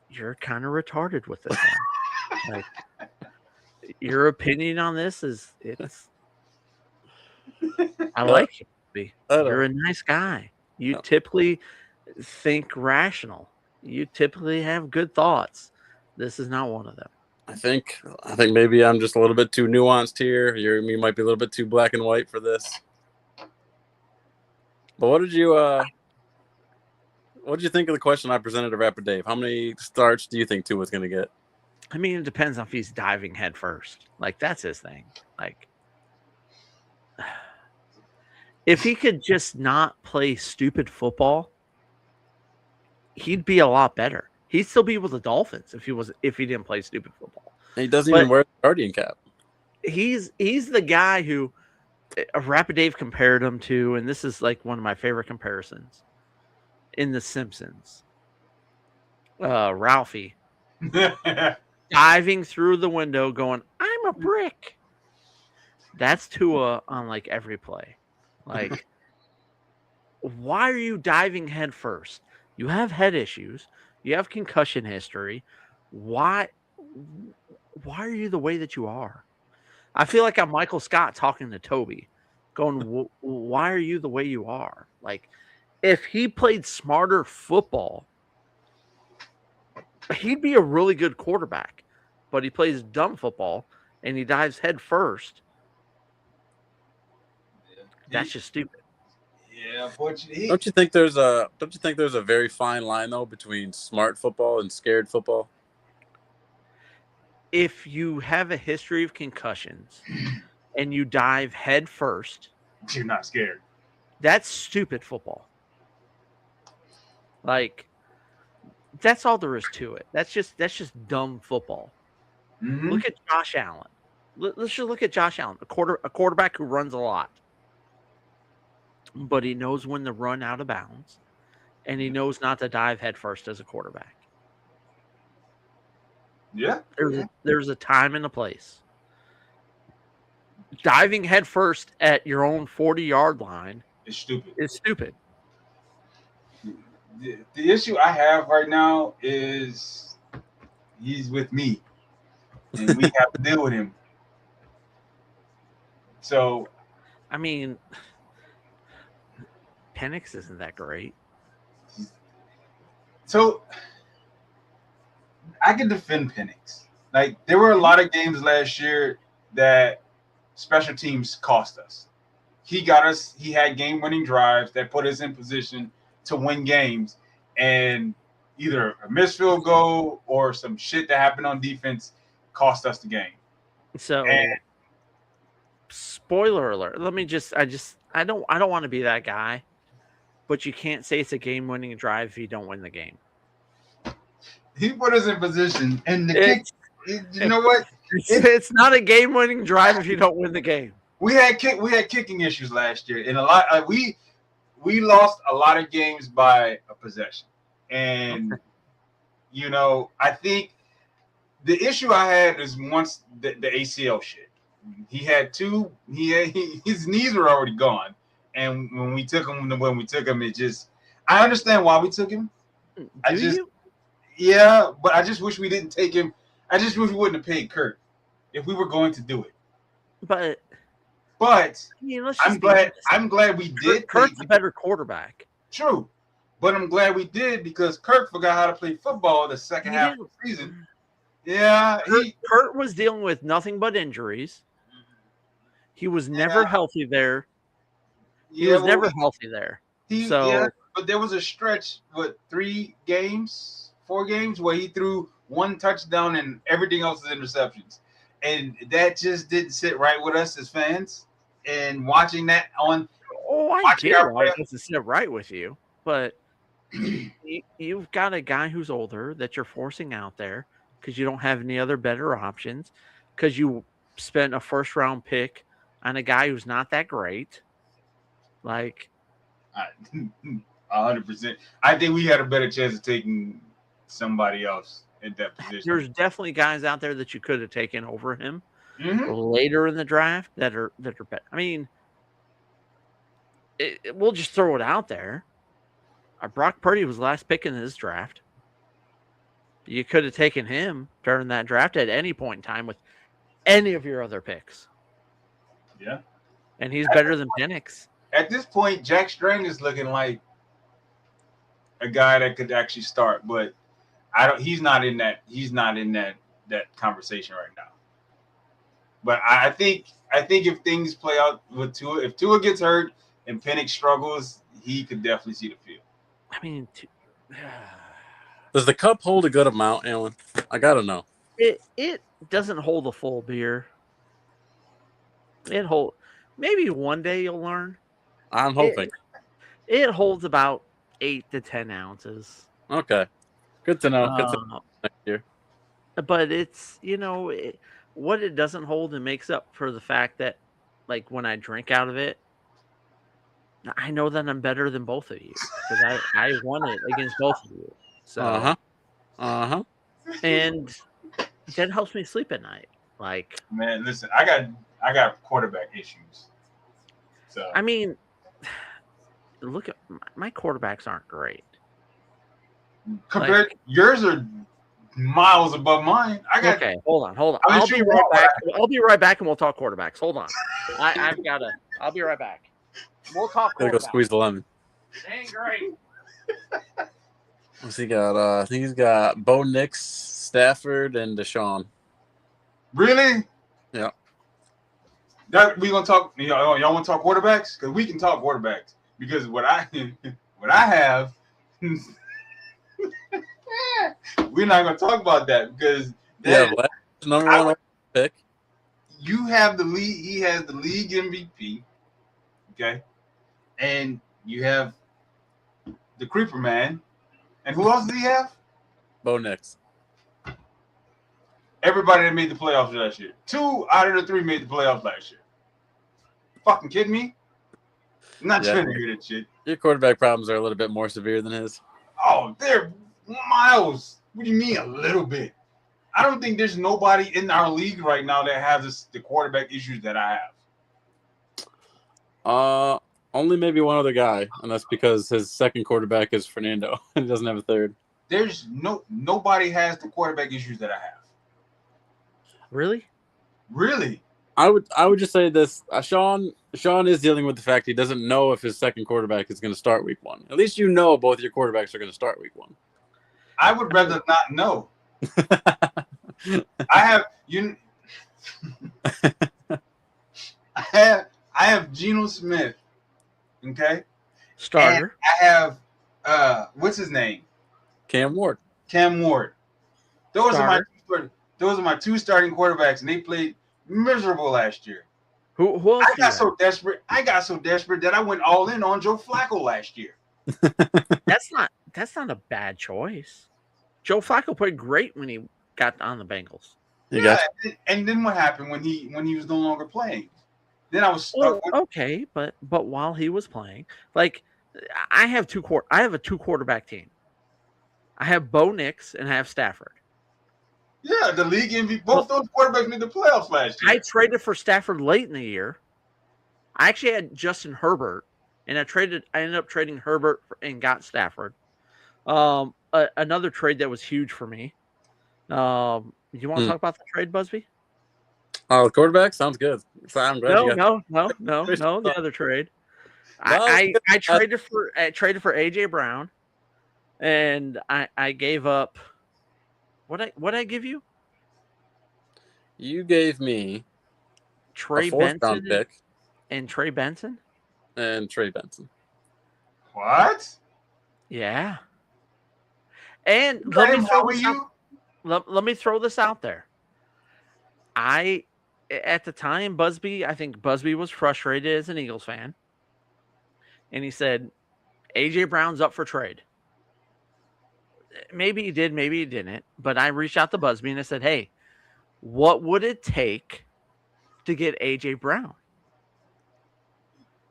you're kind of retarded with this one. Like, your opinion on this it's. I like you. You're a nice guy. You typically think rational. You typically have good thoughts. This is not one of them. I think maybe I'm just a little bit too nuanced here. You might be a little bit too black and white for this. But what did you think of the question I presented to Rapper Dave? How many starts do you think Tua's going to get? I mean, it depends on if he's diving head first. Like, that's his thing. Like, if he could just not play stupid football, he'd be a lot better. He'd still be with the Dolphins if he didn't play stupid football. And he doesn't even wear the Guardian cap. He's the guy who Rapid Dave compared him to, and this is like one of my favorite comparisons in The Simpsons. Ralphie diving through the window, going, "I'm a brick." That's Tua on like every play. Like, why are you diving head first? You have head issues. You have concussion history. Why are you the way that you are? I feel like I'm Michael Scott talking to Toby, going, why are you the way you are? Like, if he played smarter football, he'd be a really good quarterback. But he plays dumb football and he dives head first. That's just stupid. Yeah, unfortunately. Don't you think there's a very fine line though between smart football and scared football? If you have a history of concussions and you dive head first, you're not scared. That's stupid football. Like, that's all there is to it. That's just dumb football. Mm-hmm. Look at Josh Allen. Let's just look at Josh Allen, a quarterback who runs a lot. But he knows when to run out of bounds, and he knows not to dive headfirst as a quarterback. Yeah. There's a time and a place. Diving headfirst at your own 40-yard line is stupid. It's stupid. The issue I have right now is he's with me, and we have to deal with him. So, I mean, Penix isn't that great. So I can defend Penix. Like, there were a lot of games last year that special teams cost us. He had game-winning drives that put us in position to win games, and either a missed field goal or some shit that happened on defense cost us the game. So, spoiler alert. I don't want to be that guy, but you can't say it's a game-winning drive if you don't win the game. He put us in position, and the kick. You know what? It's not a game-winning drive if you don't win the game. We had kicking issues last year, and a lot. We lost a lot of games by a possession, and I think the issue I had is once the ACL shit. He had two. His knees were already gone, and when we took him, it just. I understand why we took him. Yeah, but I just wish we didn't take him. I just wish we wouldn't have paid Kurt if we were going to do it. But I mean, I'm glad we did. Kurt's a better quarterback. True, but I'm glad we did because Kurt forgot how to play football the second half of the season. Yeah, Kurt was dealing with nothing but injuries. He was never healthy there. But there was a stretch, 4 games where he threw 1 touchdown and everything else is interceptions. And that just didn't sit right with us as fans. And watching that on I get why it doesn't sit right with you. But you've got a guy who's older that you're forcing out there because you don't have any other better options, because you spent a first-round pick on a guy who's not that great. Like, 100%. I think we had a better chance of taking somebody else at that position. There's definitely guys out there that you could have taken over him Mm-hmm. later in the draft that are better. I mean, we'll just throw it out there. Brock Purdy was last pick in this draft. You could have taken him during that draft at any point in time with any of your other picks. Yeah. And he's better than Penix. At this point, Jack Strang is looking like a guy that could actually start, but he's not in that conversation right now. But I think if things play out with Tua, if Tua gets hurt and Penix struggles, he could definitely see the field. I mean, does the cup hold a good amount, Alan? I gotta know. It doesn't hold a full beer. Maybe one day you'll learn. I'm hoping. It holds about 8 to 10 ounces. Okay. Good to know. Good to know next year. But it's, what it doesn't hold and makes up for the fact that, like, when I drink out of it, I know that I'm better than both of you because I won it against both of you. So, and that helps me sleep at night. Like, man, listen, I got quarterback issues. So I mean, look at my quarterbacks aren't great. Compared, yours are miles above mine. Okay, hold on. I'll be right back. I'll be right back, and we'll talk quarterbacks. Hold on. I'll be right back. We'll talk quarterbacks. Gotta go squeeze the lemon. Ain't great. What's he got? I think he's got Bo Nix, Stafford, and Deshaun. Really? Yeah. We gonna talk? Y'all want to talk quarterbacks? Because we can talk quarterbacks. Because what I have, we're not gonna talk about that because number one pick. You have the league. He has the league MVP. Okay, and you have the Creeper Man, and who else does he have? Bo Nix. Everybody that made the playoffs last year. 2 out of the 3 made the playoffs last year. Fucking kidding me? I'm not trying to hear that shit. Your quarterback problems are a little bit more severe than his. Oh, they're miles. What do you mean a little bit? I don't think there's nobody in our league right now that has the quarterback issues that I have. Only maybe one other guy, and that's because his second quarterback is Fernando, and he doesn't have a third. There's nobody has the quarterback issues that I have. Really? I would just say this: Sean is dealing with the fact he doesn't know if his second quarterback is going to start week 1. At least both your quarterbacks are going to start week 1. I would rather not know. I have Geno Smith. Okay. Starter. And I have what's his name? Cam Ward. Those are my 2 starting quarterbacks, and they played miserable last year. Who else? I got so desperate that I went all in on Joe Flacco last year. That's not a bad choice. Joe Flacco played great when he got on the Bengals. And then what happened when he was no longer playing? Then I was stuck. Okay, but while he was playing, like I have a 2 quarterback team. I have Bo Nix and I have Stafford. Yeah, the league MVP. Both those quarterbacks made the playoffs last year. I traded for Stafford late in the year. I actually had Justin Herbert, and I ended up trading Herbert and got Stafford. Another trade that was huge for me. You want to talk about the trade, Busby? Oh, the quarterback sounds good. So I'm glad no. The other trade. I traded for AJ Brown, and I gave up. What I give you? You gave me Trey Benson pick and Trey Benson. What? Yeah. And let me throw this out there. At the time, I think Busby was frustrated as an Eagles fan. And he said, AJ Brown's up for trade. Maybe he did, maybe he didn't. But I reached out to Busby and I said, hey, what would it take to get AJ Brown?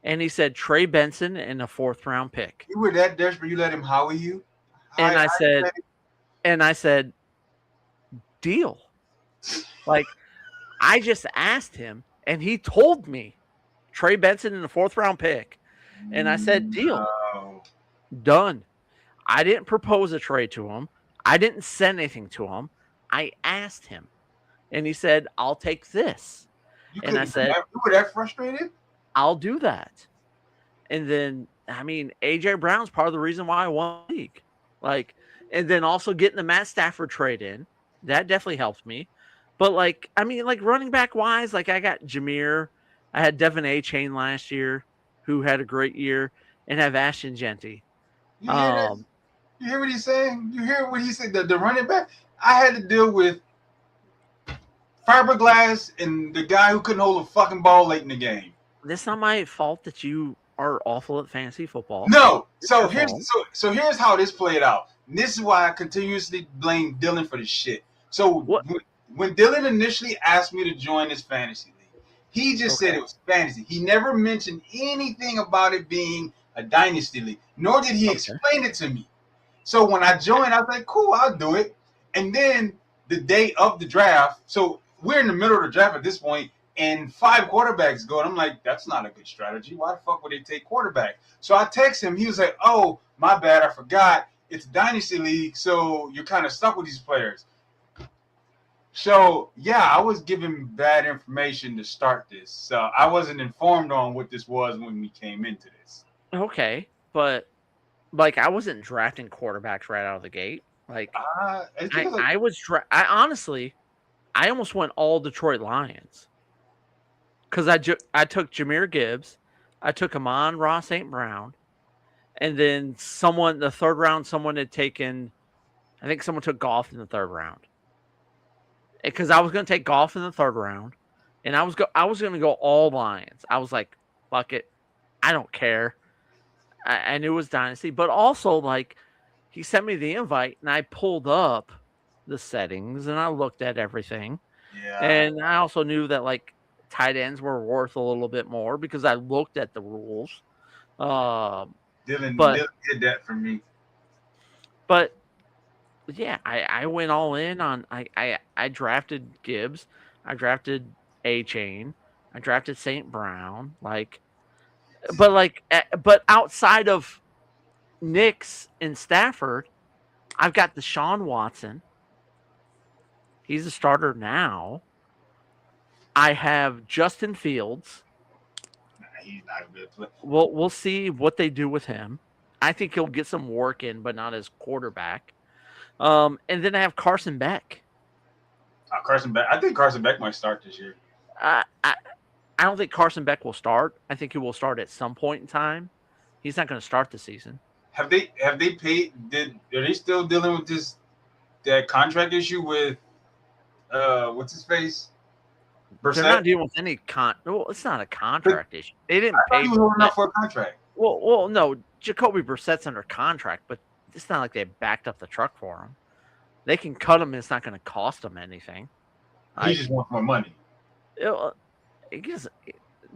And he said, Trey Benson and a 4th round pick. You were that desperate, you let him howie you? And I said, deal. Like, I just asked him, and he told me Trey Benson in the 4th round pick. And I said, deal. Done. I didn't propose a trade to him. I didn't send anything to him. I asked him. And he said, I'll take this. And I said, you were that frustrated? I'll do that. And then, I mean, A.J. Brown's part of the reason why I won the league. Like, and then also getting the Matt Stafford trade in, that definitely helped me. But, like, I mean, like, running back wise, like, I got Jameer. I had Devin A. Chain last year, who had a great year, and have Ashton Genty. You hear that? You hear what he's saying? You hear what he said? The running back? I had to deal with fiberglass and the guy who couldn't hold a fucking ball late in the game. That's not my fault that you are awful at fantasy football. No. So here's how this played out. And this is why I continuously blame Dylan for this shit. So when Dylan initially asked me to join this fantasy league, he just said it was fantasy. He never mentioned anything about it being a dynasty league, nor did he explain it to me. So when I joined, I was like, cool, I'll do it. And then the day of the draft, so we're in the middle of the draft at this point, and 5 quarterbacks go, and I'm like, that's not a good strategy. Why the fuck would they take quarterback? So I text him. He was like, oh, my bad, I forgot. It's a dynasty league, so you're kind of stuck with these players. So, yeah, I was given bad information to start this. So I wasn't informed on what this was when we came into this. Okay, but like I wasn't drafting quarterbacks right out of the gate. Like I honestly, I almost went all Detroit Lions because I took Jahmyr Gibbs, I took Amon-Ra St. Brown, and then the 3rd round, someone had taken, I think someone took Goff in the 3rd round. Because I was going to take Goff in the 3rd round, and I was going to go all Lions. I was like, fuck it, I don't care. I knew it was dynasty, but also like he sent me the invite, and I pulled up the settings and I looked at everything. Yeah. And I also knew that like tight ends were worth a little bit more because I looked at the rules. Dylan did that for me. But yeah, I went all in on I drafted Gibbs, I drafted A-Chain, I drafted St. Brown, but outside of Knicks and Stafford, I've got Deshaun Watson. He's a starter now. I have Justin Fields. He's not a good player. We'll see what they do with him. I think he'll get some work in, but not as quarterback. And then I have Carson Beck. Carson Beck. I think Carson Beck might start this year. I don't think Carson Beck will start. I think he will start at some point in time. He's not going to start the season. Have they paid? Are they still dealing with that contract issue with what's his face? Brissett? They're not dealing with any well, it's not a contract issue. They didn't pay enough for a contract. Well, no, Jacoby Brissett's under contract, but it's not like they backed up the truck for him. They can cut him, and it's not going to cost them anything. He just wants more money.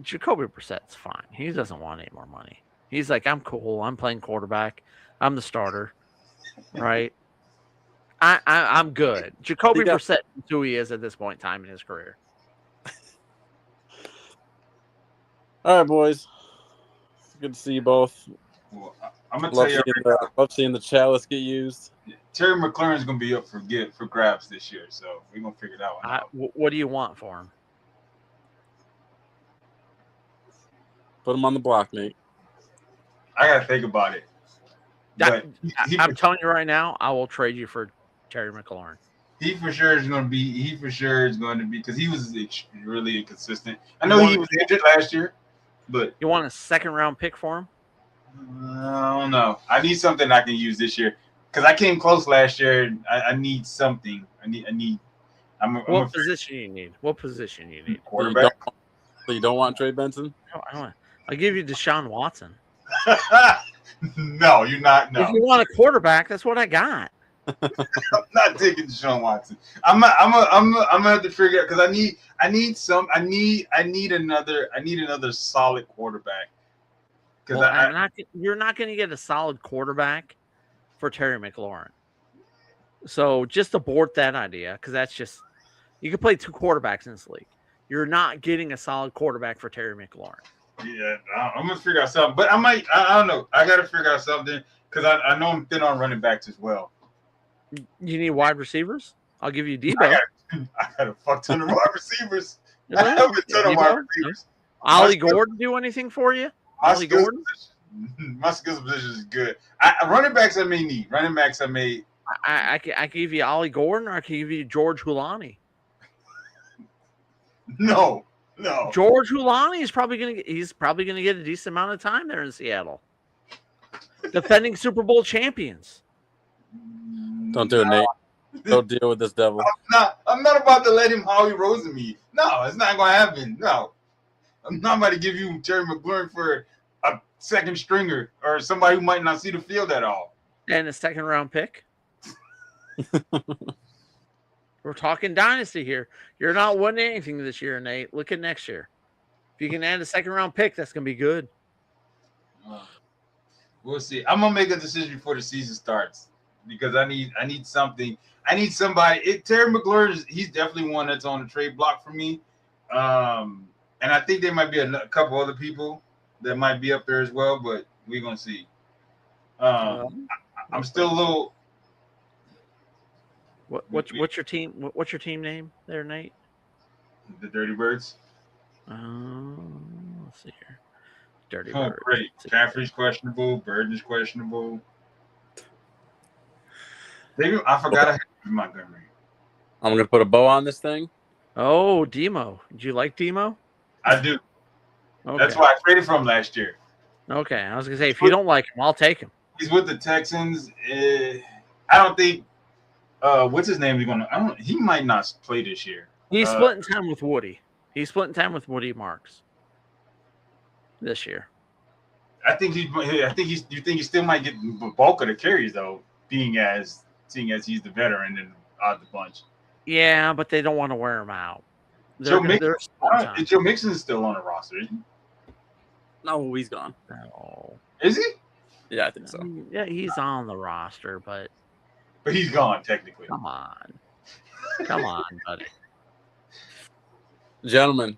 Jacoby Brissett's fine. He doesn't want any more money. He's like, I'm cool. I'm playing quarterback. I'm the starter, right? I'm good. Jacoby Brissett is who he is at this point in time in his career. All right, boys. Good to see you both. Well, I'm gonna tell you, love seeing the chalice get used. Terry McLaurin's gonna be up for grabs this year, so we're gonna figure that one out. What do you want for him? Put him on the block, Nate. I gotta think about it. I'm telling you right now, I will trade you for Terry McLaurin. He for sure is going to be because he was really inconsistent. I know he was injured last year, but you want a 2nd round pick for him? I don't know. I need something I can use this year because I came close last year. I need something. What position you need? What position you need? Quarterback. So you don't want Trey Benson? I'll give you Deshaun Watson. No, you're not. No. If you want a quarterback, that's what I got. I'm not taking Deshaun Watson. I'm gonna have to figure out because I need another solid quarterback. Because you're not going to get a solid quarterback for Terry McLaurin. So just abort that idea because that's just you can play 2 quarterbacks in this league. You're not getting a solid quarterback for Terry McLaurin. Yeah, I'm gonna figure out something, but I don't know. I gotta figure out something because I know I'm thin on running backs as well. You need wide receivers? I'll give you Debo. I got a fuck ton of wide receivers. I have a ton of wide receivers. Ollie Gordon do anything for you? Ollie Gordon? My skills position is good. Running backs I may need. Running backs I may. I can give you Ollie Gordon or I can give you George Hulani. No. George Hulani is probably gonna get a decent amount of time there in Seattle. Defending Super Bowl champions. Don't do it, Nate. Don't deal with this devil. I'm not about to let him Howie Rosen me. No, it's not gonna happen. No. I'm not about to give you Terry McLaurin for a second stringer or somebody who might not see the field at all. And a second round pick. We're talking dynasty here. You're not winning anything this year, Nate. Look at next year. If you can add a second round pick, that's going to be good. We'll see. I'm gonna make a decision before the season starts because I need something. I need somebody. Terry McLaurin, he's definitely one that's on the trade block for me. And I think there might be a couple other people that might be up there as well, but we're gonna see. I'm still a little. What's your team? What's your team name there, Nate? The Dirty Birds. Let's see here. Dirty Oh, Birds. great. Caffrey's questionable. Burden is questionable. Maybe I forgot I had Montgomery. I'm gonna put a bow on this thing. Oh, Demo. Do you like Demo? I do. Okay. That's why I traded for him last year. Okay, I was gonna say if you don't like him, I'll take him. He's with the Texans. I don't think. What's his name? He might not play this year. He's splitting time with Woody. He's splitting time with Woody Marks this year. You think he still might get the bulk of the carries though, seeing as he's the veteran and out the bunch. Yeah, but they don't want to wear him out. Joe Mixon's still on the roster, isn't he? No, he's gone. No. Is he? Yeah, I think so. Yeah, he's on the roster, but he's gone technically. Come on, buddy. Gentlemen,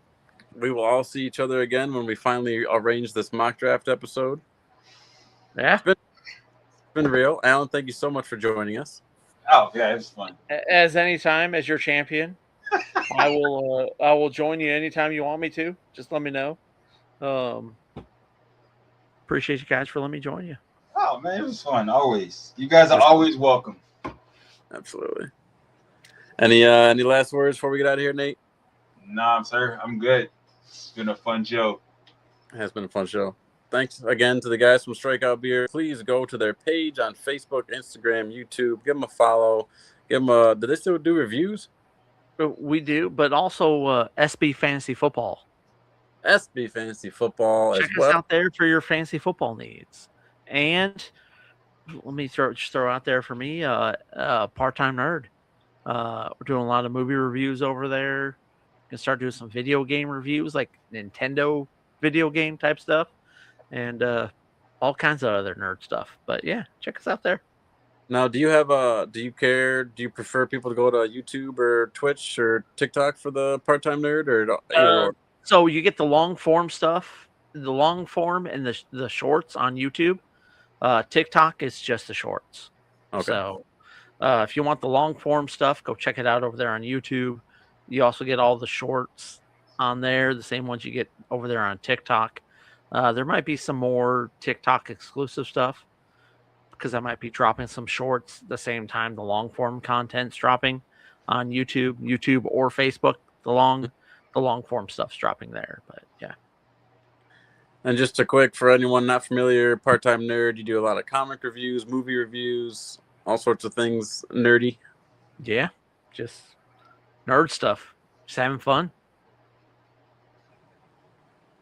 we will all see each other again when we finally arrange this mock draft episode. Yeah, it's been real. Alan, thank you so much for joining us. Oh yeah, it was fun. As anytime as your champion, I will join you anytime you want me to. Just let me know. Appreciate you guys for letting me join you. Oh man, it was fun. Always, you guys are always welcome. Absolutely. Any last words before we get out of here, Nate? Nah, sir, I'm good. It's been a fun show. It has been a fun show. Thanks again to the guys from Strikeout Beer. Please go to their page on Facebook, Instagram, YouTube. Give them a follow. Give them do they still do reviews? We do, but also SB Fantasy Football. SB Fantasy Football Check us out there for your fantasy football needs. And let me throw out there for me, Part-Time Nerd. We're doing a lot of movie reviews over there. Can start doing some video game reviews, like Nintendo video game type stuff, and all kinds of other nerd stuff. But yeah, check us out there. Now, do you prefer people to go to YouTube or Twitch or TikTok for the Part-Time Nerd, or so you get the long form stuff, the long form and the shorts on YouTube. TikTok is just the shorts. Okay. So if you want the long form stuff, go check it out over there on YouTube. You also get all the shorts on there, the same ones you get over there on TikTok. There might be some more TikTok exclusive stuff because I might be dropping some shorts the same time the long form content's dropping on YouTube or Facebook. The long form stuff's dropping there, but yeah. And just a quick, for anyone not familiar, Part-Time Nerd, you do a lot of comic reviews, movie reviews, all sorts of things nerdy. Yeah, just nerd stuff. Just having fun.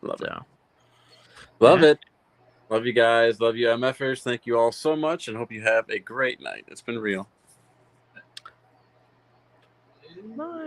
Love it. Love it. Love you guys. Love you, MFers. Thank you all so much, and hope you have a great night. It's been real. Bye.